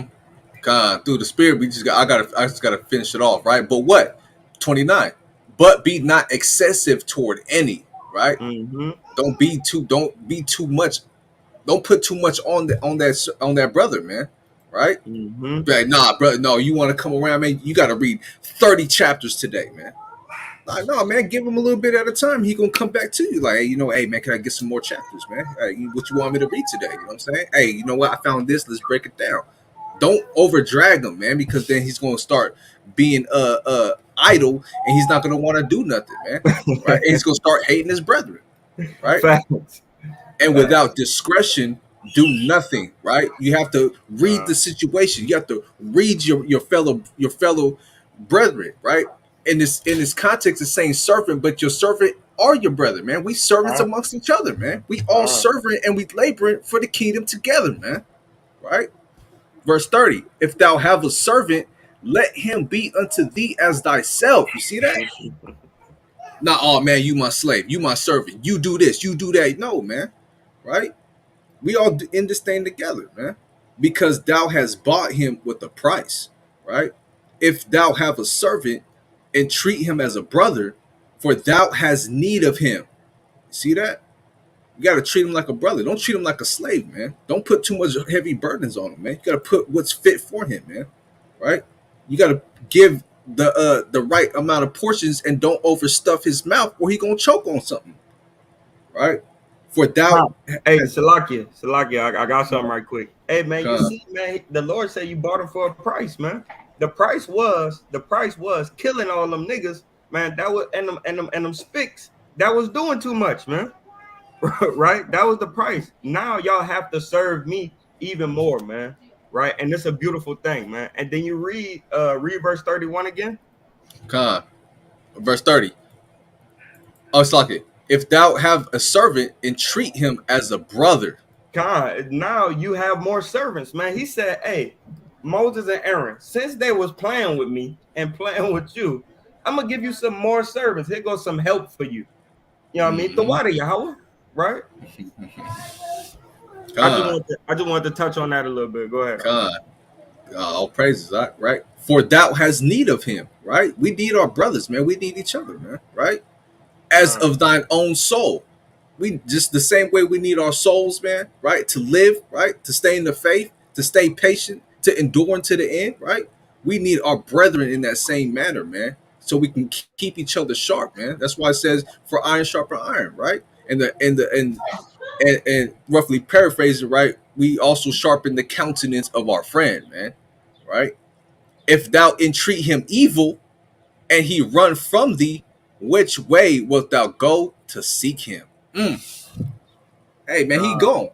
God, through the spirit, I just gotta finish it off, right? But what? 29. But be not excessive toward any, right? Mm-hmm. Don't be too much, don't put too much on that brother, man. Right? Mm-hmm. Be like, nah, brother, no, you want to come around, man, you gotta read 30 chapters today, man. Like, no, man, give him a little bit at a time. He gonna come back to you. Like, hey, hey, man, can I get some more chapters, man? Hey, what you want me to read today? You know what I'm saying? Hey, you know what? I found this. Let's break it down. Don't over drag him, man, because then he's gonna start being idle and he's not gonna want to do nothing, man. Right? And he's gonna start hating his brethren, right? Facts. And Facts. without discretion, do nothing, right? You have to read Uh, the situation. You have to read your fellow brethren, right? In this context, it's saying servant, but your servant are your brother, man. We servants uh, amongst each other, man. We all uh, serving and we laboring for the kingdom together, man. Right? Verse 30. If thou have a servant, let him be unto thee as thyself. You see that? Not, oh man, you my slave, you my servant, you do this, you do that. No, man. Right? We all in this thing together, man, because thou hast bought him with a price, right? If thou have a servant and treat him as a brother, For thou has need of him. See that? You got to treat him like a brother. Don't treat him like a slave, man. Don't put too much heavy burdens on him, man. You got to put what's fit for him, man. Right? You got to give the right amount of portions and don't overstuff his mouth or he gonna choke on something. Right? For thou Hey, has Salakia, I got something right quick. Hey, man, you come. see, man, the Lord said you bought him for a price, man. The price was killing all them niggas, man. That was and them spicks. That was doing too much, man. Right? That was the price. Now y'all have to serve me even more, man. Right? And it's a beautiful thing, man. And then you read verse 31 again. Come. Verse 30. Oh, it's like it. If thou have a servant, entreat him as a brother. God, now you have more servants, man. He said, hey, Moses and Aaron, since they was playing with me and playing with you, I'm gonna give you some more servants. Here goes some help for you. You know what I mean? The water, Yahweh, right? Come. I just wanted to touch on that a little bit. Go ahead. Come. All praises, right? For thou has need of him, right? We need our brothers, man. We need each other, man, right? As of thine own soul. We just the same way we need our souls, man, right? To live, right? To stay in the faith, to stay patient, to endure unto the end, right? We need our brethren in that same manner, man. So we can keep each other sharp, man. That's why it says for iron sharper iron, right? And roughly paraphrasing, right? We also sharpen the countenance of our friend, man, right? If thou entreat him evil and he run from thee, which way wilt thou go to seek him? Hey man, he gone.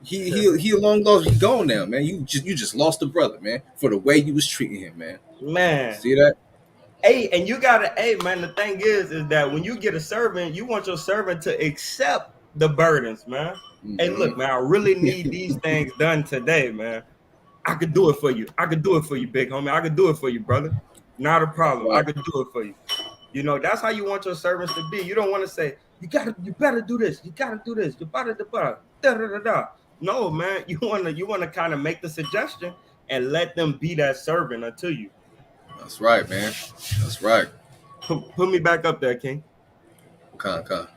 He long lost. He gone now, man. You just lost a brother, man, for the way you was treating him, man. Man. See that? Hey, and you gotta, hey man, the thing is that when you get a servant, you want your servant to accept the burdens, man. Hey, look, man, I really need these things done today, man. I could do it for you. I could do it for you, big homie. I could do it for you, brother. Not a problem. I Right. could do it for you. You know, that's how you want your servants to be. You don't want to say, you better do this. You gotta do this. You better da da da da. No, man. You wanna kind of make the suggestion and let them be that servant unto you. That's right, man. That's right. Put me back up there, King. Con.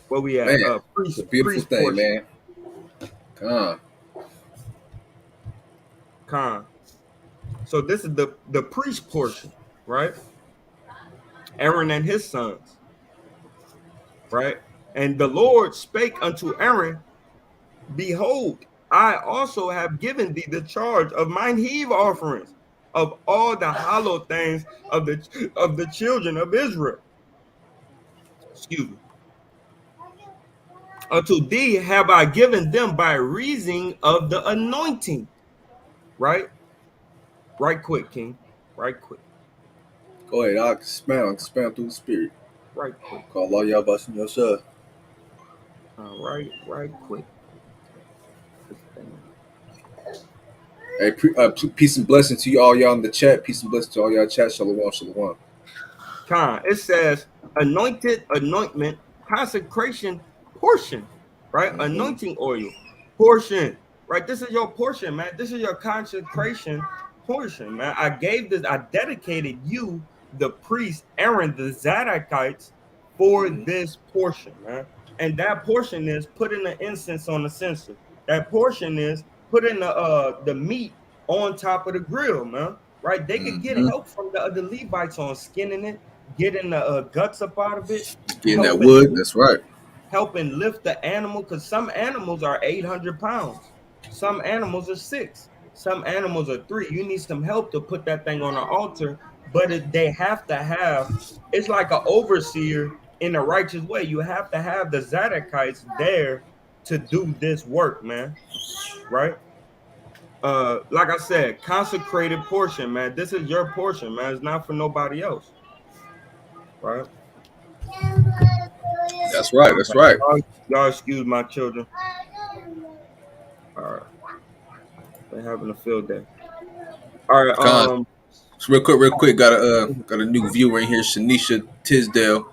Where we at? Man, it's a beautiful thing, Portion. man. Con. Con. So this is the priest portion, right? Aaron and his sons, right? And the Lord spake unto Aaron, behold, I also have given thee the charge of mine heave offerings, of all the hollow things of the children of Israel. Excuse me. Unto thee have I given them by reason of the anointing. Right? Right quick, King. Right quick. Go ahead. I can expand through the spirit. Right quick. Call all y'all busting your son. Right quick. Hey, peace and blessing to you all y'all in the chat. Peace and blessing to all y'all chat. Shalom. Con. It says anointed anointment, consecration portion, right? Anointing oil portion, right? This is your portion, man. This is your consecration portion, man. I dedicated you, the priest Aaron, the Zadokites, for this portion, man. And that portion is putting the incense on the censer. That portion is putting the meat on top of the grill, man. Right? They could get help from the other Levites on skinning it, getting the guts up out of it, Getting that wood. That's right. helping lift the animal, because some animals are 800 pounds, some animals are 6, some animals are 3. You need some help to put that thing on the altar, but they have to have, it's like an overseer in a righteous way. You have to have the Zadokites there to do this work, man. Right? Like I said, consecrated portion, man. This is your portion, man. It's not for nobody else. Right? That's right. Y'all excuse my children. All right. They're having a field day. All right. Con. So real quick, got a new viewer in here, Shanisha Tisdale.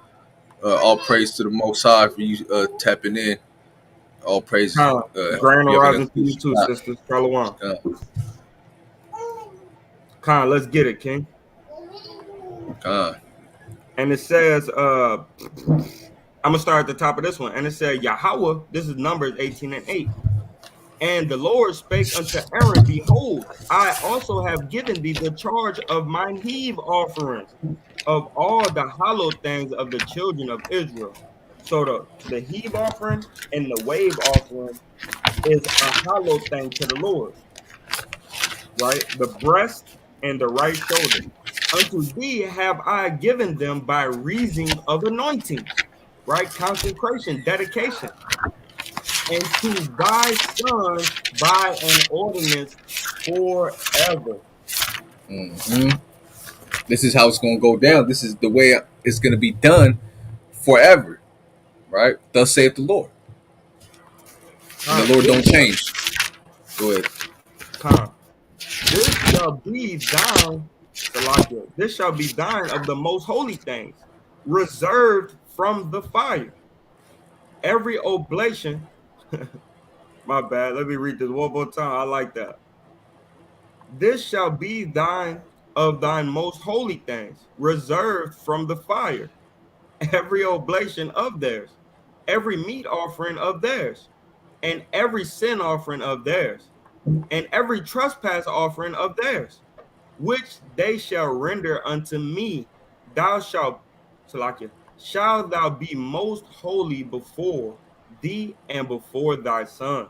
All praise to the Most High for you tapping in. All praise. Grand rising to you too, sisters. Shalom. Con, let's get it, King. Con. And it says, I'm gonna start at the top of this one. And it said, Yahweh, this is Numbers 18 and 8. And the Lord spake unto Aaron, Behold, I also have given thee the charge of mine heave offerings of all the hallowed things of the children of Israel. So the heave offering and the wave offering is a hallowed thing to the Lord, right? The breast and the right shoulder. Unto thee have I given them by reason of anointing, right? Consecration, dedication, and to thy sons by an ordinance forever. Hmm. This is how it's going to go down. This is the way it's going to be done forever, right? Thus saith the Lord, and the Lord This don't change. Go ahead. con, this shall be thine, Salakia, this shall be thine of the most holy things, reserved from the fire. Every oblation, my bad, let me read this one more time. I like that. This shall be thine of thine most holy things, reserved from the fire. Every oblation of theirs, every meat offering of theirs, and every sin offering of theirs, and every trespass offering of theirs, which they shall render unto me. Thou shalt, Salakia, shall thou be most holy before thee and before thy sons.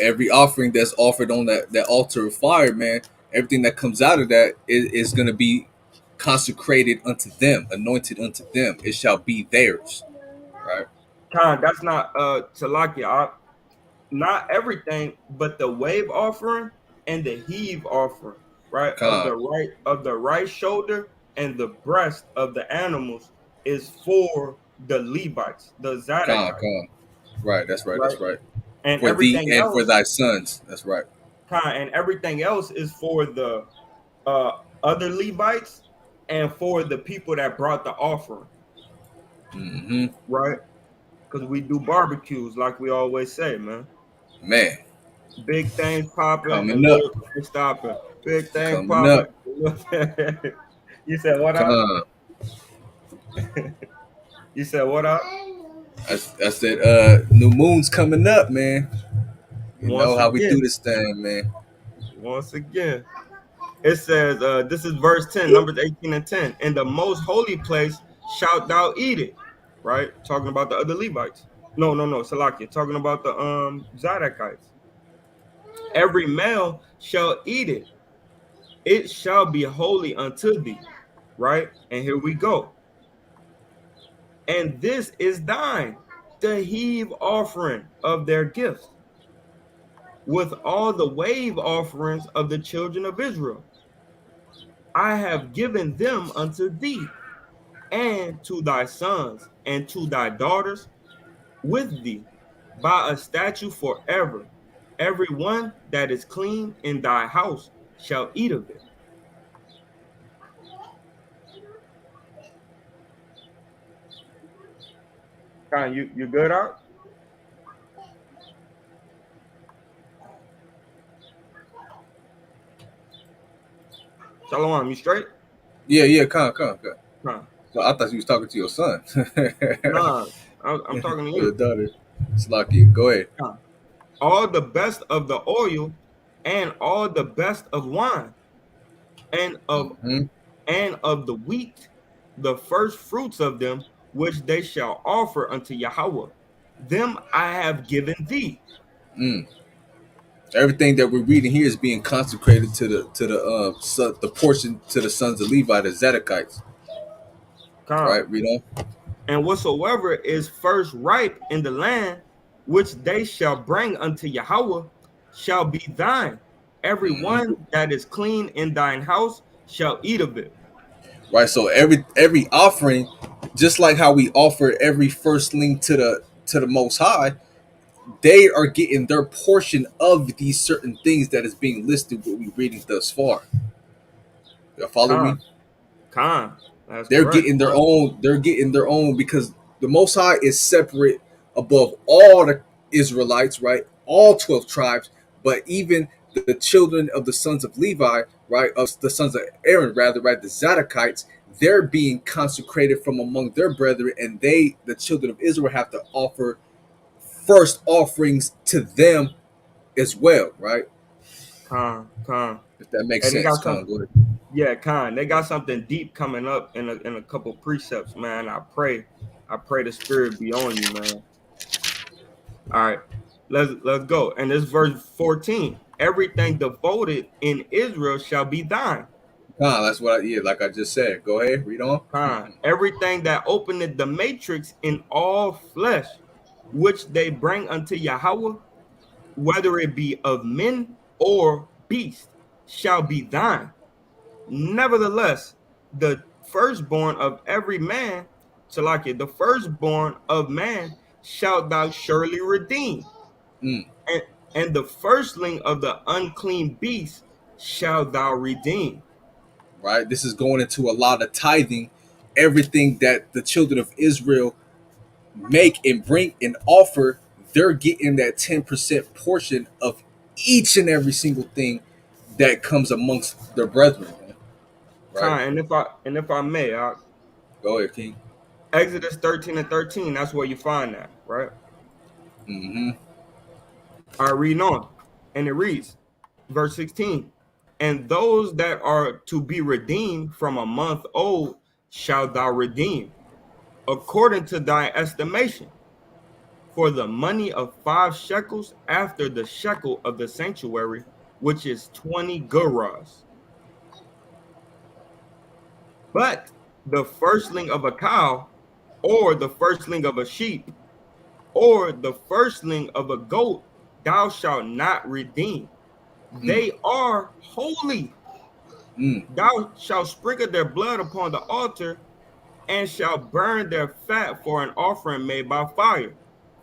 Every offering that's offered on that altar of fire, man, everything that comes out of that is going to be consecrated unto them, anointed unto them. It shall be theirs, right? Khan, that's not Salakia. Not everything, but the wave offering and the heave offering, right? Con, Of the right shoulder and the breast of the animals is for the Levites, the Zadokites, con. Right, that's right, right? that's right. And For thee everything and for else, thy sons. That's right. and everything else is for the uh, other Levites and for the people that brought the offering, Hmm. right? Because we do barbecues, like we always say, man. Man, Big things popping and coming up, little things stopping. Big things coming popping. up. You said what up? Con. You said what up? I said, new moon's coming up, man. You know Once how we do again, this thing, man. once again. It says, this is verse 10, Numbers 18 and 10. In the most holy place shalt thou eat it. Right? Talking about the other Levites. No, Salakia. Talking about the Zadokites. Every male shall eat it. It shall be holy unto thee. Right? And here we go. And this is thine, the heave offering of their gifts, with all the wave offerings of the children of Israel. I have given them unto thee, and to thy sons, and to thy daughters with thee, by a statute forever. Every one that is clean in thy house shall eat of it. Kind, you good out? Shalom, you straight? Yeah, yeah, con. Nah, So I thought you was talking to your son. nah, I'm talking to Or your you. daughter. Slacky, go ahead. Nah. All the best of the oil and all the best of wine and of Hmm. the wheat, the first fruits of them, which they shall offer unto Yahweh. Them I have given thee. Mm. Everything that we're reading here is being consecrated to the portion to the sons of Levi, the Zadokites. Come. Right, read on. And whatsoever is first ripe in the land, which they shall bring unto Yahweh, shall be thine. Every Hmm. one that is clean in thine house shall eat of it. Right, so every offering, just like how we offer every firstling to the Most High, they are getting their portion of these certain things that is being listed. What we're reading thus far. Y'all follow me? Khan. Khan. That's They're correct. getting their own. They're getting their own because the Most High is separate above all the Israelites, right? All 12 tribes, but even the children of the sons of Levi, right? Of the sons of Aaron, rather, right? The Zadokites, they're being consecrated from among their brethren, and they, the children of Israel, have to offer first offerings to them as well, right? Con. If that makes And they sense, got Con, some, go ahead. yeah, con. They got something deep coming up in a couple precepts, man. I pray the spirit be on you, man. All right, let's go. And this verse 14. Everything devoted in Israel shall be thine. Con, that's what yeah, like I just said. Go ahead, read on. Con. Everything that openeth the matrix in all flesh, which they bring unto Yahweh, whether it be of men or beast, shall be thine. Nevertheless, the firstborn of every man, Salakia, the firstborn of man shalt thou surely redeem, Mm, and, and the firstling of the unclean beast shalt thou redeem. right? This is going into a lot of tithing, everything that the children of Israel make and bring and offer, they're getting that 10% portion of each and every single thing that comes amongst their brethren, man, right? Kind, and if I may, Go ahead, King. Exodus 13 and 13, that's where you find that, right? Mm-hmm. I read on, and it reads, verse 16, and those that are to be redeemed from a month old shalt thou redeem, according to thy estimation, for the money of 5 shekels after the shekel of the sanctuary, which is 20 gerahs. But the firstling of a cow, or the firstling of a sheep, or the firstling of a goat, thou shalt not redeem. Mm, They are holy. mm. Thou shalt sprinkle their blood upon the altar, and shalt burn their fat for an offering made by fire,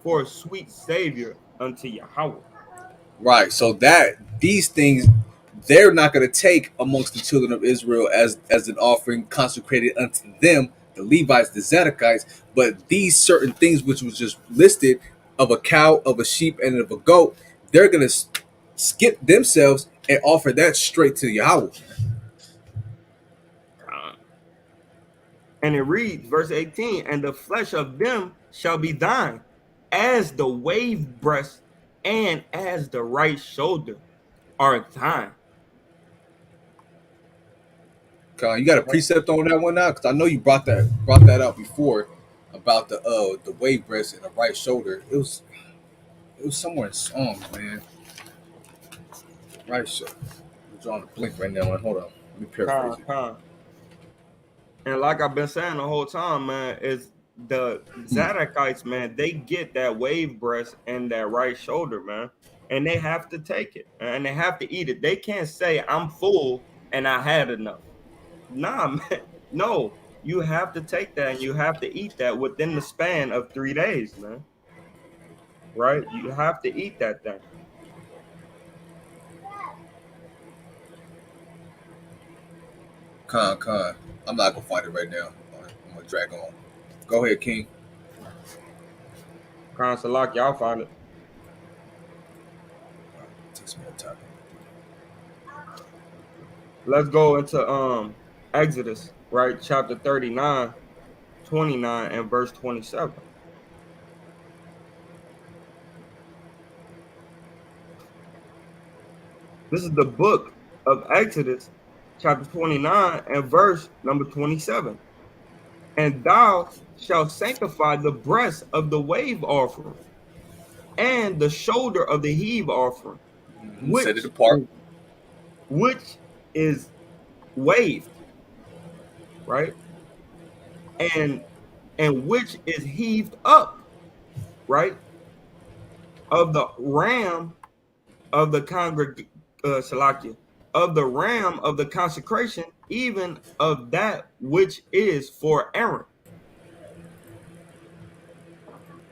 for a sweet savior unto Yahweh. Right. So that these things they're not going to take amongst the children of Israel as an offering consecrated unto them, the Levites, the Zadokites, but these certain things which was just listed of a cow, of a sheep, and of a goat, they're going to skip themselves and offer that straight to Yahweh. And it reads, verse 18, and the flesh of them shall be thine, as the wave breast and as the right shoulder are thine. You got a precept on that one now, because I know you brought that up before about the wave breast and the right shoulder. It was somewhere in Psalms, man. Right shoulder. I'm drawing a blink right now. Hold on. Let me paraphrase Con, it. con. And like I've been saying the whole time, man, is the Hmm. Zadokites, man, they get that wave breast and that right shoulder, man. And they have to take it and they have to eat it. They can't say, I'm full and I had enough. Nah, man. No, you have to take that and you have to eat that within the span of 3 days, man. Right? You have to eat that thing. Con. I'm not gonna find it right now. I'm gonna drag on. Go ahead, King. Consalak, y'all find it. Take some more time. Let's go into Exodus, right? Chapter 39, 29, and verse 27. This is the book of Exodus, chapter 29, and verse number 27. And thou shalt sanctify the breast of the wave offering and the shoulder of the heave offering, Mm-hmm. Set it which apart. is, which is waved, right? And which is heaved up, right? Of the ram of the Salakia, of the ram of the consecration, even of that which is for Aaron,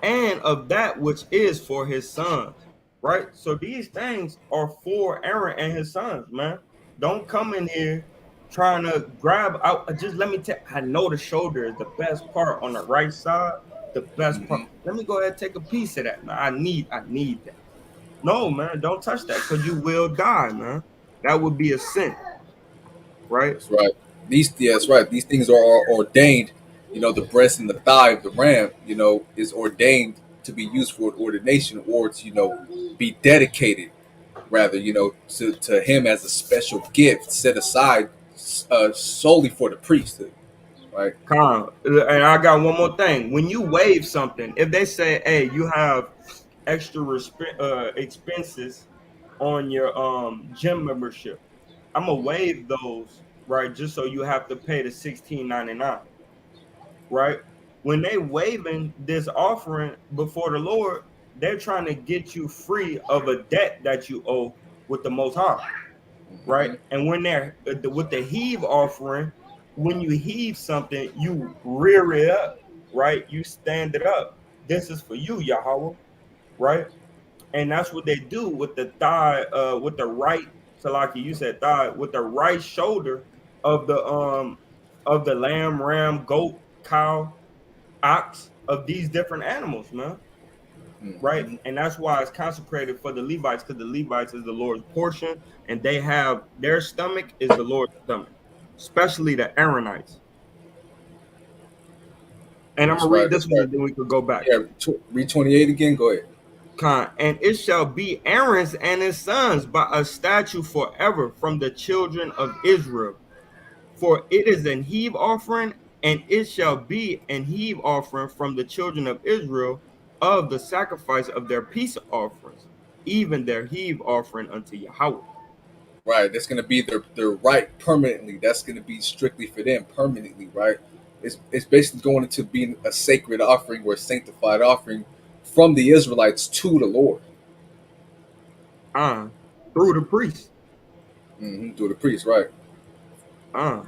and of that which is for his sons. Right? So these things are for Aaron and his sons, man. Don't come in here trying to grab out. Just let me tell. I know the shoulder is the best part on the right side, the best part. Mm-hmm. Let me go ahead and take a piece of that, man. I need that. No, man, don't touch that because you will die, man. That would be a sin, right? That's right. These, yeah, that's right. These things are ordained. You know, the breast and the thigh of the ram, you know, is ordained to be used for an ordination or to, be dedicated, rather, to him as a special gift set aside solely for the priesthood, right? And I got one more thing. When you waive something, if they say, "Hey, you have extra expenses on your gym membership," I'm gonna waive those, right? Just so you have to pay the 16.99, right? When they waiving this offering before the Lord, they're trying to get you free of a debt that you owe with the Most High, right? Mm-hmm. And when they're with the heave offering, when you heave something, you rear it up, right? You stand it up. This is for you, Yahweh, right? And that's what they do with the thigh, with the right, Salaki, you said thigh, with the right shoulder of the lamb, ram, goat, cow, ox, of these different animals, man. Right? Mm-hmm. And that's why it's consecrated for the Levites, because the Levites is the Lord's portion, and they have their stomach is the Lord's stomach, especially the Aaronites. And I'm That's gonna right. read That's this one right. and then we could go back. Yeah, read 28 again. Go ahead. And it shall be Aaron's and his sons by a statute forever from the children of Israel. For it is an heave offering, and it shall be an heave offering from the children of Israel of the sacrifice of their peace offerings, even their heave offering unto Yahweh. Right. That's going to be their right permanently. That's going to be strictly for them permanently, right? It's basically going into being a sacred offering or a sanctified offering from the Israelites to the Lord. Uh, Through the priest. To the priest, right? Uh,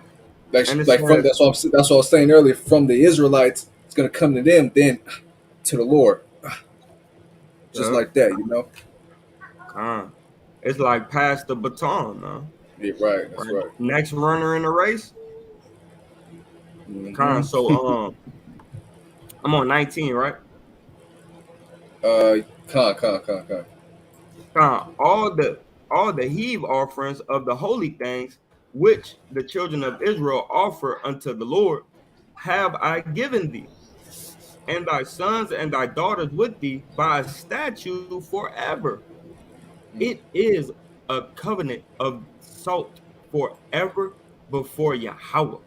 Like, and it like from says, that's what I was saying earlier. From the Israelites, it's going to come to them, then to the Lord, just uh, like that, you know. uh, it's like pass the baton, man. Yeah, right. That's Right? right. Next runner in the race. Mm-hmm. So I'm on 19, right? uh, con. All the heave offerings of the holy things which the children of Israel offer unto the Lord have I given thee, and thy sons and thy daughters with thee by a statute forever. It is a covenant of salt forever before Yahweh,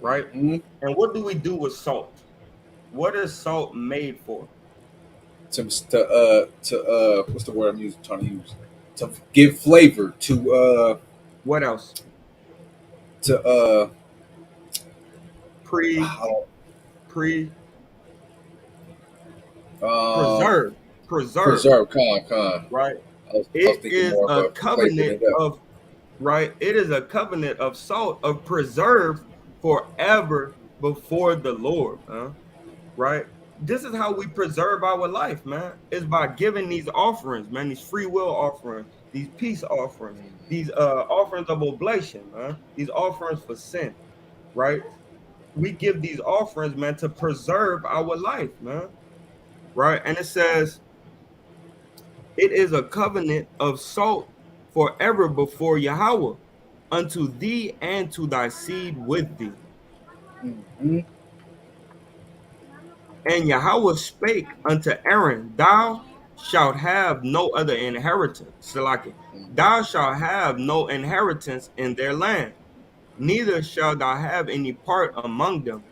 right? Mm-hmm. And what do we do with salt? What is salt made for? To what's the word trying to use to give flavor What else? to Pre, I don't- pre, um preserve, preserve, preserve con. right? I was It thinking is more of a a flavoring covenant it up. of right. It is a covenant of salt of preserve forever before the Lord, man. Right. This is how we preserve our life, man. Is by giving these offerings, man. These free will offerings, these peace offerings, these offerings of oblation, man. These offerings for sin, right? We give these offerings, man, to preserve our life, man. Right. And it says it is a covenant of salt forever before Yahweh, unto thee and to thy seed with thee. Mm-hmm. And Yahweh spake unto Aaron, thou shalt have no other inheritance. Salaki, thou shalt have no inheritance in their land, neither shalt thou have any part among them.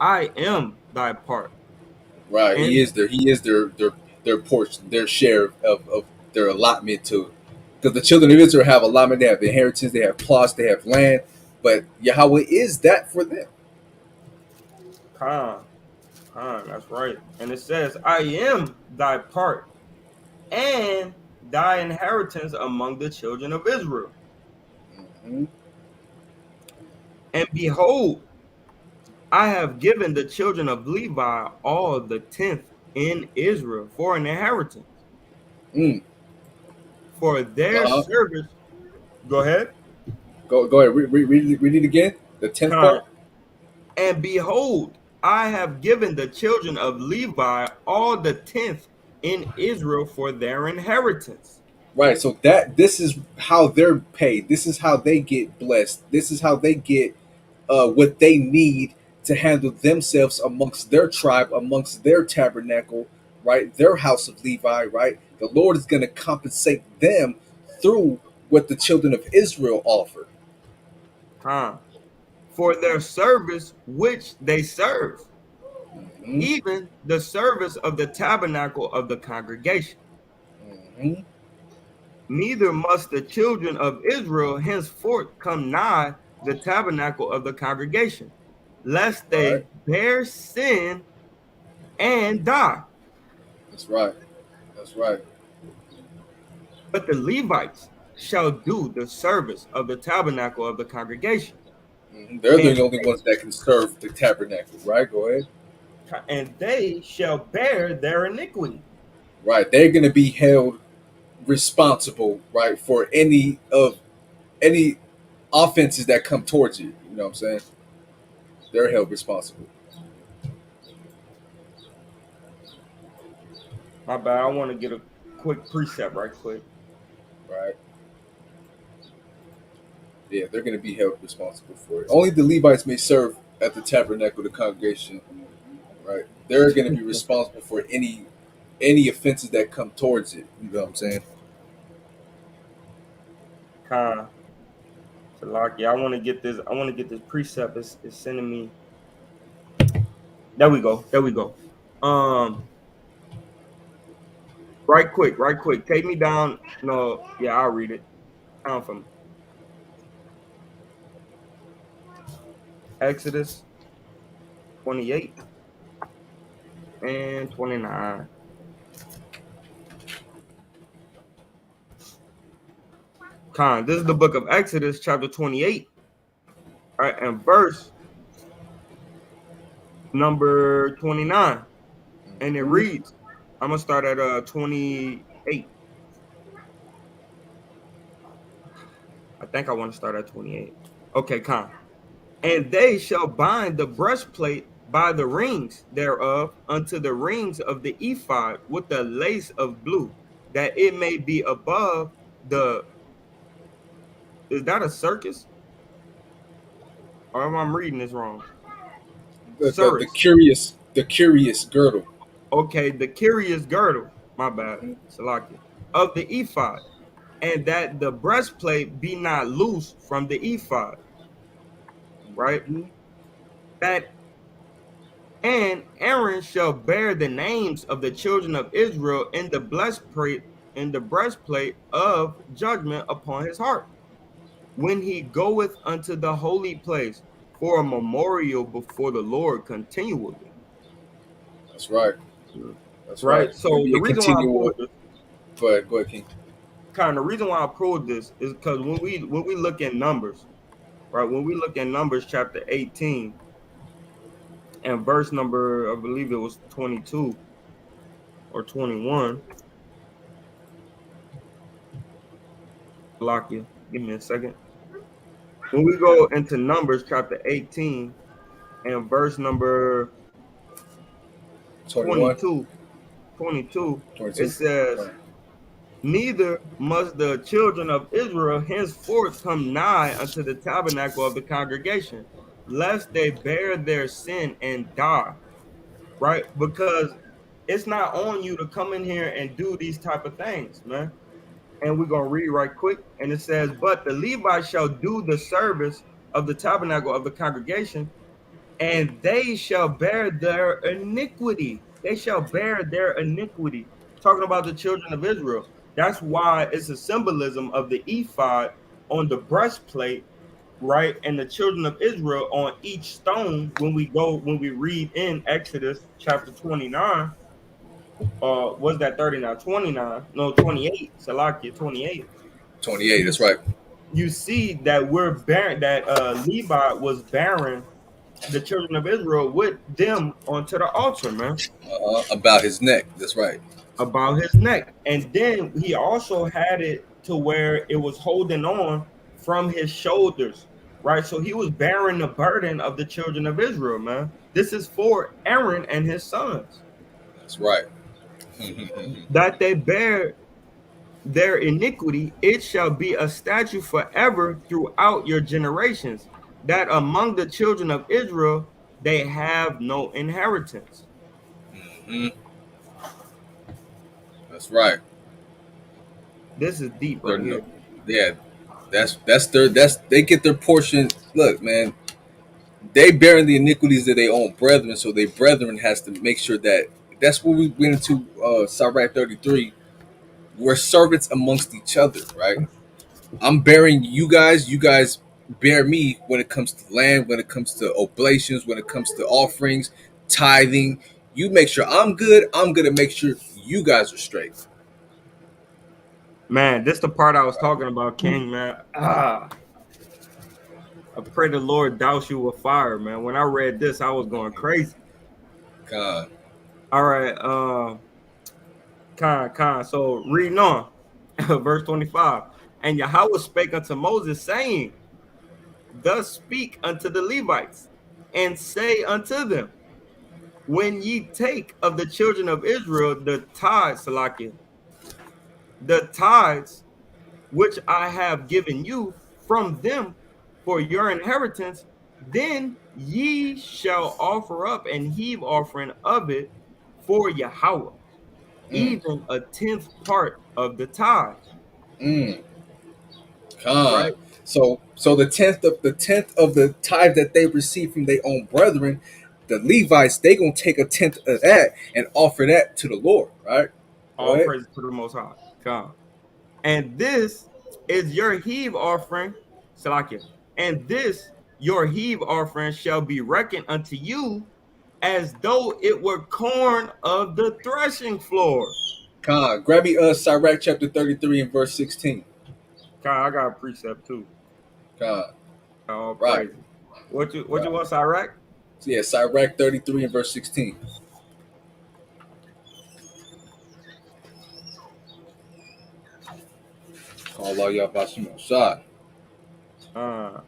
I am thy part. Right, And he is their portion, their share of their allotment to, because the children of Israel have allotment, they have inheritance, they have plots, they have land, but Yahweh is that for them. Khan, Khan, that's right. And it says, I am thy part and thy inheritance among the children of Israel. Mm-hmm. And behold, I have given the children of Levi all the tenth in Israel for an inheritance, Mm. for their Uh-huh. service. Go ahead. Go ahead, read it again. The 10th Con. part. And behold, I have given the children of Levi all the tenth in Israel for their inheritance. Right. So that this is how they're paid. This is how they get blessed. This is how they get what they need to handle themselves amongst their tribe, amongst their tabernacle, right? Their house of Levi, right? The Lord is going to compensate them through what the children of Israel offer. Huh? For their service which they serve, Mhm, even the service of the tabernacle of the congregation. mhm. Neither must the children of Israel henceforth come nigh the tabernacle of the congregation, lest Right. they bear sin and die. That's right. That's right. But the Levites shall do the service of the tabernacle of the congregation, Mhm. They're and the only ones that can serve the tabernacle, right? Go ahead. they shall bear their iniquity. Right. They're going to be held responsible, right, for any offenses that come towards you. You know what I'm saying? They're held responsible. My bad. I want to get a quick precept right quick. Right. Yeah, they're going to be held responsible for it. Only the Levites may serve at the tabernacle of the congregation. Right. They're going to be responsible for any offenses that come towards it. You know what I'm saying? Con Salaki. I want to get this. I want to get this precept. It's sending me. There we go. There we go. Um, right quick, right quick. Take me down. No, yeah, I'll read it. Down from Exodus 28 and 29. Con, this is the book of Exodus, chapter 28, right, and verse number 29. And it Mhm. reads, I'm gonna start at 28. I think I want to start at 28. Okay, con. And they shall bind the breastplate by the rings thereof unto the rings of the ephod with the lace of blue, that it may be above the. Is that a circus? Or am I reading this wrong? The Cirrus. curious girdle. Okay, the curious girdle. My bad. Mhm. Salakia. Of the ephod, and that the breastplate be not loose from the ephod, right? Mhm. That and Aaron shall bear the names of the children of Israel in the breastplate of judgment upon his heart, when he goeth unto the holy place for a memorial before the Lord continually. That's right. That's right. Right. It's going to So be the a reason why I continual. pulled this, Go ahead, King. kind of the reason why I pulled this is because when we look at numbers, right? When we look at Numbers chapter 18 and verse number, I believe it was 22 or 21. Lock you. Give me a second. When we go into Numbers chapter 18 and verse number 21, 22, 22, it 22. says, neither must the children of Israel henceforth come nigh unto the tabernacle of the congregation, lest they bear their sin and die. Right? Because it's not on you to come in here and do these type of things, man. And we're gonna read right quick, and it says, "But the Levites shall do the service of the tabernacle of the congregation, and they shall bear their iniquity. They shall bear their iniquity." Talking about the children of Israel. That's why it's a symbolism of the ephod on the breastplate, right? And the children of Israel on each stone when we read in Exodus chapter 29, was that 39, 29, no, 28, Salakia 28. 28. You That's right. you see that we're bearing that Levi was bearing the children of Israel with them onto the altar, man, About his neck. That's right. about his neck. And then he also had it to where it was holding on from his shoulders, right? So he was bearing the burden of the children of Israel, man. This is for Aaron and his sons That's right. that they bear their iniquity, it shall be a statute forever throughout your generations, that among the children of Israel they have no inheritance. Hmm. That's right. This is deep They're right no, here. yeah. That's they get their portion. Look, man, they bearing the iniquities of their own brethren, so their brethren has to make sure that that's what we went into Sirach 33. We're servants amongst each other, right? I'm bearing you guys bear me when it comes to land, when it comes to oblations, when it comes to offerings, tithing. You make sure I'm good, I'm gonna make sure you guys are straight. Man, this the part I was talking about, King, man. I pray the Lord douse you with fire, man. When I read this, I was going crazy. God. All right, So reading on, verse 25. And Yahweh spake unto Moses, saying, thus speak unto the Levites, and say unto them, when ye take of the children of Israel the tithes, Salakia, the tithes which I have given you from them for your inheritance, then ye shall offer up and heave offering of it for Yahweh, Mm, even a tenth part of the tithes. mm, God. Right? So the tenth of the tithe that they receive from their own brethren, the Levites, they gonna take a tenth of that and offer that to the Lord, right? Go All ahead. praise to the Most High. God. And this is your heave offering, Salakia. And this your heave offering shall be reckoned unto you as though it were corn of the threshing floor. God, grab me Sirach chapter 33 and verse 16. God, I got a precept too. God. All Right. praise. What you Right. want, Iraq? So yeah, Sirach 33 and verse 16. Allah Yabashim Shah. Uh,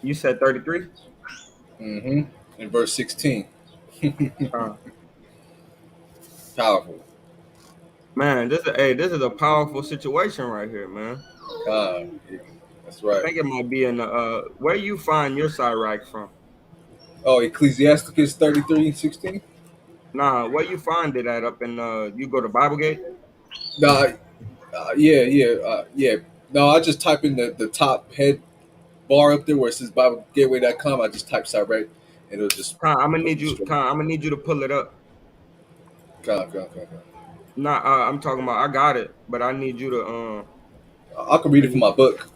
you said 33? Mm-hmm. In verse 16. Uh, Powerful. man, this is a powerful situation right here, man. God. That's I right. think it might be in the where you find your Iraq from. Oh, Ecclesiasticus 33 and 16? Nah, where you find it at up in you go to Biblegate? Nah, yeah. No, I just type in the top head bar up there where it says BibleGateway.com. I just type Sirach and it'll just I'm gonna put need me you. straight. I'm gonna need you to pull it up. God. Nah, I'm talking about. I got it, but I need you to. I can read I it from need. my book.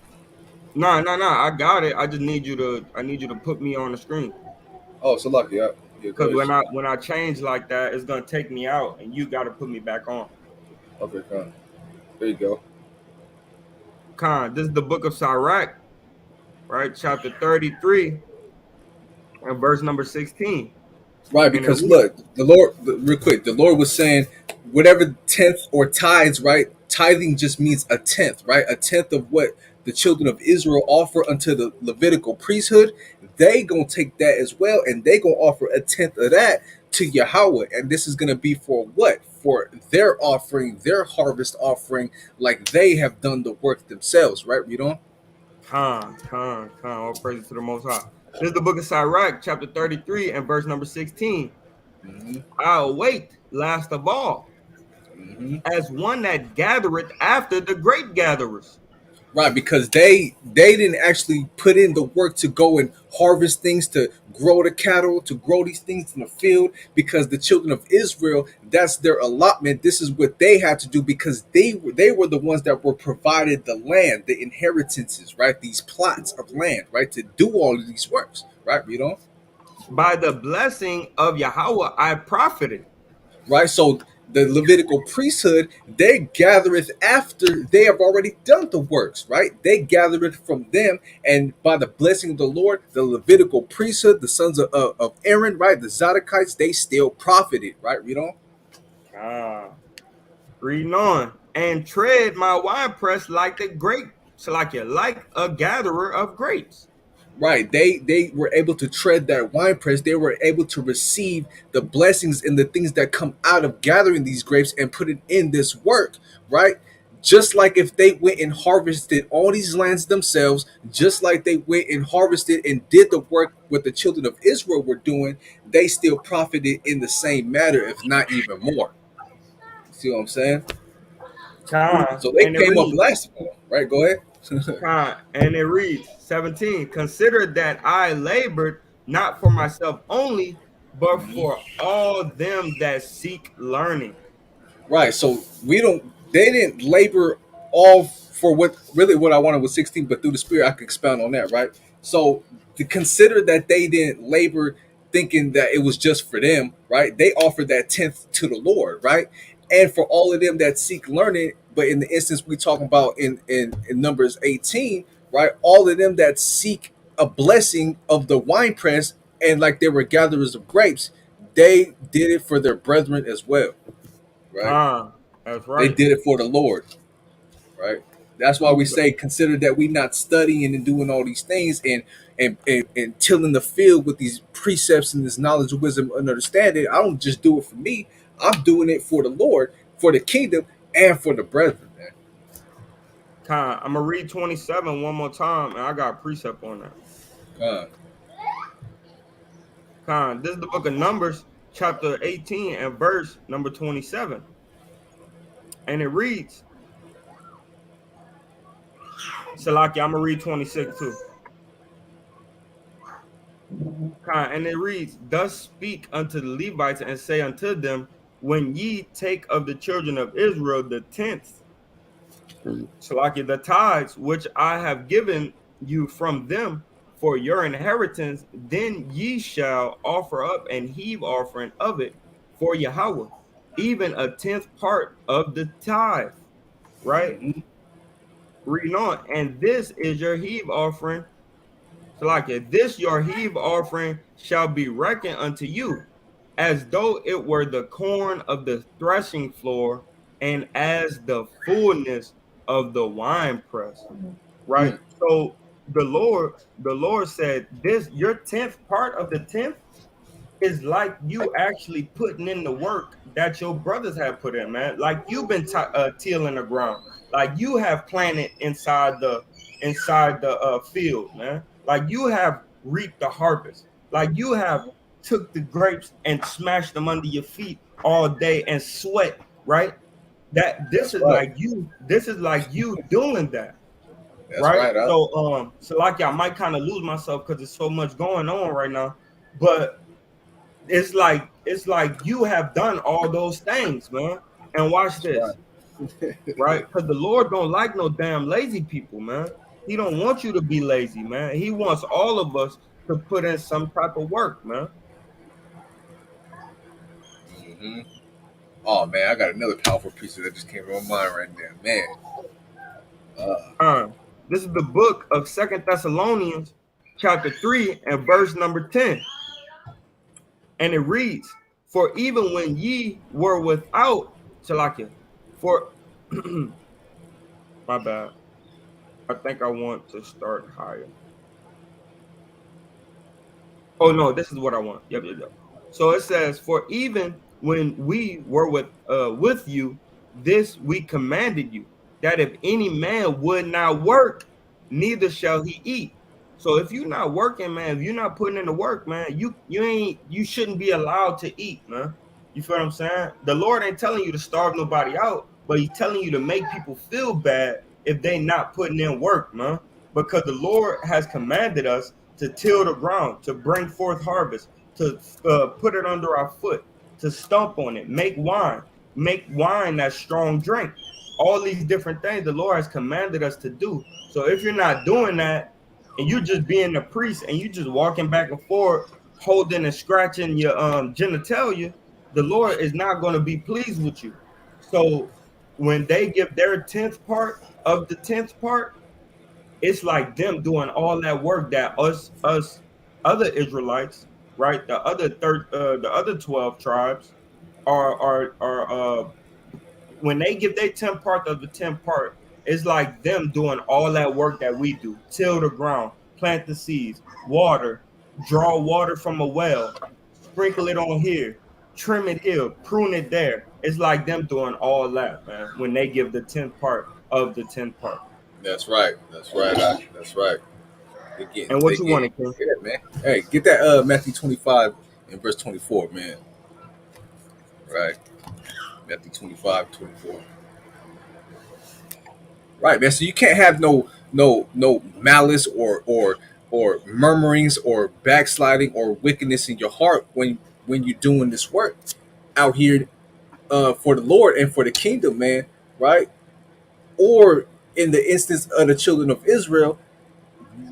Nah. I got it. I just need you to. I need you to put me on the screen Oh, so lucky. Yeah, yeah, go because ahead. when I change like that, it's gonna take me out, and you got to put me back on. Okay, God. There you go. This is the book of Sirach, right? Chapter 33 and verse number 16, Right, and it because reads, look, real quick, the Lord was saying, whatever tenth or tithes, right? Tithing just means a tenth, right? A tenth of what the children of Israel offer unto the Levitical priesthood. They gonna take that as well, and they gonna offer a tenth of that to Yahweh. And this is gonna be for what? For their offering, their harvest offering, like they have done the work themselves, right? Read on. All praises to the Most High. This is the book of Sirach, chapter 33 and verse number 16. Hmm. I'll wait last of all, Hmm. as one that gathereth after the great gatherers. Right, because they didn't actually put in the work to go and harvest things, to grow the cattle, to grow these things in the field. Because the children of Israel, that's their allotment. This is what they had to do because they were the ones that were provided the land, the inheritances, right? These plots of land, right, to do all of these works, right? You know, By the blessing of Yahweh I profited. right? So the Levitical priesthood, they gathereth after they have already done the works, right? They gathereth from them, and by the blessing of the Lord, the Levitical priesthood, the sons of Aaron, right? The Zadokites, they still profited, right? You know, Ah, reading on. And tread my winepress like the grape, like a gatherer of grapes. Right. They were able to tread that wine press. They were able to receive the blessings and the things that come out of gathering these grapes and put it in this work, right? Just like if they went and harvested all these lands themselves, just like they went and harvested and did the work what the children of Israel were doing, they still profited in the same manner, if not even more. See what I'm saying? Con, So they and it came up reads, last of all, right? Go ahead. and it reads 17. Consider that I labored not for myself only, but for all them that seek learning. Right. So we don't. They didn't labor all for what really what I wanted was 16, but through the Spirit I could expound on that. Right. So to consider that they didn't labor thinking that it was just for them. Right. They offered that tenth to the Lord. Right. And for all of them that seek learning, but in the instance we talking about in Numbers 18, right? All of them that seek a blessing of the wine press and like they were gatherers of grapes, they did it for their brethren as well. Right. Con, that's They right. did it for the Lord, right? That's why we say consider that we not studying and doing all these things and tilling the field with these precepts and this knowledge, wisdom, and understanding. I don't just do it for me. I'm doing it for the Lord, for the kingdom, and for the brethren, man. Con, I'm gonna read 27 one more time, and I got a precept on that. Uh, Con, this is the book of Numbers, chapter 18, and verse number 27. And it reads, Salaki, I'm gonna read 26 too. And it reads, Thus speak unto the Levites and say unto them, when ye take of the children of Israel the tenth, Salaki, the tithes which I have given you from them for your inheritance, then ye shall offer up and heave offering of it for Yahweh, even a tenth part of the tithe. Right? mhm, Reading on, and this is your heave offering. So, like this, your heave offering shall be reckoned unto you, as though it were the corn of the threshing floor, and as the fullness of the winepress. Right. mm, So the Lord said, "This your tenth part of the tenth is like you actually putting in the work that your brothers have put in, man. Like you've been tilling the ground, like you have planted inside the field, man. Like you have reaped the harvest. Like you have took the grapes and smashed them under your feet all day and sweat, right? That this that's is right. like you. This is like you doing that, That's right? right. So like I might kind of lose myself because there's so much going on right now, but it's like you have done all those things, man. And watch That's right. this, right? Because the Lord don't like no damn lazy people, man. He don't want you to be lazy, man. He wants all of us to put in some type of work, man. hmm Oh man, I got another powerful piece that just came to my mind right there, man. Uh, Uh, this is the book of Second Thessalonians, chapter 3, and verse number 10. And it reads, For even when ye were without, Shalakia, for my bad. I think I want to start higher. Oh no, this is what I want. Yep. So it says, "For even when we were with you, this we commanded you, that if any man would not work, neither shall he eat." So if you're not working, man, if you're not putting in the work, man, you shouldn't be allowed to eat, man. You feel what I'm saying? The Lord ain't telling you to starve nobody out, but He's telling you to make people feel bad if they not putting in work, man. Because the Lord has commanded us to till the ground, to bring forth harvest, to put it under our foot, to stomp on it, make wine that strong drink. All these different things the Lord has commanded us to do. So if you're not doing that and you're just being a priest and you just walking back and forth, holding and scratching your genitalia, the Lord is not going to be pleased with you. So when they give their tenth part of the tenth part, it's like them doing all that work that us other Israelites, right? The other 12 tribes are when they give their 10 part of the 10 part, it's like them doing all that work that we do, till the ground, plant the seeds, water, draw water from a well, sprinkle it on here, trim it here, prune it there. It's like them doing all that, man, when they give the 10th part of the 10th part. That's right. That's right. That's right. And They what you get, wanted, King? yeah, man. Hey, get that Matthew 25 and verse 24, man. Right. Matthew 25, 24. Right, man. So you can't have no malice or murmurings or backsliding or wickedness in your heart when you're doing this work out here for the Lord and for the kingdom, man. Right? Or in the instance of the children of Israel,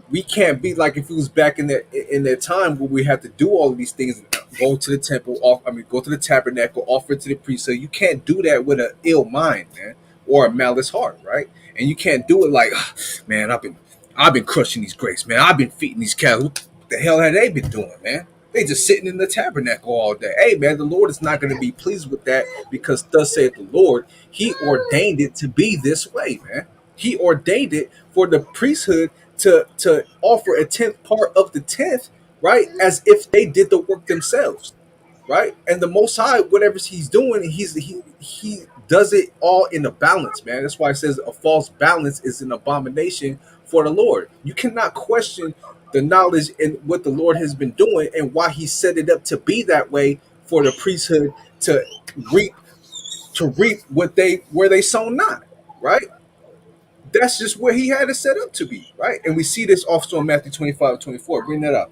we can't be like if it was back in that time where we had to do all of these things, go to the temple, go to the tabernacle, offer it to the priest. So you can't do that with an ill mind, man, or a malice heart, right? And you can't do it like, "Ah, man, I've been crushing these grapes, man. I've been feeding these cattle. What the hell have they been doing, man? They just sitting in the tabernacle all day. Hey, man, the Lord is not going to be pleased with that because thus saith the Lord, He ordained it to be this way, man. He ordained it for the priesthood to offer a tenth part of the tenth, right? As if they did the work themselves, right? And the Most High, whatever He's doing, he does it all in a balance, man. That's why it says a false balance is an abomination for the Lord. You cannot question the knowledge and what the Lord has been doing and why He set it up to be that way for the priesthood to reap reap what they where they sow not, right? That's just where He had it set up to be, right? And we see this also in Matthew 25, 24. Bring that up.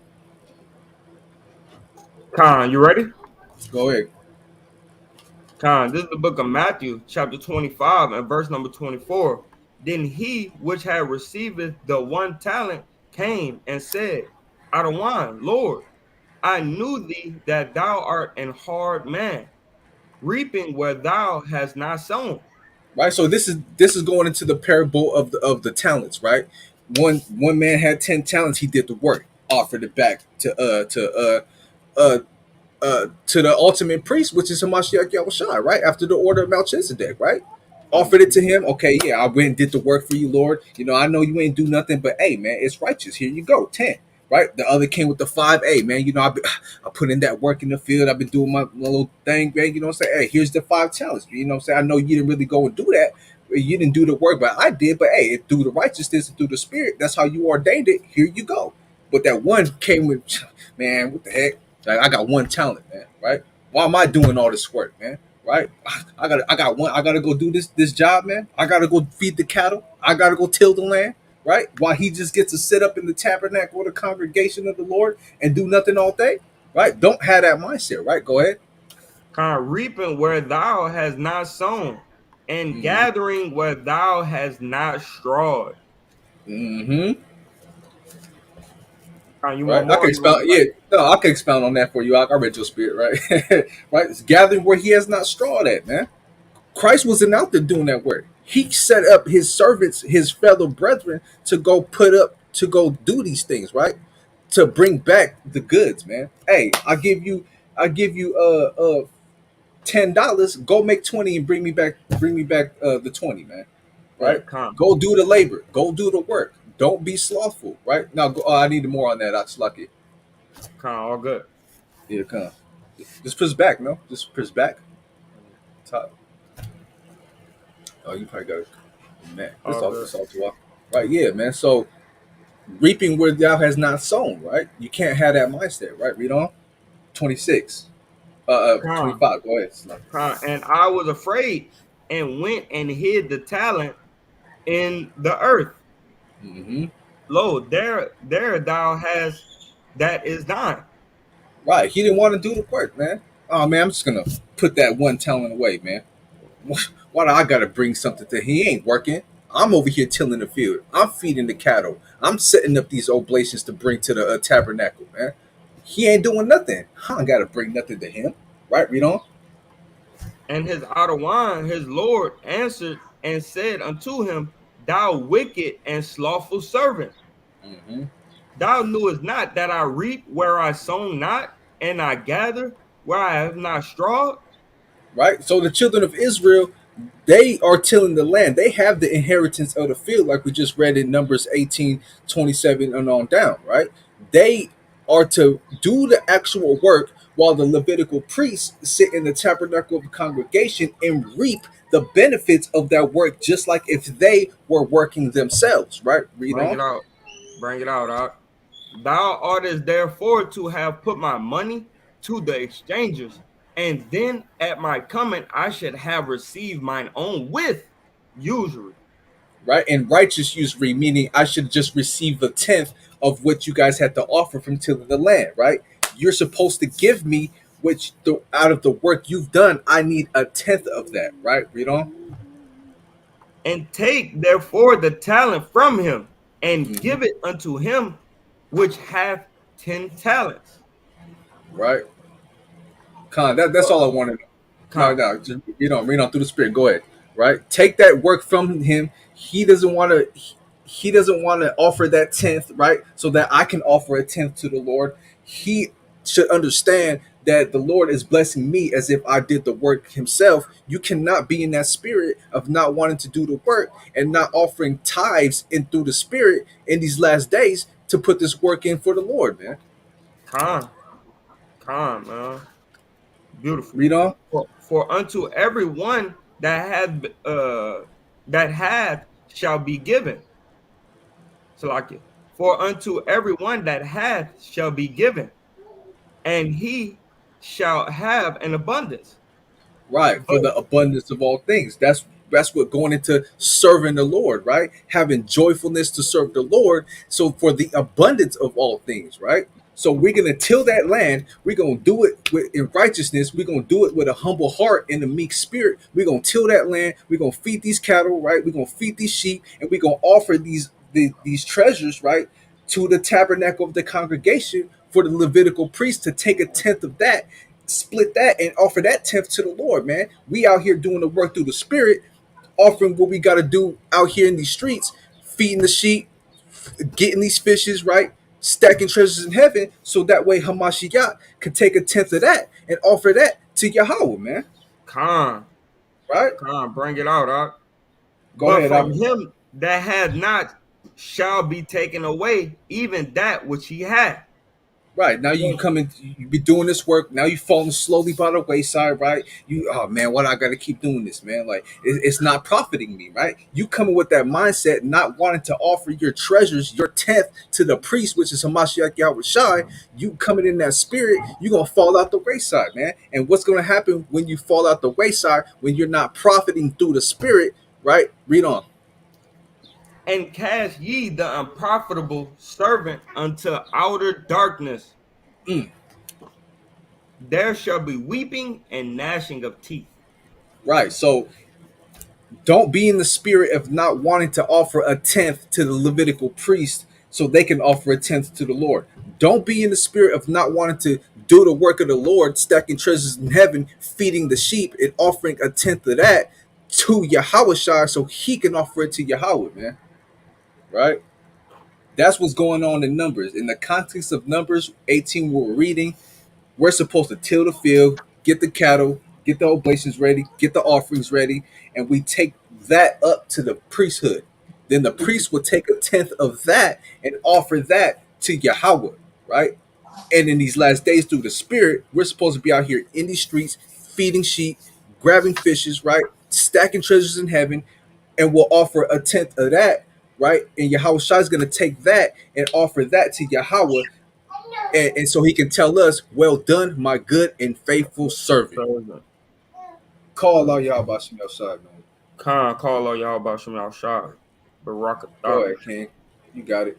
Khan, you ready? Go ahead. Khan, this is the book of Matthew, chapter 25, and verse number 24. Then he which had received the one talent came and said, Adawan, Lord, I knew thee that thou art an hard man, reaping where thou hast not sown. Right. So this is going into the parable of the talents, right? One man had 10 talents, he did the work, offered it back uh to the ultimate priest, which is Hamashiach Yahushua, right? After the order of Melchizedek, right? Offered it to him. Okay, yeah, I went and did the work for you, Lord. I know you ain't do nothing, but hey, man, it's righteous. Here you go, 10. Right? The other came with the 5. Hey, man, I put in that work in the field. I've been doing my little thing, man. You know what I'm saying? Hey, here's the 5 talents. You know what I'm saying? I know you didn't really go and do that. You didn't do the work, but I did. But hey, through the righteousness and through the spirit, that's how you ordained it. Here you go. But that one came with, man, what the heck? Like, I got one talent, man, right? Why am I doing all this work, man? Right? I gotta go do this job, man. I gotta go feed the cattle. I gotta go till the land, right? While he just gets to sit up in the tabernacle or the congregation of the Lord and do nothing all day, right? Don't have that mindset, right? Go ahead. Khan, reaping where thou hast not sown, and Mm-hmm. gathering where thou hast not strawed. Mm-hmm. Khan, you Right? want I can more? Or you want expound. me Yeah, like no, I can expound on that for you. I read your spirit, right? Right? It's gathering where he has not strawed at, man. Christ wasn't out there doing that work. He set up his servants, his fellow brethren, to go do these things, right? To bring back the goods, man. Hey, I give you $10. Go make 20 and bring me back the 20, man. yeah, Right? Khan, Go do the labor. Go do the work. Don't be slothful, right? Now, I need more on that. I just like it. Khan, all good. Yeah, come. Just push back, no? Just push back. Top. Oh, you probably got it. Man, this All all good. this all too. Right, yeah, man. So reaping where thou has not sown, right? You can't have that mindset, right? Read on. 26. Khan, 25. Go ahead. Khan. And I was afraid and went and hid the talent in the earth. Mm-hmm. Lo, there thou hast that is thine. Right. He didn't want to do the work, man. Oh man, I'm just gonna put that one talent away, man. Why do I gotta bring something to he ain't working? I'm over here tilling the field. I'm feeding the cattle. I'm setting up these oblations to bring to the tabernacle, man. He ain't doing nothing. I don't gotta bring nothing to him. Right, read on. And his Adawan, his Lord, answered and said unto him, Thou wicked and slothful servant, Mm-hmm. thou knewest not that I reap where I sown not, and I gather where I have not strawed? Right? So the children of Israel, They are tilling the land. They have the inheritance of the field, like we just read in Numbers 18:27 and on down, right? They are to do the actual work while the Levitical priests sit in the tabernacle of the congregation and reap the benefits of that work, just like if they were working themselves, right? Read Bring on. it out. Bring it out, Doc. Thou artest therefore to have put my money to the exchangers, and then at my coming I should have received mine own with usury. Right? And righteous usury, meaning I should just receive the tenth of what you guys had to offer from tilling the land, right? You're supposed to give me which the out of the work you've done, I need a tenth of that, right? Read on. And take therefore the talent from him, and Hmm. give it unto him which hath 10 talents. Right? That's So, all I wanted. No, con, no, just read on through the spirit. Go ahead. Right? Take that work from him. He doesn't want to. He doesn't want to offer that tenth, right? So that I can offer a tenth to the Lord. He should understand that the Lord is blessing me as if I did the work Himself. You cannot be in that spirit of not wanting to do the work and not offering tithes in through the spirit in these last days to put this work in for the Lord, man. con, man. Beautiful. Read on. For unto every one that hath shall be given. Salakia. For unto every one that hath shall be given, and he shall have an abundance. Right, for But the abundance of all things. That's what going into serving the Lord, right? Having joyfulness to serve the Lord. So for the abundance of all things, right? So we're gonna till that land. We're gonna do it in righteousness. We're gonna do it with a humble heart and a meek spirit. We're gonna till that land. We're gonna feed these cattle, right? We're gonna feed these sheep, and we're gonna offer these treasures, right, to the tabernacle of the congregation for the Levitical priest to take a tenth of that, split that, and offer that tenth to the Lord, man. We out here doing the work through the Spirit, offering what we got to do out here in these streets, feeding the sheep, getting these fishes, right? Stacking treasures in heaven, so that way Hamashiach can take a tenth of that and offer that to Yahweh, man. con, Right? bring it out, Doc. Go But ahead. from him that had not shall be taken away even that which he had. Right now, you come in, you be doing this work. Now you falling slowly by the wayside, right? You, oh man, what I got to keep doing this, man? Like it's not profiting me, right? You coming with that mindset, not wanting to offer your treasures, your tenth to the priest, which is Hamashiach Yahweh Shai. You coming in that spirit, you gonna fall out the wayside, man. And what's gonna happen when you fall out the wayside when you're not profiting through the spirit, right? Read on. And cast ye the unprofitable servant unto outer darkness. Mm, There shall be weeping and gnashing of teeth. right. So don't be in the spirit of not wanting to offer a tenth to the Levitical priest so they can offer a tenth to the Lord. Don't be in the spirit of not wanting to do the work of the Lord, stacking treasures in heaven, feeding the sheep, and offering a tenth of that to Yahweh Shai so he can offer it to Yahweh, man. Right? That's what's going on in Numbers. In the context of Numbers 18, what we're reading, we're supposed to till the field, get the cattle, get the oblations ready, get the offerings ready, and we take that up to the priesthood. Then the priest will take a tenth of that and offer that to Yahweh, right? And in these last days, through the Spirit, we're supposed to be out here in these streets, feeding sheep, grabbing fishes, right? Stacking treasures in heaven, and we'll offer a tenth of that, right? And Yahweh Shai is going to take that and offer that to Yahweh, and so he can tell us, "Well done, my good and faithful servant." Servant. Call Allah Yahweh Shem outside, man. Khan, call all y'all about Shem Shah. Go Barakatah. ahead, King. You got it.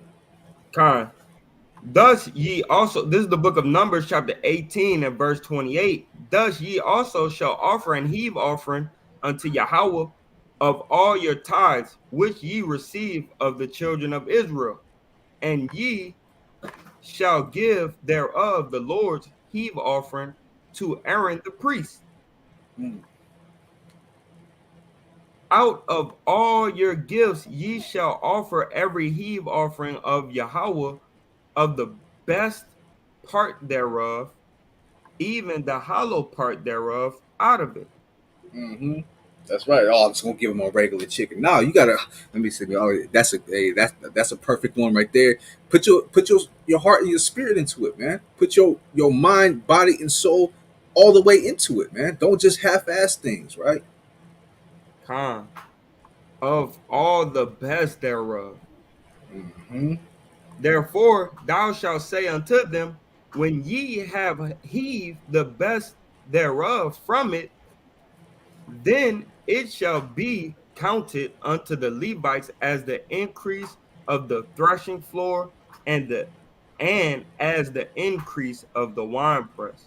Khan. Thus ye also, this is the book of Numbers, chapter 18 and verse 28. Thus ye also shall offer and heave offering unto Yahweh of all your tithes, which ye receive of the children of Israel, and ye shall give thereof the Lord's heave offering to Aaron the priest. Mm, Out of all your gifts ye shall offer every heave offering of Yahweh of the best part thereof, even the hollow part thereof, out of it. mm-hmm. That's right. Oh, I'm just gonna give him a regular chicken. No, you gotta. Let me see. Oh, that's a perfect one right there. Put your heart and your spirit into it, man. Put your mind, body, and soul all the way into it, man. Don't just half-ass things, right? Con, of all the best thereof. Hmm. Therefore, thou shalt say unto them, when ye have heaved the best thereof from it, then it shall be counted unto the Levites as the increase of the threshing floor and as the increase of the winepress.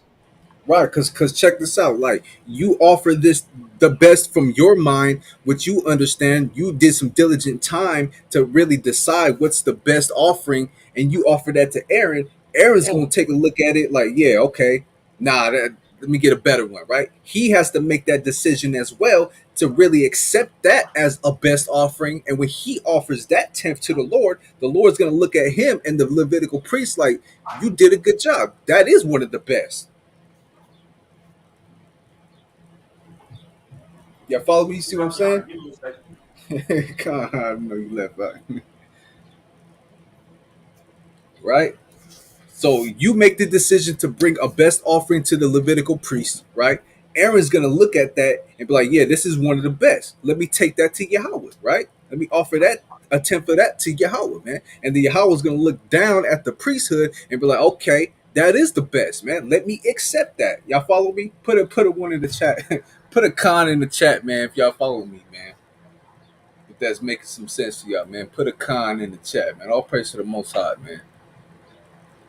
Right, cause check this out. Like you offer this the best from your mind, which you understand. You did some diligent time to really decide what's the best offering, and you offer that to Aaron. Aaron's gonna take a look at it like, yeah, okay, let me get a better one, right? He has to make that decision as well to really accept that as a best offering. And when he offers that tenth to the Lord's gonna look at him and the Levitical priest like, you did a good job. That is one of the best. Yeah, follow me. You see what I'm saying? Give me a second. God, I know you left out. Right? So you make the decision to bring a best offering to the Levitical priest, right? Aaron's gonna look at that and be like, "Yeah, this is one of the best. Let me take that to Yahweh, right? Let me offer that a tenth of that to Yahweh, man." And the Yahweh's gonna look down at the priesthood and be like, "Okay, that is the best, man. Let me accept that." Y'all follow me? Put a one in the chat. Put a con in the chat, man. If y'all follow me, man. If that's making some sense to y'all, man. Put a con in the chat, man. All praise to the Most High, man.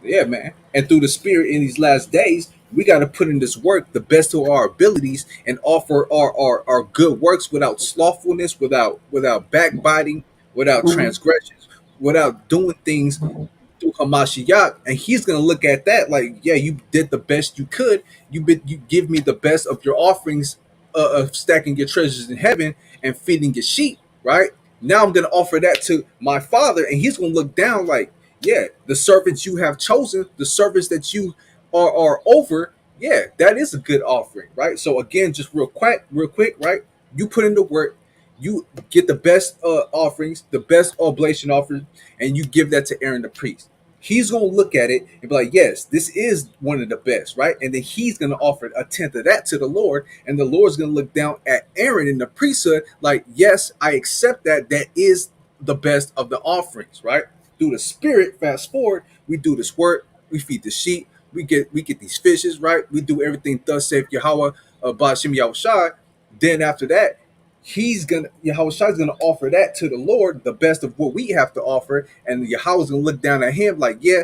Yeah, man. And through the Spirit in these last days, we got to put in this work the best of our abilities and offer our good works without slothfulness, without backbiting, without transgressions, without doing things through Hamashiach, and he's gonna look at that like, yeah, you did the best you could. You give me the best of your offerings, of stacking your treasures in heaven and feeding your sheep. Right now, I'm gonna offer that to my Father, and he's gonna look down like, yeah, the servants you have chosen, the servants that you are over. Yeah, that is a good offering, right? So again, just real quick, right? You put in the work, you get the best offerings, the best oblation offerings, and you give that to Aaron the priest. He's gonna look at it and be like, "Yes, this is one of the best, right?" And then he's gonna offer a tenth of that to the Lord, and the Lord's gonna look down at Aaron in the priesthood, like, "Yes, I accept that. That is the best of the offerings, right?" Through the Spirit, fast forward, we do this work, we feed the sheep, we get these fishes, right? We do everything thus saith Yahweh, Ba'ashim Yahushai. Then after that, Yahweh is gonna offer that to the Lord, the best of what we have to offer, and Yahweh's gonna look down at him like, yeah,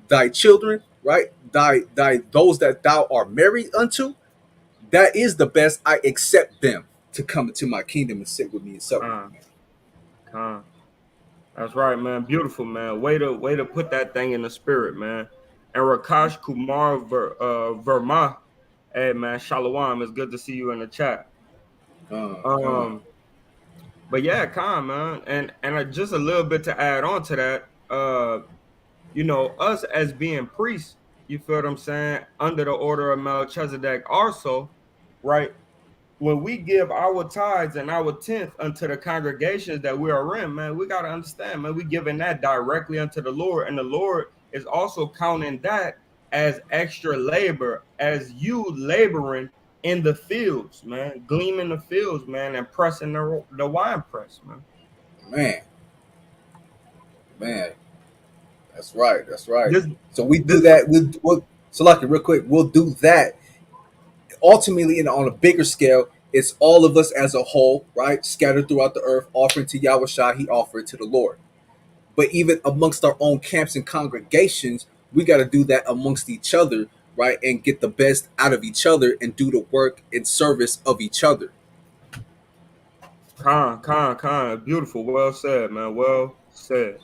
thy children, right? Thy those that thou art married unto, that is the best. I accept them to come into my kingdom and sit with me and sup with me, Con, man. con. That's right, man. Beautiful, man. Way to put that thing in the spirit, man. And Rakash Kumar Verma. Hey, man, Shalom. It's good to see you in the chat. Come. Um, but yeah, Khan, man, and just a little bit to add on to that. Us as being priests, you feel what I'm saying, under the order of Melchizedek, also, right? When we give our tithes and our tenth unto the congregations that we are in, man, we got to understand, man, we giving that directly unto the Lord, and the Lord is also counting that as extra labor, as you laboring in the fields, man, gleaming the fields, man, and pressing the wine press, man. Man, man, that's right, that's right. This, So we do this, that. We'll so like real quick, we'll do that ultimately on a bigger scale. It's all of us as a whole, right? Scattered throughout the earth, offering to Yahweh Shai, he offered to the Lord. But even amongst our own camps and congregations, we got to do that amongst each other, right? And get the best out of each other and do the work in service of each other. Khan, beautiful, well said, man, well said.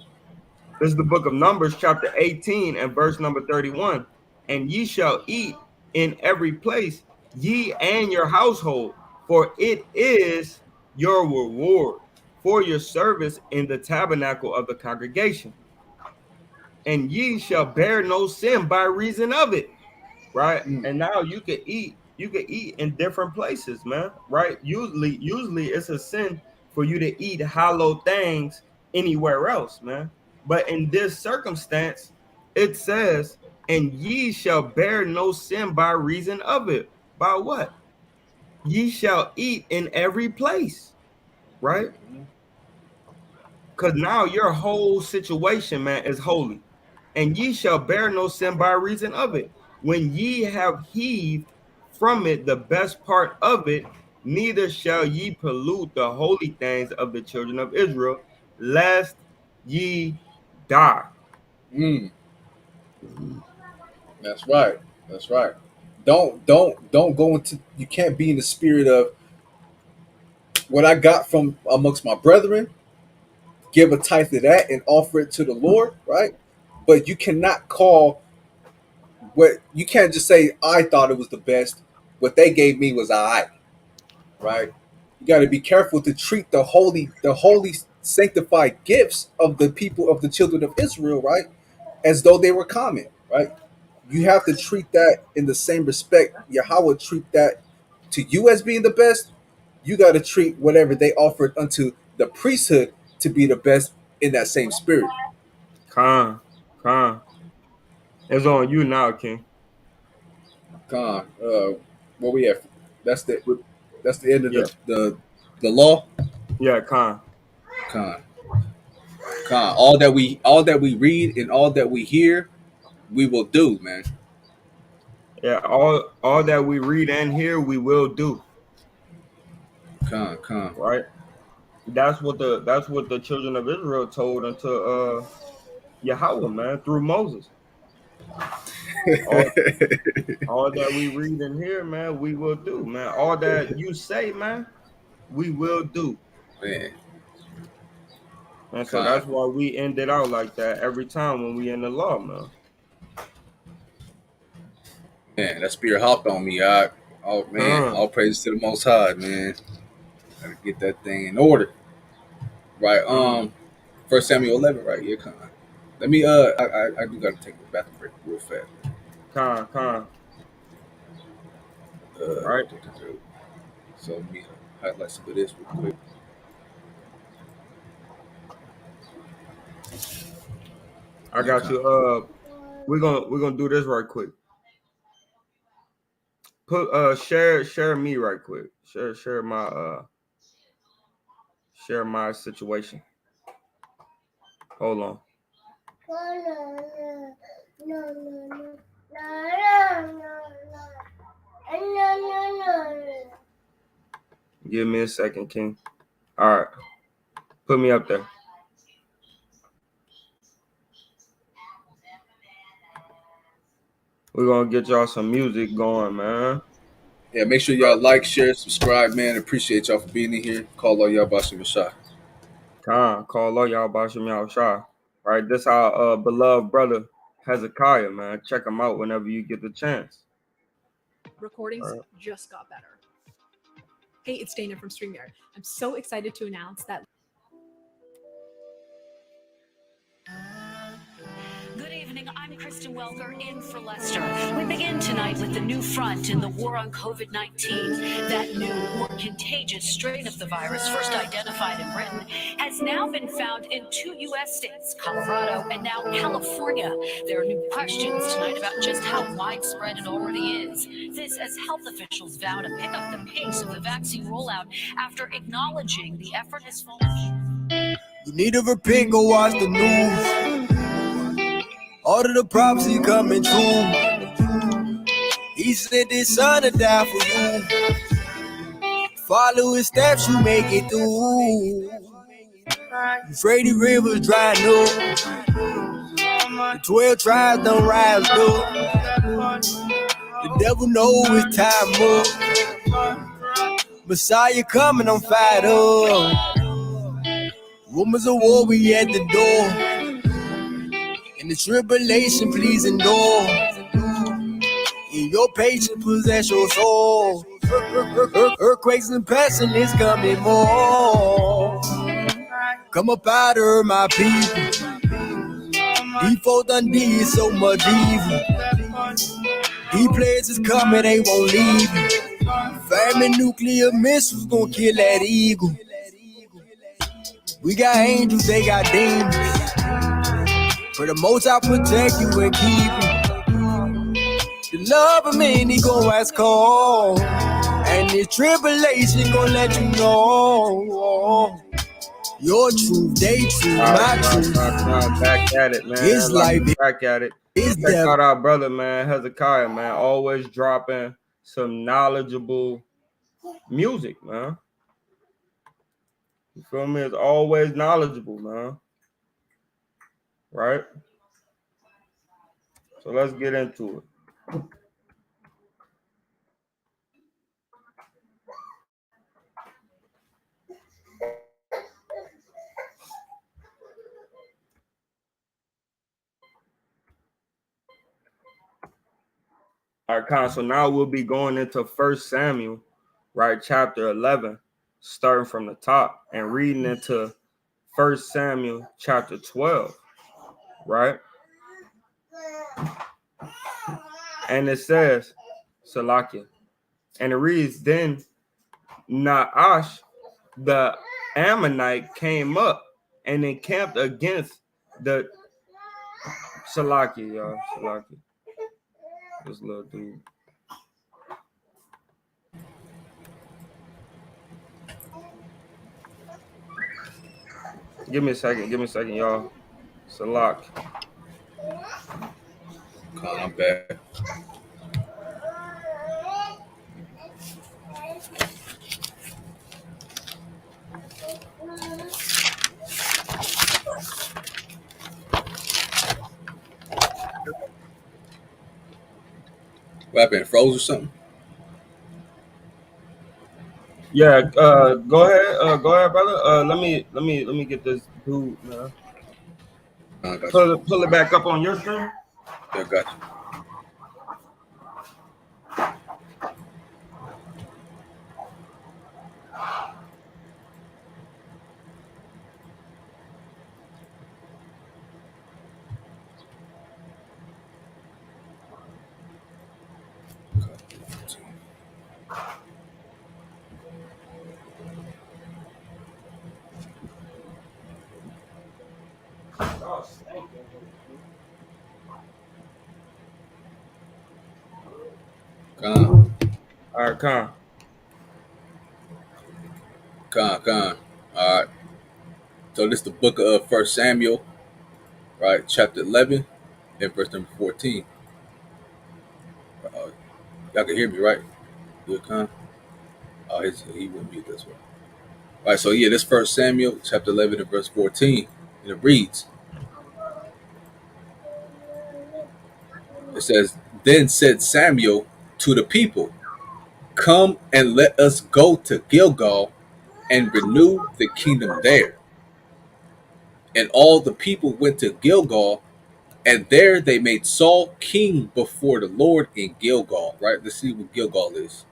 This is the book of Numbers, chapter 18, and verse number 31. And ye shall eat in every place, ye and your household, for it is your reward for your service in the tabernacle of the congregation. And ye shall bear no sin by reason of it. Right? Mm, And now you can eat You can eat in different places, man. Right? Usually it's a sin for you to eat hallowed things anywhere else, man. But in this circumstance, it says, "And ye shall bear no sin by reason of it." By what? Ye shall eat in every place, right? Because now your whole situation, man, is holy. And ye shall bear no sin by reason of it. When ye have heaved from it the best part of it, neither shall ye pollute the holy things of the children of Israel, lest ye die. Mm, that's right. That's right. Don't go into. You can't be in the spirit of what I got from amongst my brethren. Give a tithe of that and offer it to the Lord, right? But you cannot call what you can't just say I thought it was the best. What they gave me was alright, right? You got to be careful to treat the holy sanctified gifts of the people of the children of Israel, right, as though they were common, right? You have to treat that in the same respect Yahweh treat that to you as being the best. You got to treat whatever they offered unto the priesthood to be the best in that same spirit. Khan, Khan. It's on you now, King. Con, where we at? That's the that's the end of Yeah, the law. yeah, Khan. Con, con. All that we read and all that we hear, we will do, man. Yeah, all that we read and hear, we will do, Con. right? That's what the children of Israel told unto Yahweh, man, through Moses. All all that we read and hear, man, we will do, man. All that you say, man, we will do. Man, And so con, that's why we end it out like that every time when we in the law, man. man, that spirit hopped on me. Oh man, Huh. all praise to the Most High, man. Gotta get that thing in order, right? Huh. First Samuel 11, right? Yeah, con. Let me I do gotta take a bathroom break real fast. Con. Uh, Right? so let me highlight some of this real quick. I Yeah, got con. you. We're gonna do this right quick. Put share me right quick. Share my situation. Hold on. Give me a second, King. All right. Put me up there. We're gonna get y'all some music going, man. Yeah, make sure y'all like, share, subscribe, man. Appreciate y'all for being in here. Call all y'all Bashim Shah. Call all y'all Bashim Yao Shah. Right, this our beloved brother Hezekiah, man. Check him out whenever you get the chance. Recordings just got better. Hey, it's Dana from StreamYard. I'm so excited to announce that. Good evening, I'm Kristen Welker in for Lester. We begin tonight with the new front in the war on COVID-19. That new, more contagious strain of the virus, first identified in Britain, has now been found in 2 U.S. states, Colorado and now California. There are new questions tonight about just how widespread it already is. This as health officials vow to pick up the pace of the vaccine rollout after acknowledging the effort has fallen. You need to repent, go watch the news. All of the prophecy coming true. He sent his son to die for you. Follow his steps, you make it through. Euphrates River's drying up. The 12 tribes done rise up. The devil know it's time up. Messiah coming, I'm fired up. Rumors of war, we at the door. In the tribulation, please endure. In your patience, possess your soul. Earthquakes and pestilence coming more. Come up out of my people. Default done did so much evil. He plays is coming, they won't leave you. Famine nuclear missiles gon' kill that eagle. We got angels, they got demons. For the most I protect you and keep you. The love of many gon' ask cold. And the tribulation gon' let you know. Your truth, they truth, my truth. Back at it, man. His life, back at it. his Check death. out our brother, man, Hezekiah, man. Always dropping some knowledgeable music, man. You feel me? It's always knowledgeable, man. Right? So let's get into it. All right, Con. So now we'll be going into 1 Samuel, right, chapter 11, starting from the top and reading into 1 Samuel chapter 12, right? And it says, Salakia, and it reads, then Naash, the Ammonite, came up and encamped against the Salakia, y'all. Salakia. This little dude. Give me a second, y'all. Salak. God, I'm bad. What happened? Froze or something? Yeah, go ahead, brother. Let me get this dude, man. I got you. Pull it back up on your screen. Yeah, got you. Con. All right, come. All right. So this is the book of 1 Samuel, right? Chapter 11 and verse number 14. Y'all can hear me, right? Good, Con? Oh, he wouldn't mute this one. All right, so yeah, this 1 Samuel, chapter 11 and verse 14. And it reads, it says, then said Samuel to the people, come and let us go to Gilgal and renew the kingdom there. And all the people went to Gilgal, and there they made Saul king before the Lord in Gilgal. Right? Let's see what Gilgal is.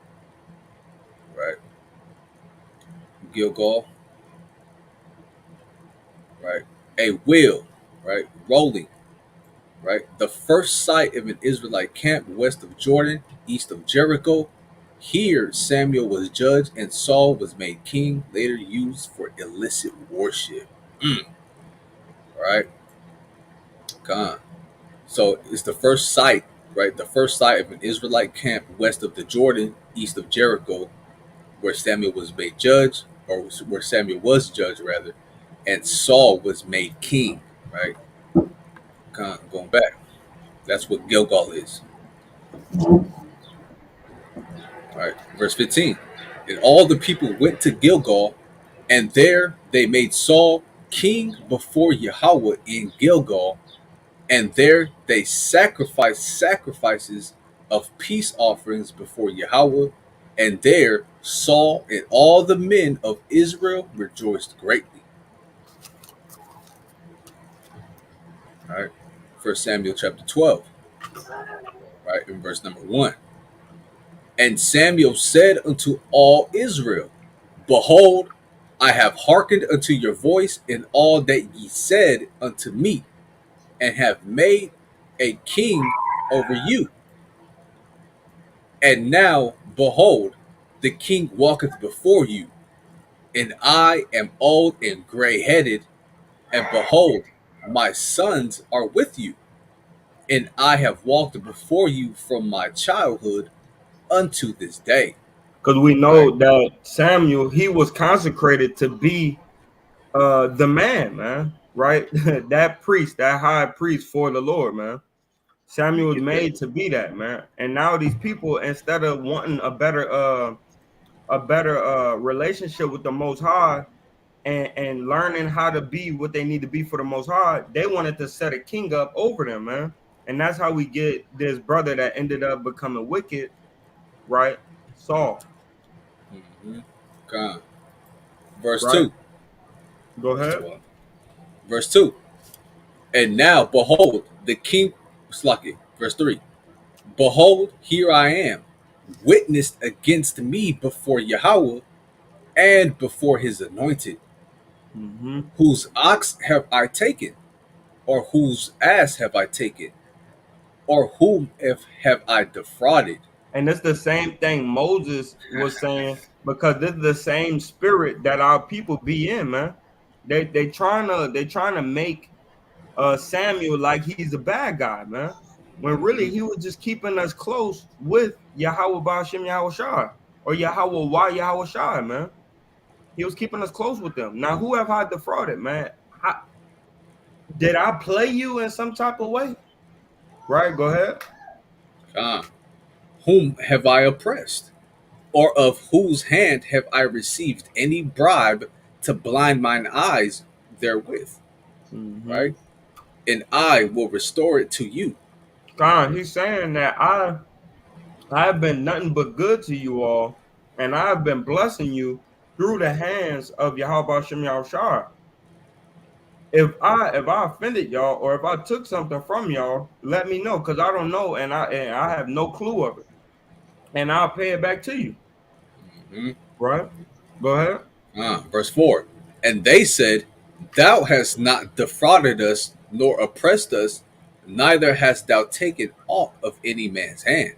Right? Gilgal. Right? A wheel. Right? Rolling. Right? The first site of an Israelite camp west of Jordan, east of Jericho. Here Samuel was judge and Saul was made king, later used for illicit worship. Right? God. So it's the first site, right? The first site of an Israelite camp west of the Jordan, east of Jericho, where Samuel was made judge, or where Samuel was judge rather, and Saul was made king, right? Going back, that's what Gilgal is. All right, verse 15. And all the people went to Gilgal, and there they made Saul king before Yahweh in Gilgal, and there they sacrificed sacrifices of peace offerings before Yahweh, and there Saul and all the men of Israel rejoiced greatly. All right, 1 Samuel chapter 12, right, in verse number 1. And Samuel said unto all Israel, behold, I have hearkened unto your voice in all that ye said unto me, and have made a king over you. And now, behold, the king walketh before you, and I am old and gray headed, and behold, my sons are with you, and I have walked before you from my childhood unto this day. Because we Right? know that Samuel, he was consecrated to be the man, right? That priest, that high priest for the Lord, man. You Samuel was get that? made to be that, man. And now these people, instead of wanting a better relationship with the Most High and learning how to be what they need to be for the Most High, they wanted to set a king up over them, man. And that's how we get this brother that ended up becoming wicked, right? Saul, Mm-hmm. Come. Verse right? 2. Go Verse ahead. 12. Verse 2. And now, behold, the king, Slucky. Verse 3. Behold, here I am, witnessed against me before Yahweh and before his anointed. Mm-hmm. Whose ox have I taken? Or whose ass have I taken? Or whom have I defrauded? And it's the same thing Moses was saying, because this is the same spirit that our people be in, man. They trying to make Samuel like he's a bad guy, man. When really Mm-hmm. he was just keeping us close with Yahweh Ba'ashem Yahweh Shai or Yahweh Y Yahweh Shai, man. He was keeping us close with them. Now, who have I defrauded, man? Did I play you in some type of way? Right, go ahead. Ah, whom have I oppressed? Or of whose hand have I received any bribe to blind mine eyes therewith? Mm-hmm. Right? And I will restore it to you. God, he's saying that I've been nothing but good to you all, and I've been blessing you through the hands of Yahweh Shem Yahushua. If I offended y'all or if I took something from y'all, let me know because I don't know and I have no clue of it, and I'll pay it back to you. Mhm. Right? Go ahead. Verse 4. And they said, Thou hast not defrauded us, nor oppressed us, neither hast thou taken aught of any man's hand.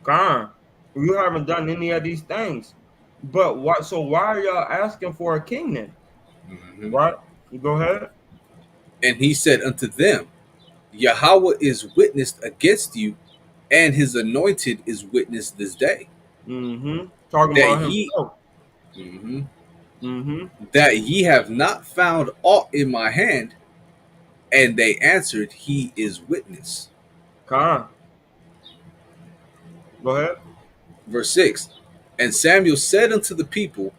God, you haven't done any of these things, but what? So why are y'all asking for a king then? Mhm. Right? Go ahead. And he said unto them, Yahweh is witnessed against you, and his anointed is witness this day, Mm-hmm. Talking that about ye himself. mhm, Mm-hmm. that ye have not found aught in my hand. And they answered, He is witness. God, go ahead. Verse 6. And Samuel said unto the people,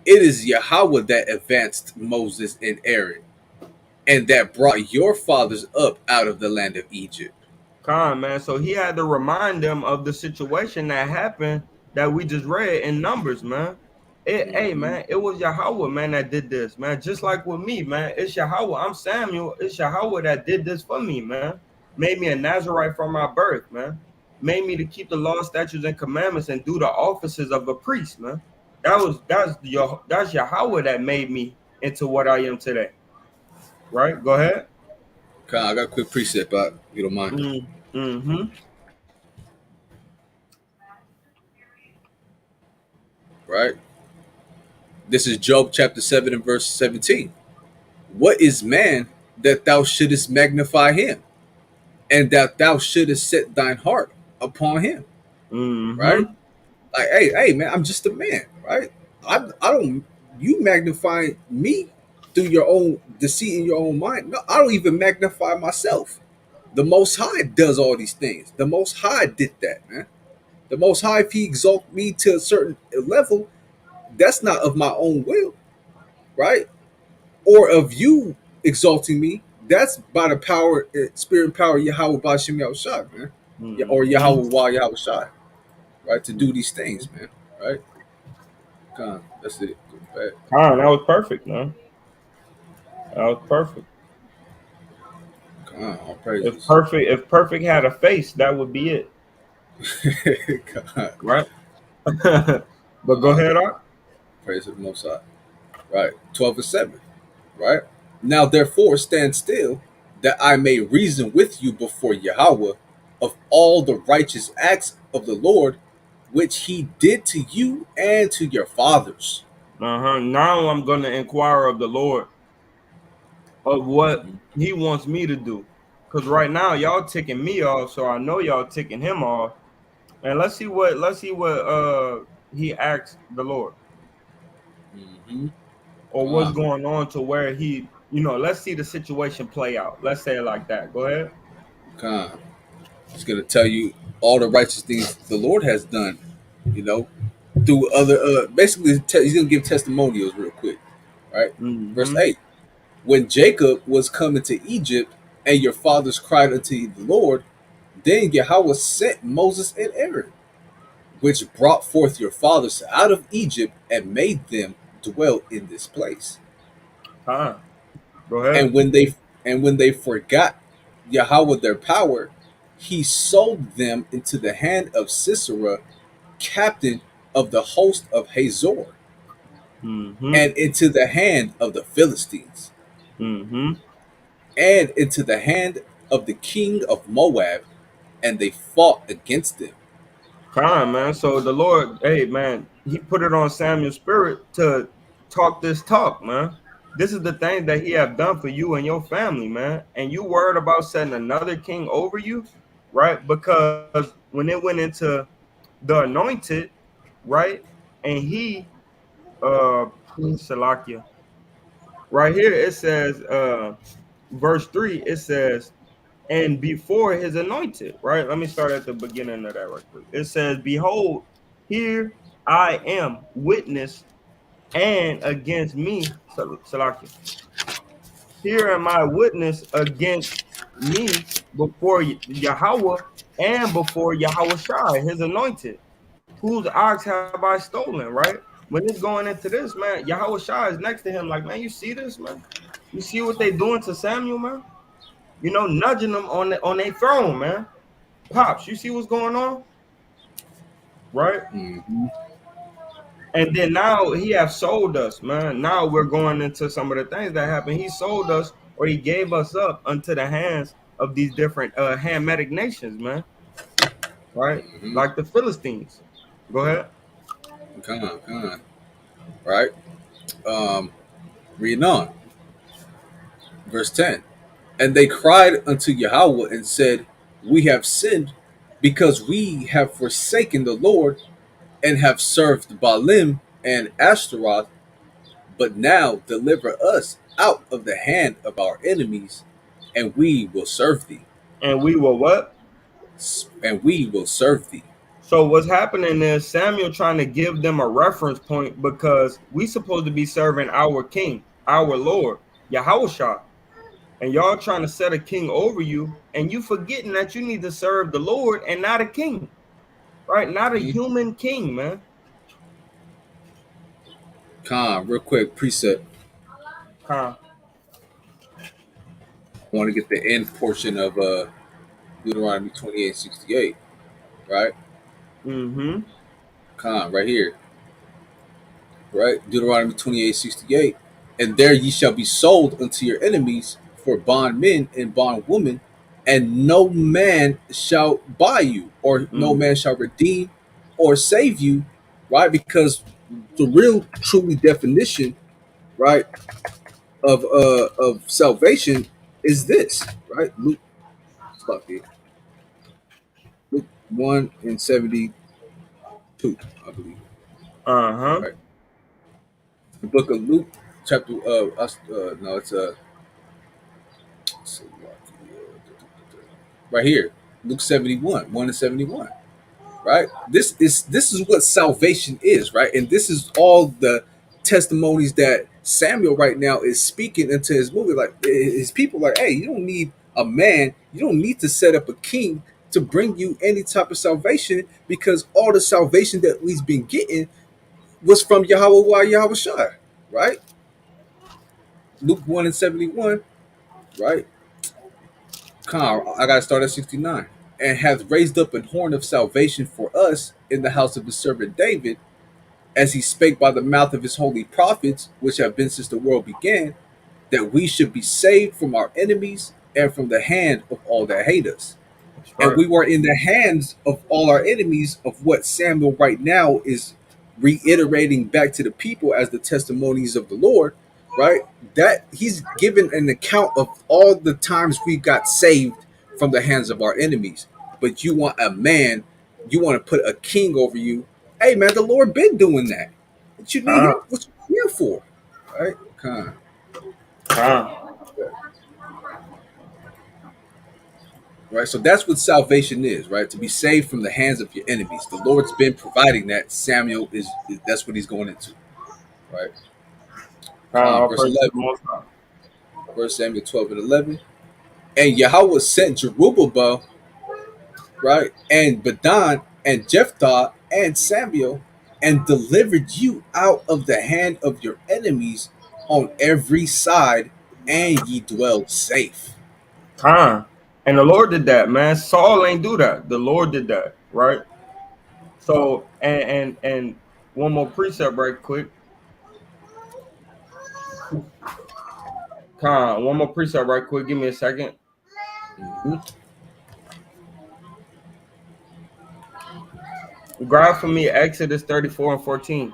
It is Yahweh that advanced Moses and Aaron, and that brought your fathers up out of the land of Egypt. Man. So he had to remind them of the situation that happened that we just read in Numbers, man. Hey, Mm-hmm. man, it was Yahweh, man, that did this, man. Just like with me, man. It's Yahweh. I'm Samuel. It's Yahweh that did this for me, man. Made me a Nazarite from my birth, man. Made me to keep the law, statutes, and commandments and do the offices of a priest, man. That's Yahweh that made me into what I am today. Right? Go ahead. I got a quick precept out, if you don't mind. Mm-hmm. Right? This is Job chapter 7 and verse 17. What is man that thou shouldest magnify him, and that thou shouldest set thine heart upon him? Right? Mm-hmm. Like, hey, man, I'm just a man, right? I don't. You magnify me through your own deceit in your own mind. No, I don't even magnify myself. The Most High does all these things. The Most High did that, man. The Most High, if He exalt me to a certain level, that's not of my own will, right? Or of you exalting me. That's by the power, spirit and power of Yahweh Bashim Yahushai, man. Or Mm-hmm. Yahweh Wa Yahushai, right? To do these things, man, right? That's it. That was perfect, man. That was perfect. All If praises. perfect, if perfect had a face, that would be it, God, right? But go ahead, Art. praise the Most High. Right. 12 and 7. Right. Now therefore stand still, that I may reason with you before Yahweh of all the righteous acts of the Lord, which he did to you and to your fathers. Now I'm going to inquire of the Lord of what he wants me to do. Because right now y'all ticking me off, so I know y'all ticking him off. And let's see what he asked the Lord, Mm-hmm. or what's Con, going on to where he, let's see the situation play out. Let's say it like that. Go ahead. con. He's going to tell you all the righteous things the Lord has done, you know, through other, basically, he's going to give testimonials real quick, right? Verse Mm-hmm. 8. When Jacob was come into Egypt, and your fathers cried unto the Lord, then Yahweh sent Moses and Aaron, which brought forth your fathers out of Egypt and made them dwell in this place. Huh. Go And ahead. when they forgot Yahweh their power, he sold them into the hand of Sisera, captain of the host of Hazor, Mm-hmm. and into the hand of the Philistines, Mm-hmm. and into the hand of the king of Moab, and they fought against them. Fine, man. So the Lord, hey, man, he put it on Samuel's spirit to talk this talk, man. This is the thing that he have done for you and your family, man. And you worried about setting another king over you, right? Because when it went into the anointed, right? And he, uh, Salakia, right here, it says, verse 3, it says, and before his anointed, right? Let me start at the beginning of that right quick. It says, behold, here I am witness and against me, Salakia. Here am I witness against me before Yahweh and before Yahweh Shai, his anointed, whose ox have I stolen, right? When it's going into this, man, Yahweh Shai is next to him, like, man, you see this, man? You see what they doing to Samuel, man? Nudging them on their throne, man. Pops, you see what's going on, right? Mm-hmm. And then now he have sold us, man. Now we're going into some of the things that happened. He sold us, or he gave us up unto the hands of these different Hamitic nations, man. Right? Mm-hmm. Like the Philistines. Go ahead. Come on, right? Um, Reading on, verse 10. And they cried unto Yahweh and said, we have sinned because we have forsaken the Lord and have served Baalim and Ashtaroth, but now deliver us out of the hand of our enemies, and we will serve thee. And we will what? And we will serve thee. So what's happening is Samuel trying to give them a reference point because we supposed to be serving our king, our Lord, Yahweh. And y'all trying to set a king over you, and you forgetting that you need to serve the Lord and not a king, right? Not a Mm-hmm. human king, man. Real quick, precept. Huh. I want to get the end portion of Deuteronomy 28:68, right? Mm-hmm. Right here, right? Deuteronomy 28:68. And there ye shall be sold unto your enemies for bondmen and bondwomen, and no man shall buy you, or no Mm. man shall redeem or save you, right? Because the real truly definition, right, of salvation is this, right? Luke 1:72, I believe. Uh-huh. Right. The book of Luke, chapter no, it's right here, Luke 71, 1-71. Right. This is what salvation is, right? And this is all the testimonies that Samuel right now is speaking into his movie. Like his people, like, hey, you don't need a man, you don't need to set up a king to bring you any type of salvation, because all the salvation that we've been getting was from Yahweh Yahweh Shai, right? Luke 1:71, right? I gotta start at 69. And hath raised up an horn of salvation for us in the house of his servant David, as he spake by the mouth of his holy prophets, which have been since the world began, that we should be saved from our enemies and from the hand of all that hate us. And we were in the hands of all our enemies, of what Samuel right now is reiterating back to the people as the testimonies of the Lord, right? That he's given an account of all the times we got saved from the hands of our enemies. But you want a man, you want to put a king over you. Hey man, the Lord been doing that. What you need him? What you here for? Right? Con. Right, so that's what salvation is, right? To be saved from the hands of your enemies. The Lord's been providing that. Samuel is that's what he's going into, right? All Verse praise to the 11, Most High. First Samuel 12 and 11. And Yahweh sent Jerubbaal, right, and Badon and Jephthah and Samuel, and delivered you out of the hand of your enemies on every side, and ye dwell safe. And the Lord did that, man. Saul ain't do that. The Lord did that, right? So and one more precept right quick. One more precept right quick. Give me a second. Grab for me Exodus 34 and 14.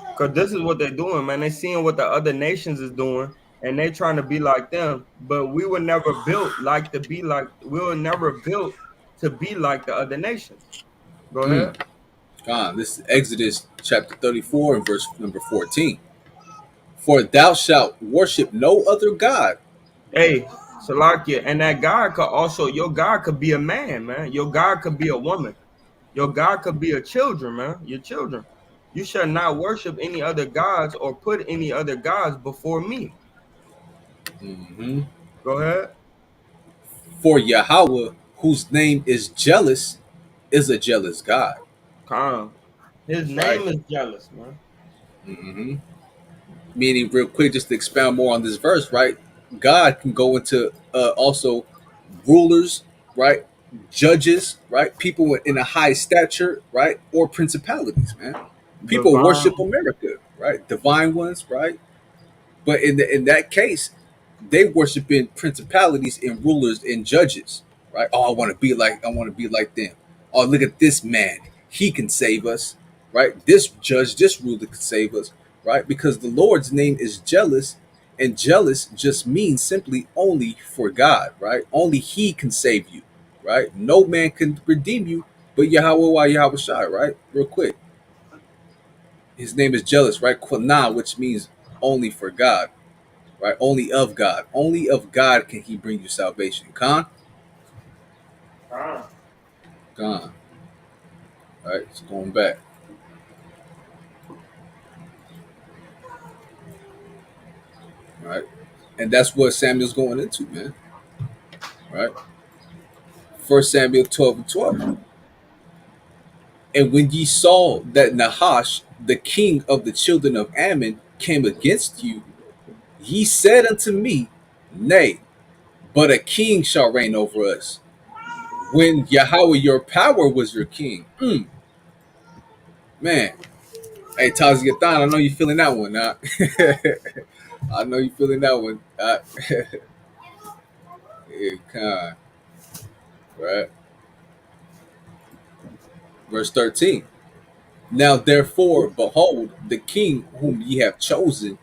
Because this is what they're doing, man. They seeing what the other nations is doing, and they trying to be like them. But we were never built we were never built to be like the other nations. Go ahead. This is Exodus chapter 34 and verse number 14. For thou shalt worship no other God. Hey, Salakia, and that God could also, your God could be a man, man. Your God could be a woman. Your God could be a children, man. Your children. You shall not worship any other gods or put any other gods before me. Mm-hmm. Go ahead. For Yahweh, whose name is jealous, is a jealous God. Calm. His Right? name is jealous, man. Mm-hmm. Meaning, real quick, just to expound more on this verse, right? God can go into also rulers, right? Judges, right? People in a high stature, right? Or principalities, man. People Divine. worship America, right? Divine ones, right? But in that case, they worshiping principalities and rulers and judges, right? Oh, I want to be like them. Oh, look at this man. He can save us, right? This judge, this ruler can save us, right? Because the Lord's name is jealous, and jealous just means simply only for God, right? Only He can save you, right? No man can redeem you, but Yahweh Yahweh Shai, right? Real quick. His name is jealous, right? Quanah, which means only for God, right? Only of God. Only of God can He bring you salvation. Khan? Khan. All right, it's going back. All right. And that's what Samuel's going into, man. Right? First Samuel 12 and 12. And when ye saw that Nahash, the king of the children of Ammon, came against you, ye said unto me, Nay, but a king shall reign over us. When Yahweh your power was your king. Man. Hey, Taziyathan, I know you feeling that one. I know you feeling that one. Yeah, kind. Right. Verse 13. Now therefore, behold, the king whom ye have chosen,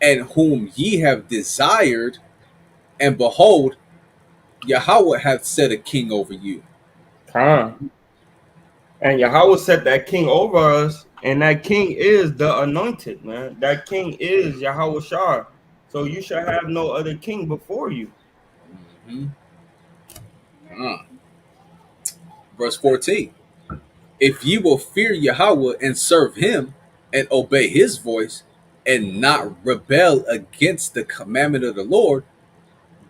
and whom ye have desired, and behold, Yahweh hath set a king over you. And Yahweh set that king over us, and that king is the anointed, man. That king is Yahweh Shah. So you shall have no other king before you. Mm-hmm. Verse 14. If ye will fear Yahweh and serve him, and obey his voice, and not rebel against the commandment of the Lord,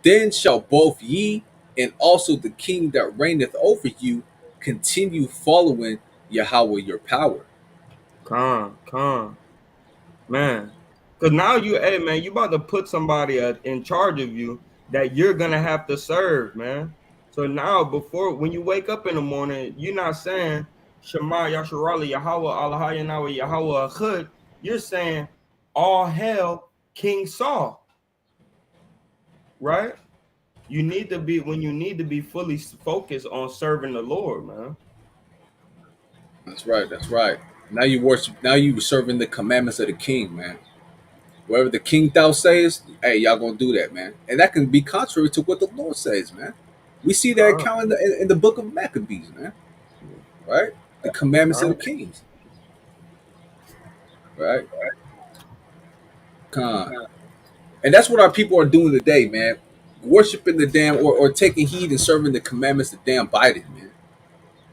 then shall both ye and also the king that reigneth over you continue following Yahweh your power. Con. Man. Because now hey, man, you about to put somebody in charge of you that you're going to have to serve, man. So now, when you wake up in the morning, you're not saying, Shema Yasharali Yahweh Allah Yahweh Yahweh Achud. You're saying, all hail King Saul, right? You need to be when you need to be fully focused on serving the Lord, man. That's right. That's right. Now you worship. Now you serving the commandments of the king, man. Whatever the king thou says, hey, y'all gonna do that, man. And that can be contrary to what the Lord says, man. We see that Con, account in the book of Maccabees, man. Right? The commandments of the con, kings, right? Con. And that's what our people are doing today, man. Worshiping the damn or taking heed and serving the commandments of damn Biden, man.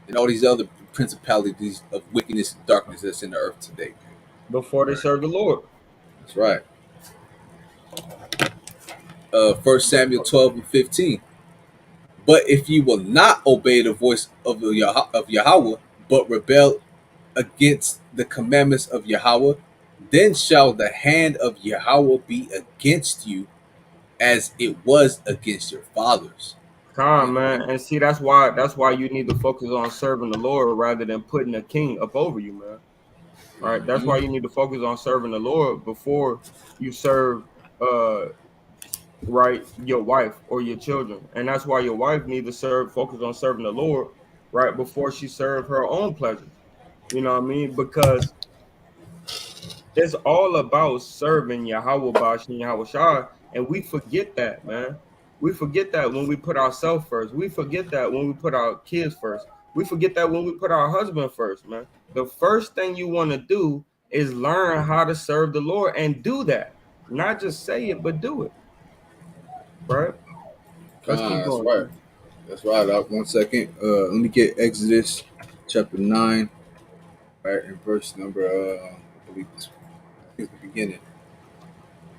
And all these other principalities of wickedness and darkness that's in the earth today, man. before they Right. serve the Lord. That's right. 1 Samuel 12 and 15. But if you will not obey the voice of Yahweh, but rebel against the commandments of Yahweh, then shall the hand of Yahweh be against you as it was against your fathers. Con, man, Amen. and see that's why you need to focus on serving the Lord rather than putting a king up over you, man. All right, that's Mm-hmm. why you need to focus on serving the Lord before you serve uh right your wife or your children, and that's why your wife needs to focus on serving the Lord right before she serve her own pleasures. You know what I mean? Because it's all about serving Yahweh Bash and Yahweh Shah, and we forget that, man. We forget that when we put ourselves first. We forget that when we put our kids first. We forget that when we put our husband first, man. The first thing you want to do is learn how to serve the Lord and do that. Not just say it, but do it. Right? Let's keep That's going, right. man. That's right. 1 second. Let me get Exodus chapter 9, right, in verse number, I believe this, I think it's the beginning.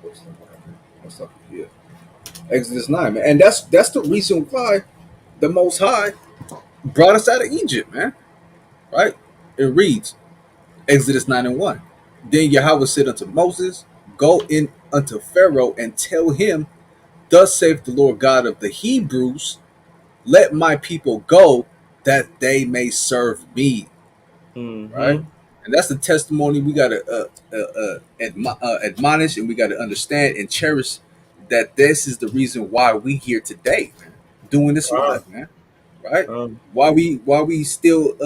What's up here? Exodus 9, man. And that's the reason why the Most High brought us out of Egypt, man. Right? It reads, Exodus 9 and 1. Then Yahweh said unto Moses, go in unto Pharaoh and tell him, thus saith the Lord God of the Hebrews, let my people go that they may serve me. Right? Mm-hmm. And that's the testimony we got to admonish, and we got to understand and cherish that this is the reason why we here today, man, doing this Con, live, man. Right? con, Why we still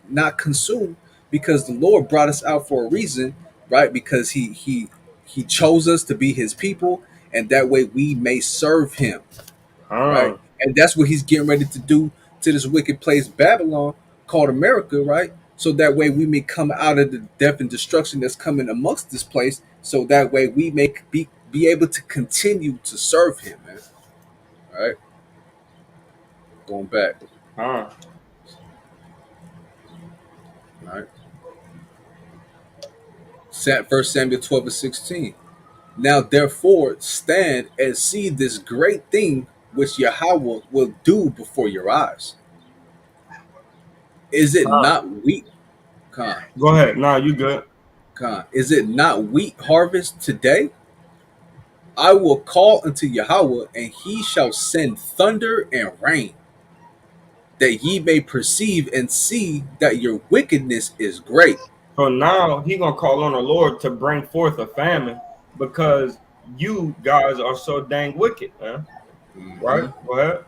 not consumed, because the Lord brought us out for a reason, right? Because he chose us to be his people, and that way we may serve him, right? con, And that's what he's getting ready to do to this wicked place, Babylon, called America, right? So that way we may come out of the death and destruction that's coming amongst this place. So that way we may be able to continue to serve him, man. All right, going back. con. All right, 1 Samuel 12 and 16. Now therefore stand and see this great thing which Yahweh will do before your eyes. Is it not wheat? Con, Go ahead. Nah, you good. Con, is it not wheat harvest today? I will call unto Yahweh, and he shall send thunder and rain, that ye may perceive and see that your wickedness is great. So now he gonna call on the Lord to bring forth a famine because you guys are so dang wicked, man. Right? Mm-hmm. Go ahead.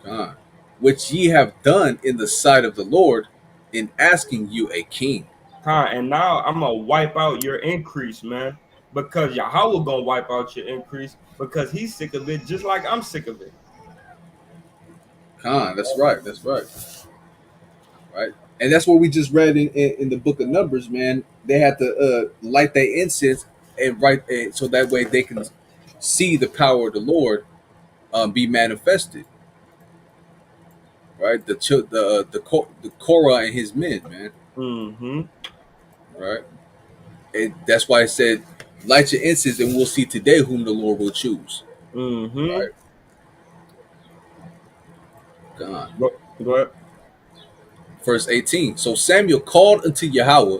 Con, which ye have done in the sight of the Lord in asking you a king. And now I'm gonna wipe out your increase, man. Because Yahweh gonna wipe out your increase because he's sick of it, just like I'm sick of it. Con, that's right. That's right. Right. And that's what we just read in the book of Numbers, man. They had to light their incense and write, so that way they can see the power of the Lord be manifested. Right, the Korah and his men, man. Mm-hmm. Right, and that's why I said, light your incense, and we'll see today whom the Lord will choose. Mm-hmm. Right, God. Go ahead. Verse 18. So Samuel called unto Yahweh,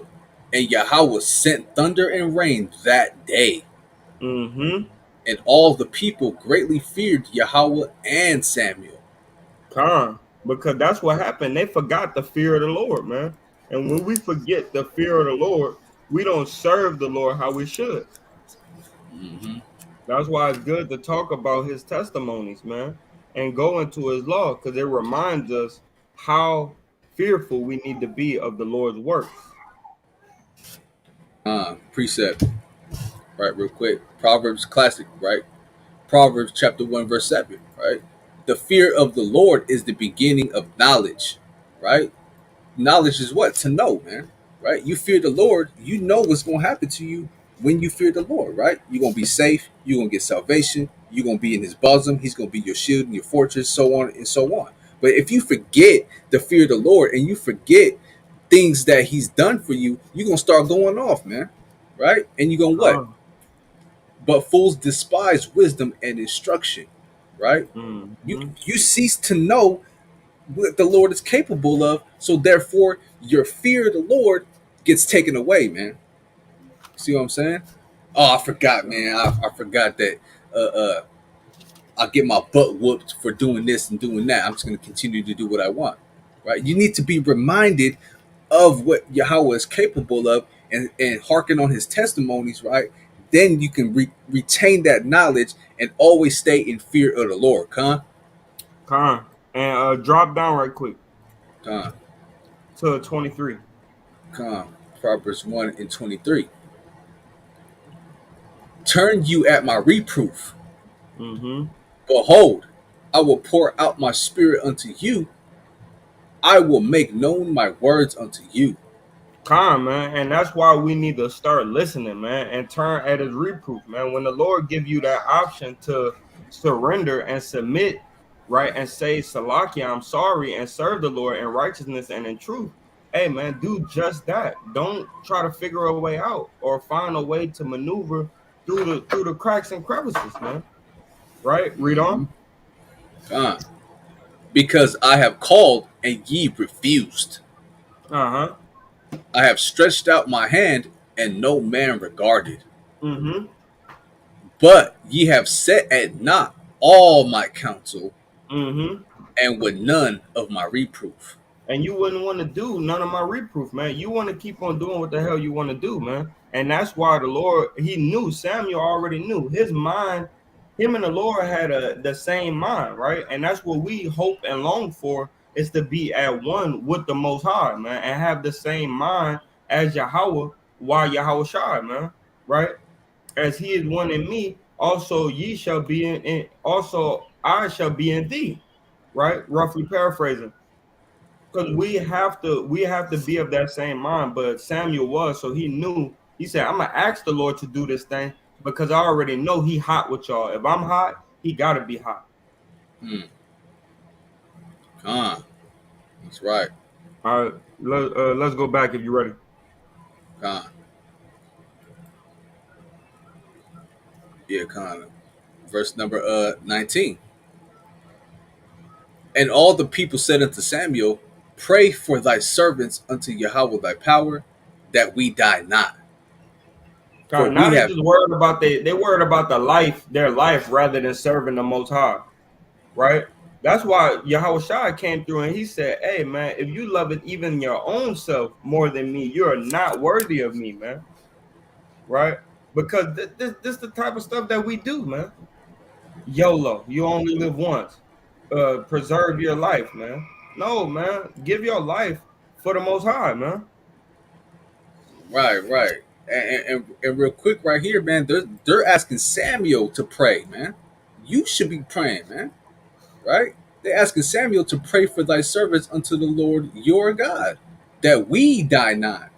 and Yahweh sent thunder and rain that day, Mm-hmm. and all the people greatly feared Yahweh and Samuel. Because that's what happened. They forgot the fear of the Lord, man. And when we forget the fear of the Lord, we don't serve the Lord how we should. Mm-hmm. That's why it's good to talk about his testimonies, man. and go into his law, because it reminds us how fearful we need to be of the Lord's works. Precept, right? Real quick. Proverbs classic, right? Proverbs chapter 1, verse 7, right? The fear of the Lord is the beginning of knowledge, right? Knowledge is what? To know, man, right? You fear the Lord, you know what's going to happen to you when you fear the Lord, right? You're going to be safe, you're going to get salvation, you're going to be in his bosom, he's going to be your shield and your fortress, so on and so on. But if you forget the fear of the Lord and you forget things that he's done for you, you're going to start going off, man, right? And you're going to what? But fools despise wisdom and instruction, right? You cease to know what the Lord is capable of, so therefore your fear of the Lord gets taken away, man. See what I'm saying? Oh, I forgot, man. I forgot that I get my butt whooped for doing this and doing that. I'm just going to continue to do what I want, right? You need to be reminded of what Yahweh is capable of, and hearken on his testimonies, right? Then you can retain that knowledge and always stay in fear of the Lord. Con. And drop down right quick Con. to 23. Con. Proverbs 1 and 23. Turn you at my reproof. Behold, I will pour out my spirit unto you. I will make known my words unto you. Con, man, and that's why we need to start listening, man, and turn at his reproof, man. When the Lord give you that option to surrender and submit, right, and say, Salakia, I'm sorry, and serve the Lord in righteousness and in truth, hey, man, do just that. Don't try to figure a way out or find a way to maneuver through the cracks and crevices, man. Right? Read on. Because I have called and ye refused. I have stretched out my hand and no man regarded. But ye have set at naught all my counsel, and with none of my reproof. And you wouldn't want to do none of my reproof, man. You want to keep on doing what the hell you want to do, man. And that's why the Lord, he knew, Samuel already knew his mind, him and the Lord had the same mind, right? And that's what we hope and long for, is to be at one with the Most High, man, and have the same mind as Yahweh, while Yahweh Shai, man, right? As he is one in me, also ye shall be in also I shall be in thee, right? Roughly paraphrasing. Because we have to be of that same mind. But Samuel was, so he knew. He said, I'm gonna ask the Lord to do this thing because I already know he hot with y'all. If I'm hot, he gotta be hot. That's right. All right, let's go back if you're ready. Yeah, verse number 19. And all the people said unto Samuel, pray for thy servants unto Yahweh thy power, that we die not. For now they just worried about they worried about their life rather than serving the Most High, right? That's why Yahweh Shai came through and he said, hey, man, if you love it even your own self more than me, you're not worthy of me, man, right? Because this is the type of stuff that we do, man. YOLO, you only live once. Preserve your life, man. No, man, give your life for the Most High, man. Right. And real quick right here, man, they're asking Samuel to pray, man. You should be praying, man. Right? They're asking Samuel to pray for thy servants unto the Lord your God, that we die not.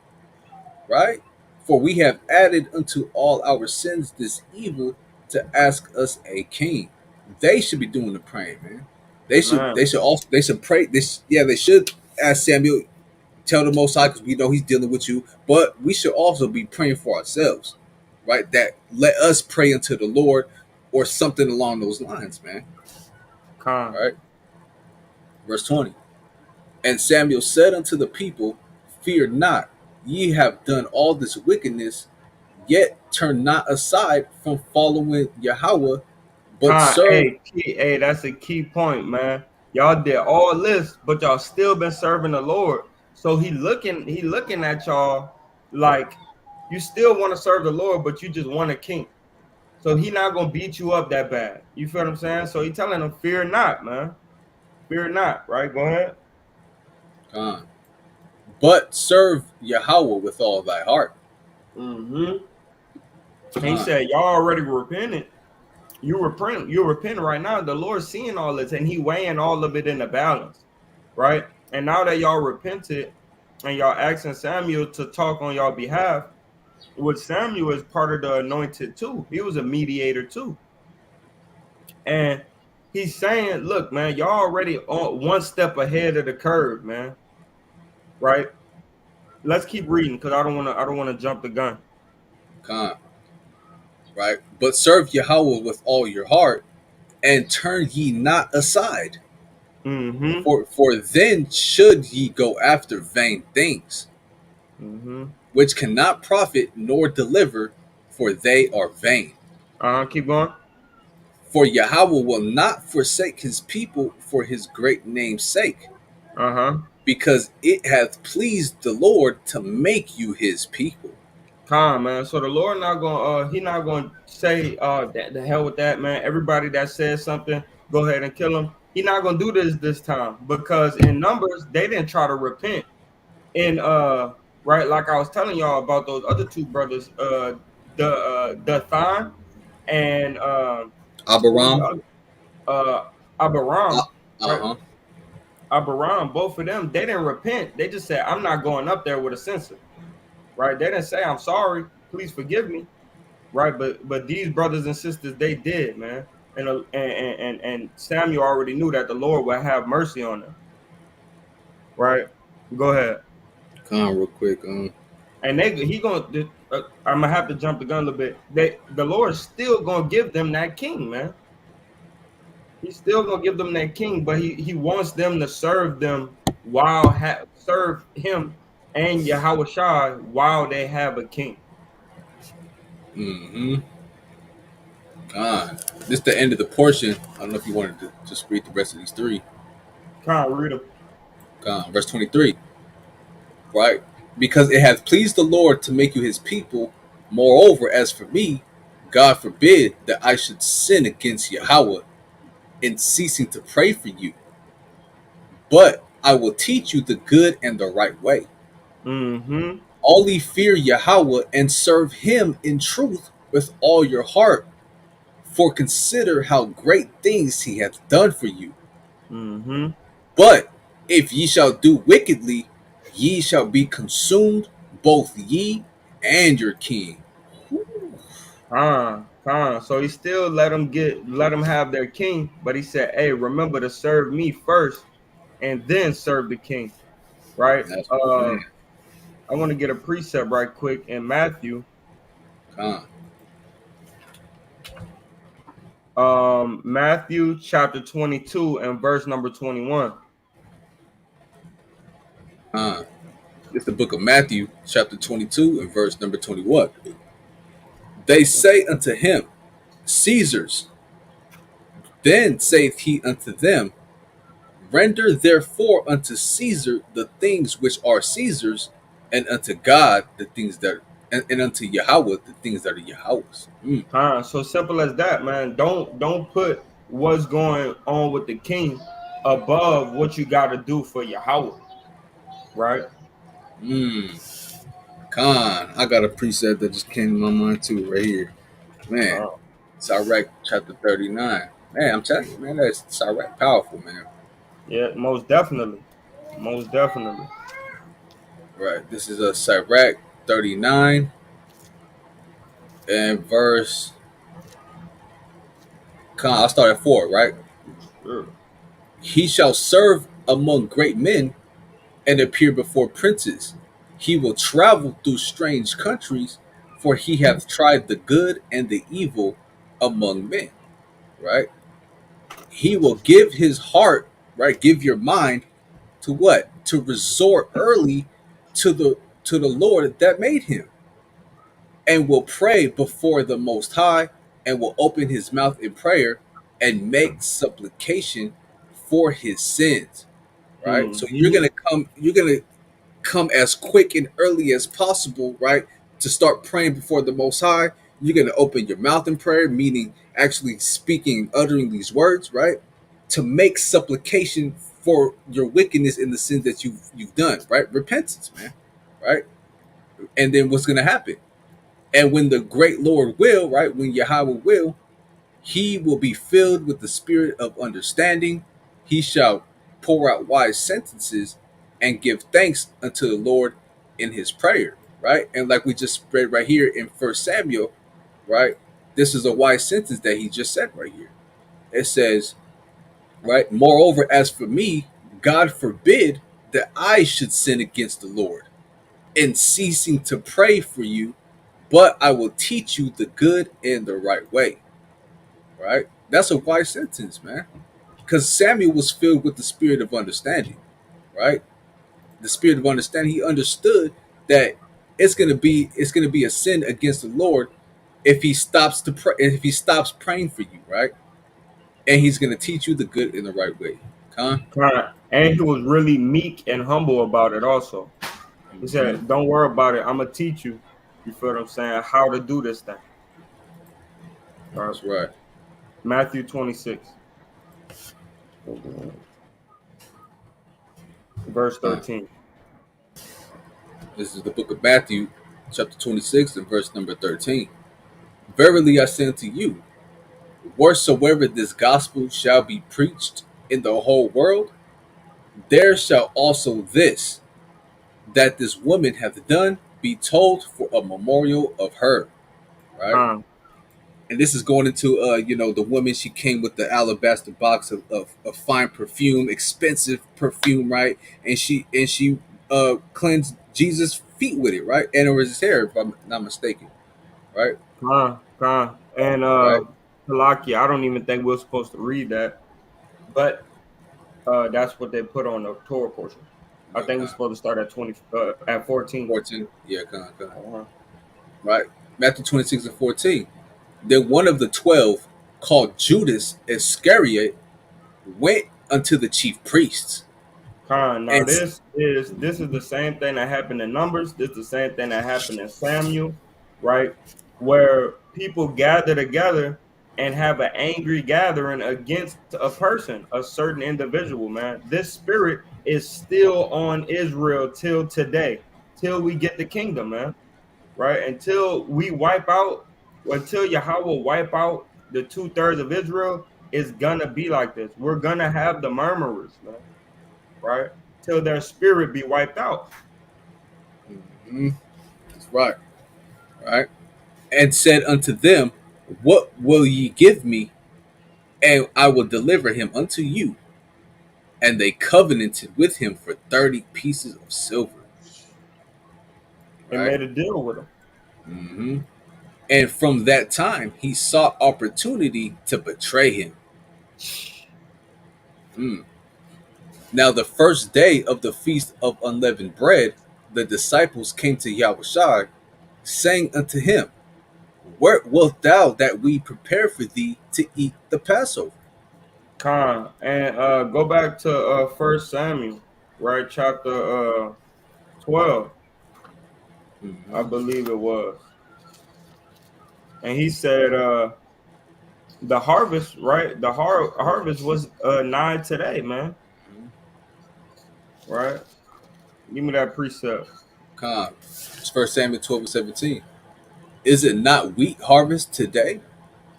Right? For we have added unto all our sins this evil to ask us a king. They should be doing the praying, man. They should pray this. Yeah, they should ask Samuel, tell the Most High, because we know he's dealing with you. But we should also be praying for ourselves, right? That let us pray unto the Lord or something along those lines, man. Right? Verse 20. And Samuel said unto the people, fear not, ye have done all this wickedness, yet turn not aside from following Yahweh, but serve. Hey, that's a key point, man. Y'all did all this, but y'all still been serving the Lord. So he looking at y'all like you still want to serve the Lord, but you just want a king. So he not gonna beat you up that bad. You feel what I'm saying? So he telling them, fear not, man. Fear not, right? Go ahead. But serve Yahweh with all thy heart. Mm-hmm. He said, y'all already repented. You repent right now. The Lord's seeing all this, and he weighing all of it in the balance, right? And now that y'all repented and y'all asking Samuel to talk on y'all behalf, which Samuel is part of the anointed too. He was a mediator too. And he's saying, look, man, y'all already on one step ahead of the curve, man. Right? Let's keep reading because I don't want to jump the gun. Right? But serve Yahweh with all your heart, and turn ye not aside. Mm-hmm. For then should ye go after vain things, Mm-hmm. which cannot profit nor deliver, for they are vain. Keep going. For Yahweh will not forsake his people for his great name's sake, because it hath pleased the Lord to make you his people. Calm, man. So the Lord not gonna he not gonna say that the hell with that, man. Everybody that says something, go ahead and kill him. He not gonna do this time because in Numbers they didn't try to repent. And right, like I was telling y'all about those other two brothers, Dathan and what was Abiram. the other? Abiram, right? Uh-huh. Abiram, both of them, they didn't repent. They just said, I'm not going up there with a censer. Right? They didn't say, I'm sorry, please forgive me. Right? But these brothers and sisters, they did, man. And Samuel already knew that the Lord would have mercy on them. Right? Go ahead. Come on, real quick. And I'm gonna have to jump the gun a little bit. The Lord's still gonna give them that king, man. He's still gonna give them that king, but he wants them to serve them serve him and Yahweh Shai while they have a king. Mm-hmm. This is the end of the portion. I don't know if you wanted to just read the rest of these three. Can't read them. Verse 23. Right? Because it hath pleased the Lord to make you his people. Moreover, as for me, God forbid that I should sin against Yahweh in ceasing to pray for you. But I will teach you the good and the right way. Mm-hmm. Only fear Yahweh and serve him in truth with all your heart. For consider how great things he hath done for you. Mm-hmm. But if ye shall do wickedly, ye shall be consumed, both ye and your king. So he still let them have their king, but he said, hey, remember to serve me first and then serve the king. Right? That's man. I want to get a precept right quick in Matthew. Matthew chapter 22 and verse number 21. It's the book of Matthew, chapter 22, and verse number 21. They say unto him, Caesar's. Then saith he unto them, Render therefore unto Caesar the things which are Caesar's, and unto God the things that and unto Yahweh the things that are Yahweh's. So simple as that, man. Don't put what's going on with the king above what you got to do for Yahweh, right? I got a precept that just came to my mind too, right here. Man, Sirach chapter 39. Man, I'm telling you, man, that's Sirach powerful, man. Yeah, most definitely. Most definitely. Right. This is a Sirach 39 and verse. I'll start at 4, right? Sure. He shall serve among great men and appear before princes. He will travel through strange countries, for he hath tried the good and the evil among men. Right? He will give his heart, right? Give your mind to what? To resort early to the Lord that made him, and will pray before the Most High, and will open his mouth in prayer and make supplication for his sins. Right? So Mm-hmm. you're gonna come as quick and early as possible, right? To start praying before the Most High, You're going to open your mouth in prayer, meaning actually speaking, uttering these words, right? To make supplication for your wickedness in the sins that you've done, right? Repentance, man, right? And then what's going to happen? And when the great Lord will, right? When Yahweh will, he will be filled with the spirit of understanding. He shall pour out wise sentences and give thanks unto the Lord in his prayer, right? And like we just read right here in First Samuel, right? This is a wise sentence that he just said right here. It says, right? Moreover, as for me, God forbid that I should sin against the Lord in ceasing to pray for you, but I will teach you the good and the right way, right? That's a wise sentence, man. Because Samuel was filled with the spirit of understanding, right? The spirit of understanding. He understood that it's gonna be a sin against the Lord if he stops to pray, if he stops praying for you, right? And he's gonna teach you the good in the right way. Con? And he was really meek and humble about it also. He Mm-hmm. said, don't worry about it. I'm going to teach you, you feel what I'm saying, how to do this thing. All right. That's right. Matthew 26, verse Con. 13. This is the book of Matthew, chapter 26, and verse number 13. Verily I say unto you, wheresoever this gospel shall be preached in the whole world, there shall also this that this woman hath done be told for a memorial of her. Right? Con, And this is going into the woman, she came with the alabaster box of fine perfume, expensive perfume, right? And she cleansed Jesus' feet with it, right? And it was his hair, if I'm not mistaken, right? con. And Right? Palaki, I don't even think we're supposed to read that, but that's what they put on the Torah portion. I Yeah, think we're kind supposed to start at 14. 14. Yeah, kind. Uh-huh. Right? Matthew 26 and 14. Then one of the 12, called Judas Iscariot, went unto the chief priests. Con. Now And this is the same thing that happened in Numbers. This is the same thing that happened in Samuel, right? Where people gather together and have an angry gathering against a person, a certain individual. Man, this spirit is still on Israel till today, till we get the kingdom, man. Right? Until we wipe out, until Yahweh wipe out the 2/3 of Israel, it's gonna be like this. We're gonna have the murmurers, man, right? Till their spirit be wiped out. mhm, that's right, right? And said unto them, what will ye give me, and I will deliver him unto you? And they covenanted with him for 30 pieces of silver, And right? made a deal with them. hmm And from that time, he sought opportunity to betray him. Mm. Now, the first day of the feast of unleavened bread, the disciples came to Yahushua, saying unto him, where wilt thou that we prepare for thee to eat the Passover? Con. And go back to First Samuel, right? Chapter 12, I Mm-hmm. believe it was. And he said the harvest, right? The harvest was nigh today, man. Right? Give me that precept. Come. It's 1 Samuel 12 and 17. Is it not wheat harvest today?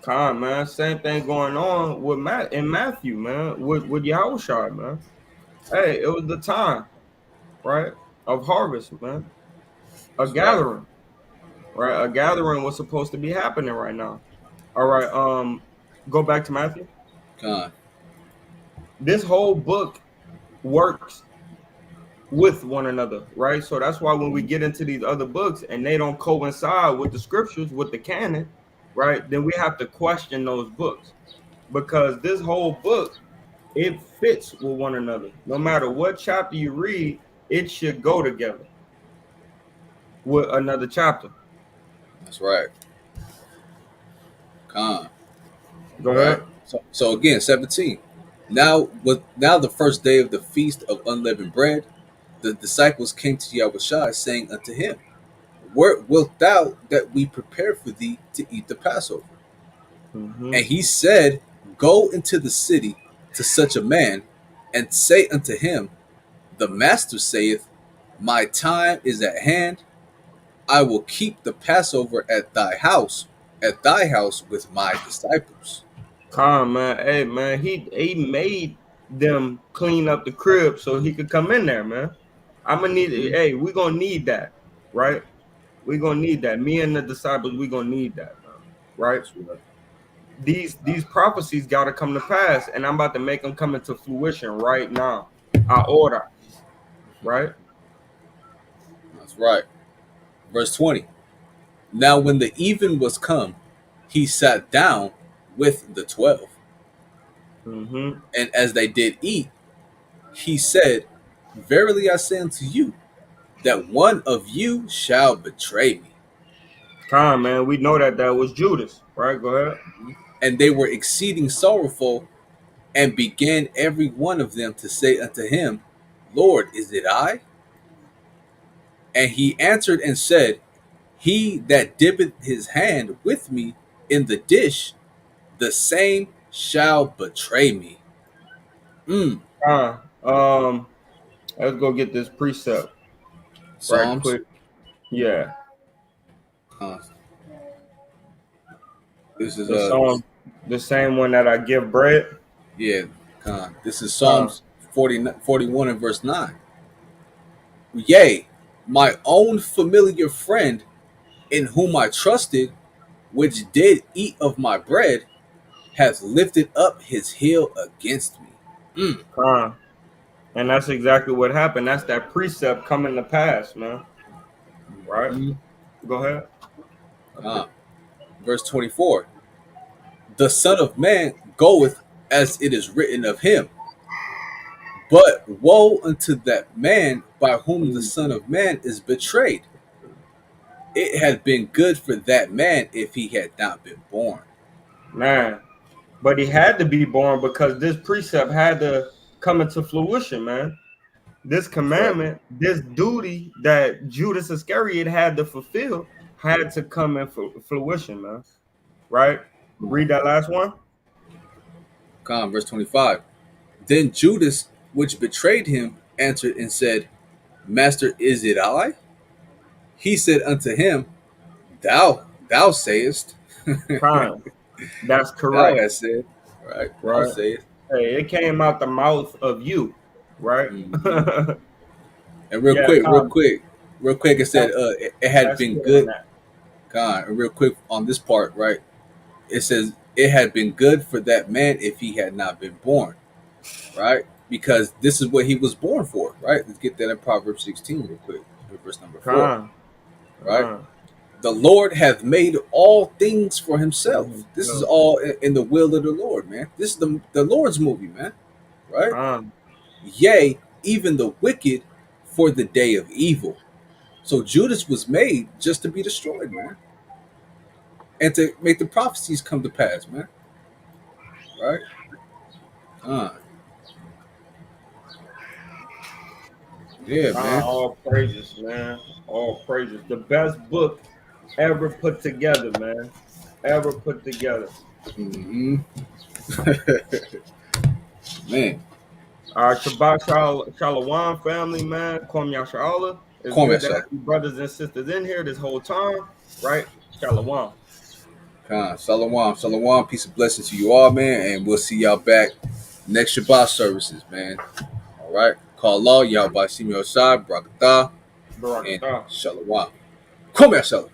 Con, man. Same thing going on with Matthew, man, with Yahushua, man. Hey, it was the time, right? Of harvest, man. A That's right. gathering, right? A gathering was supposed to be happening right now. All right. Go back to Matthew. Come. This whole book works with one another, right? So that's why when we get into these other books and they don't coincide with the scriptures, with the canon, right? Then we have to question those books because this whole book, it fits with one another. No matter what chapter you read, it should go together with another chapter. That's right. Come. Go Right. ahead. So again, 17. Now the first day of the feast of unleavened bread, the disciples came to Yahushua, saying unto him, where wilt thou that we prepare for thee to eat the Passover? Mm-hmm. And he said, Go into the city to such a man, and say unto him, The master saith, My time is at hand. I will keep the Passover at thy house with my disciples. Calm, man. Hey, man, he made them clean up the crib so he could come in there, man. I'm gonna need. Mhm. Hey, we gonna need that, right? We gonna need that. Me and the disciples, we gonna need that, man. Right? That's right. These prophecies gotta come to pass, and I'm about to make them come into fruition right now. I order, right? That's right. Verse 20. Now when the even was come, he sat down with the 12. Mm-hmm. And as they did eat, he said, Verily I say unto you, that one of you shall betray me. Calm, man. We know that was Judas, right? Go ahead. And they were exceeding sorrowful, and began every one of them to say unto him, Lord, is it I? And he answered and said, He that dippeth his hand with me in the dish, the same shall betray me. Uh, let's go get this precept right Psalms. quick. Yeah. Uh, this is The song, the same one that I give bread. yeah. This is Uh, Psalms 41 and verse 9. Yea, my own familiar friend, in whom I trusted, which did eat of my bread, hath lifted up his heel against me. and that's exactly what happened. That's that precept coming to pass, man. Right? Mhm. Go ahead. Verse 24. The Son of Man goeth as it is written of him. But woe unto that man by whom the Son of Man is betrayed. It had been good for that man if he had not been born. Man. But he had to be born because this precept had to come into fruition, man. This That's right. commandment, this duty that Judas Iscariot had to fulfill had to come in fruition, man. Right? Read that last one. Verse 25. Then Judas, which betrayed him, answered and said, Master, is it I? He said unto him, Thou sayest. Time. That's Thou correct. hast said. Right. Thou Right? sayest. Hey, it came out the mouth of you, right? Mhm. And Yeah, Con, real quick, it said that's it had that's been good on good. that. And real quick on this part, right? It says it had been good for that man if he had not been born, right? Because this is what he was born for, right? Let's get that in Proverbs 16 real quick, verse number 4, Con, right? The Lord hath made all things for himself. This is all in the will of the Lord, man. This is the Lord's movie, man, right? Con, Yea, even the wicked for the day of evil. So Judas was made just to be destroyed, man, and to make the prophecies come to pass, man. Right? Uh, yeah, man. all praises, man. All praises. The best book ever put together, man. Ever put together. Hmm. Man, Shabbat Shalom, family, man. Kwam Yashala. It's Kwame good to have Shalom. you brothers and sisters in here this whole time, right? Shalom. Shalom, shalom. Peace and blessings to you all, man. And we'll see y'all back next Shabbat services, man. All right. Call law, y'all by Simi Osai, Brakatah, and Barakatah. Shalom. Kwame Shalom.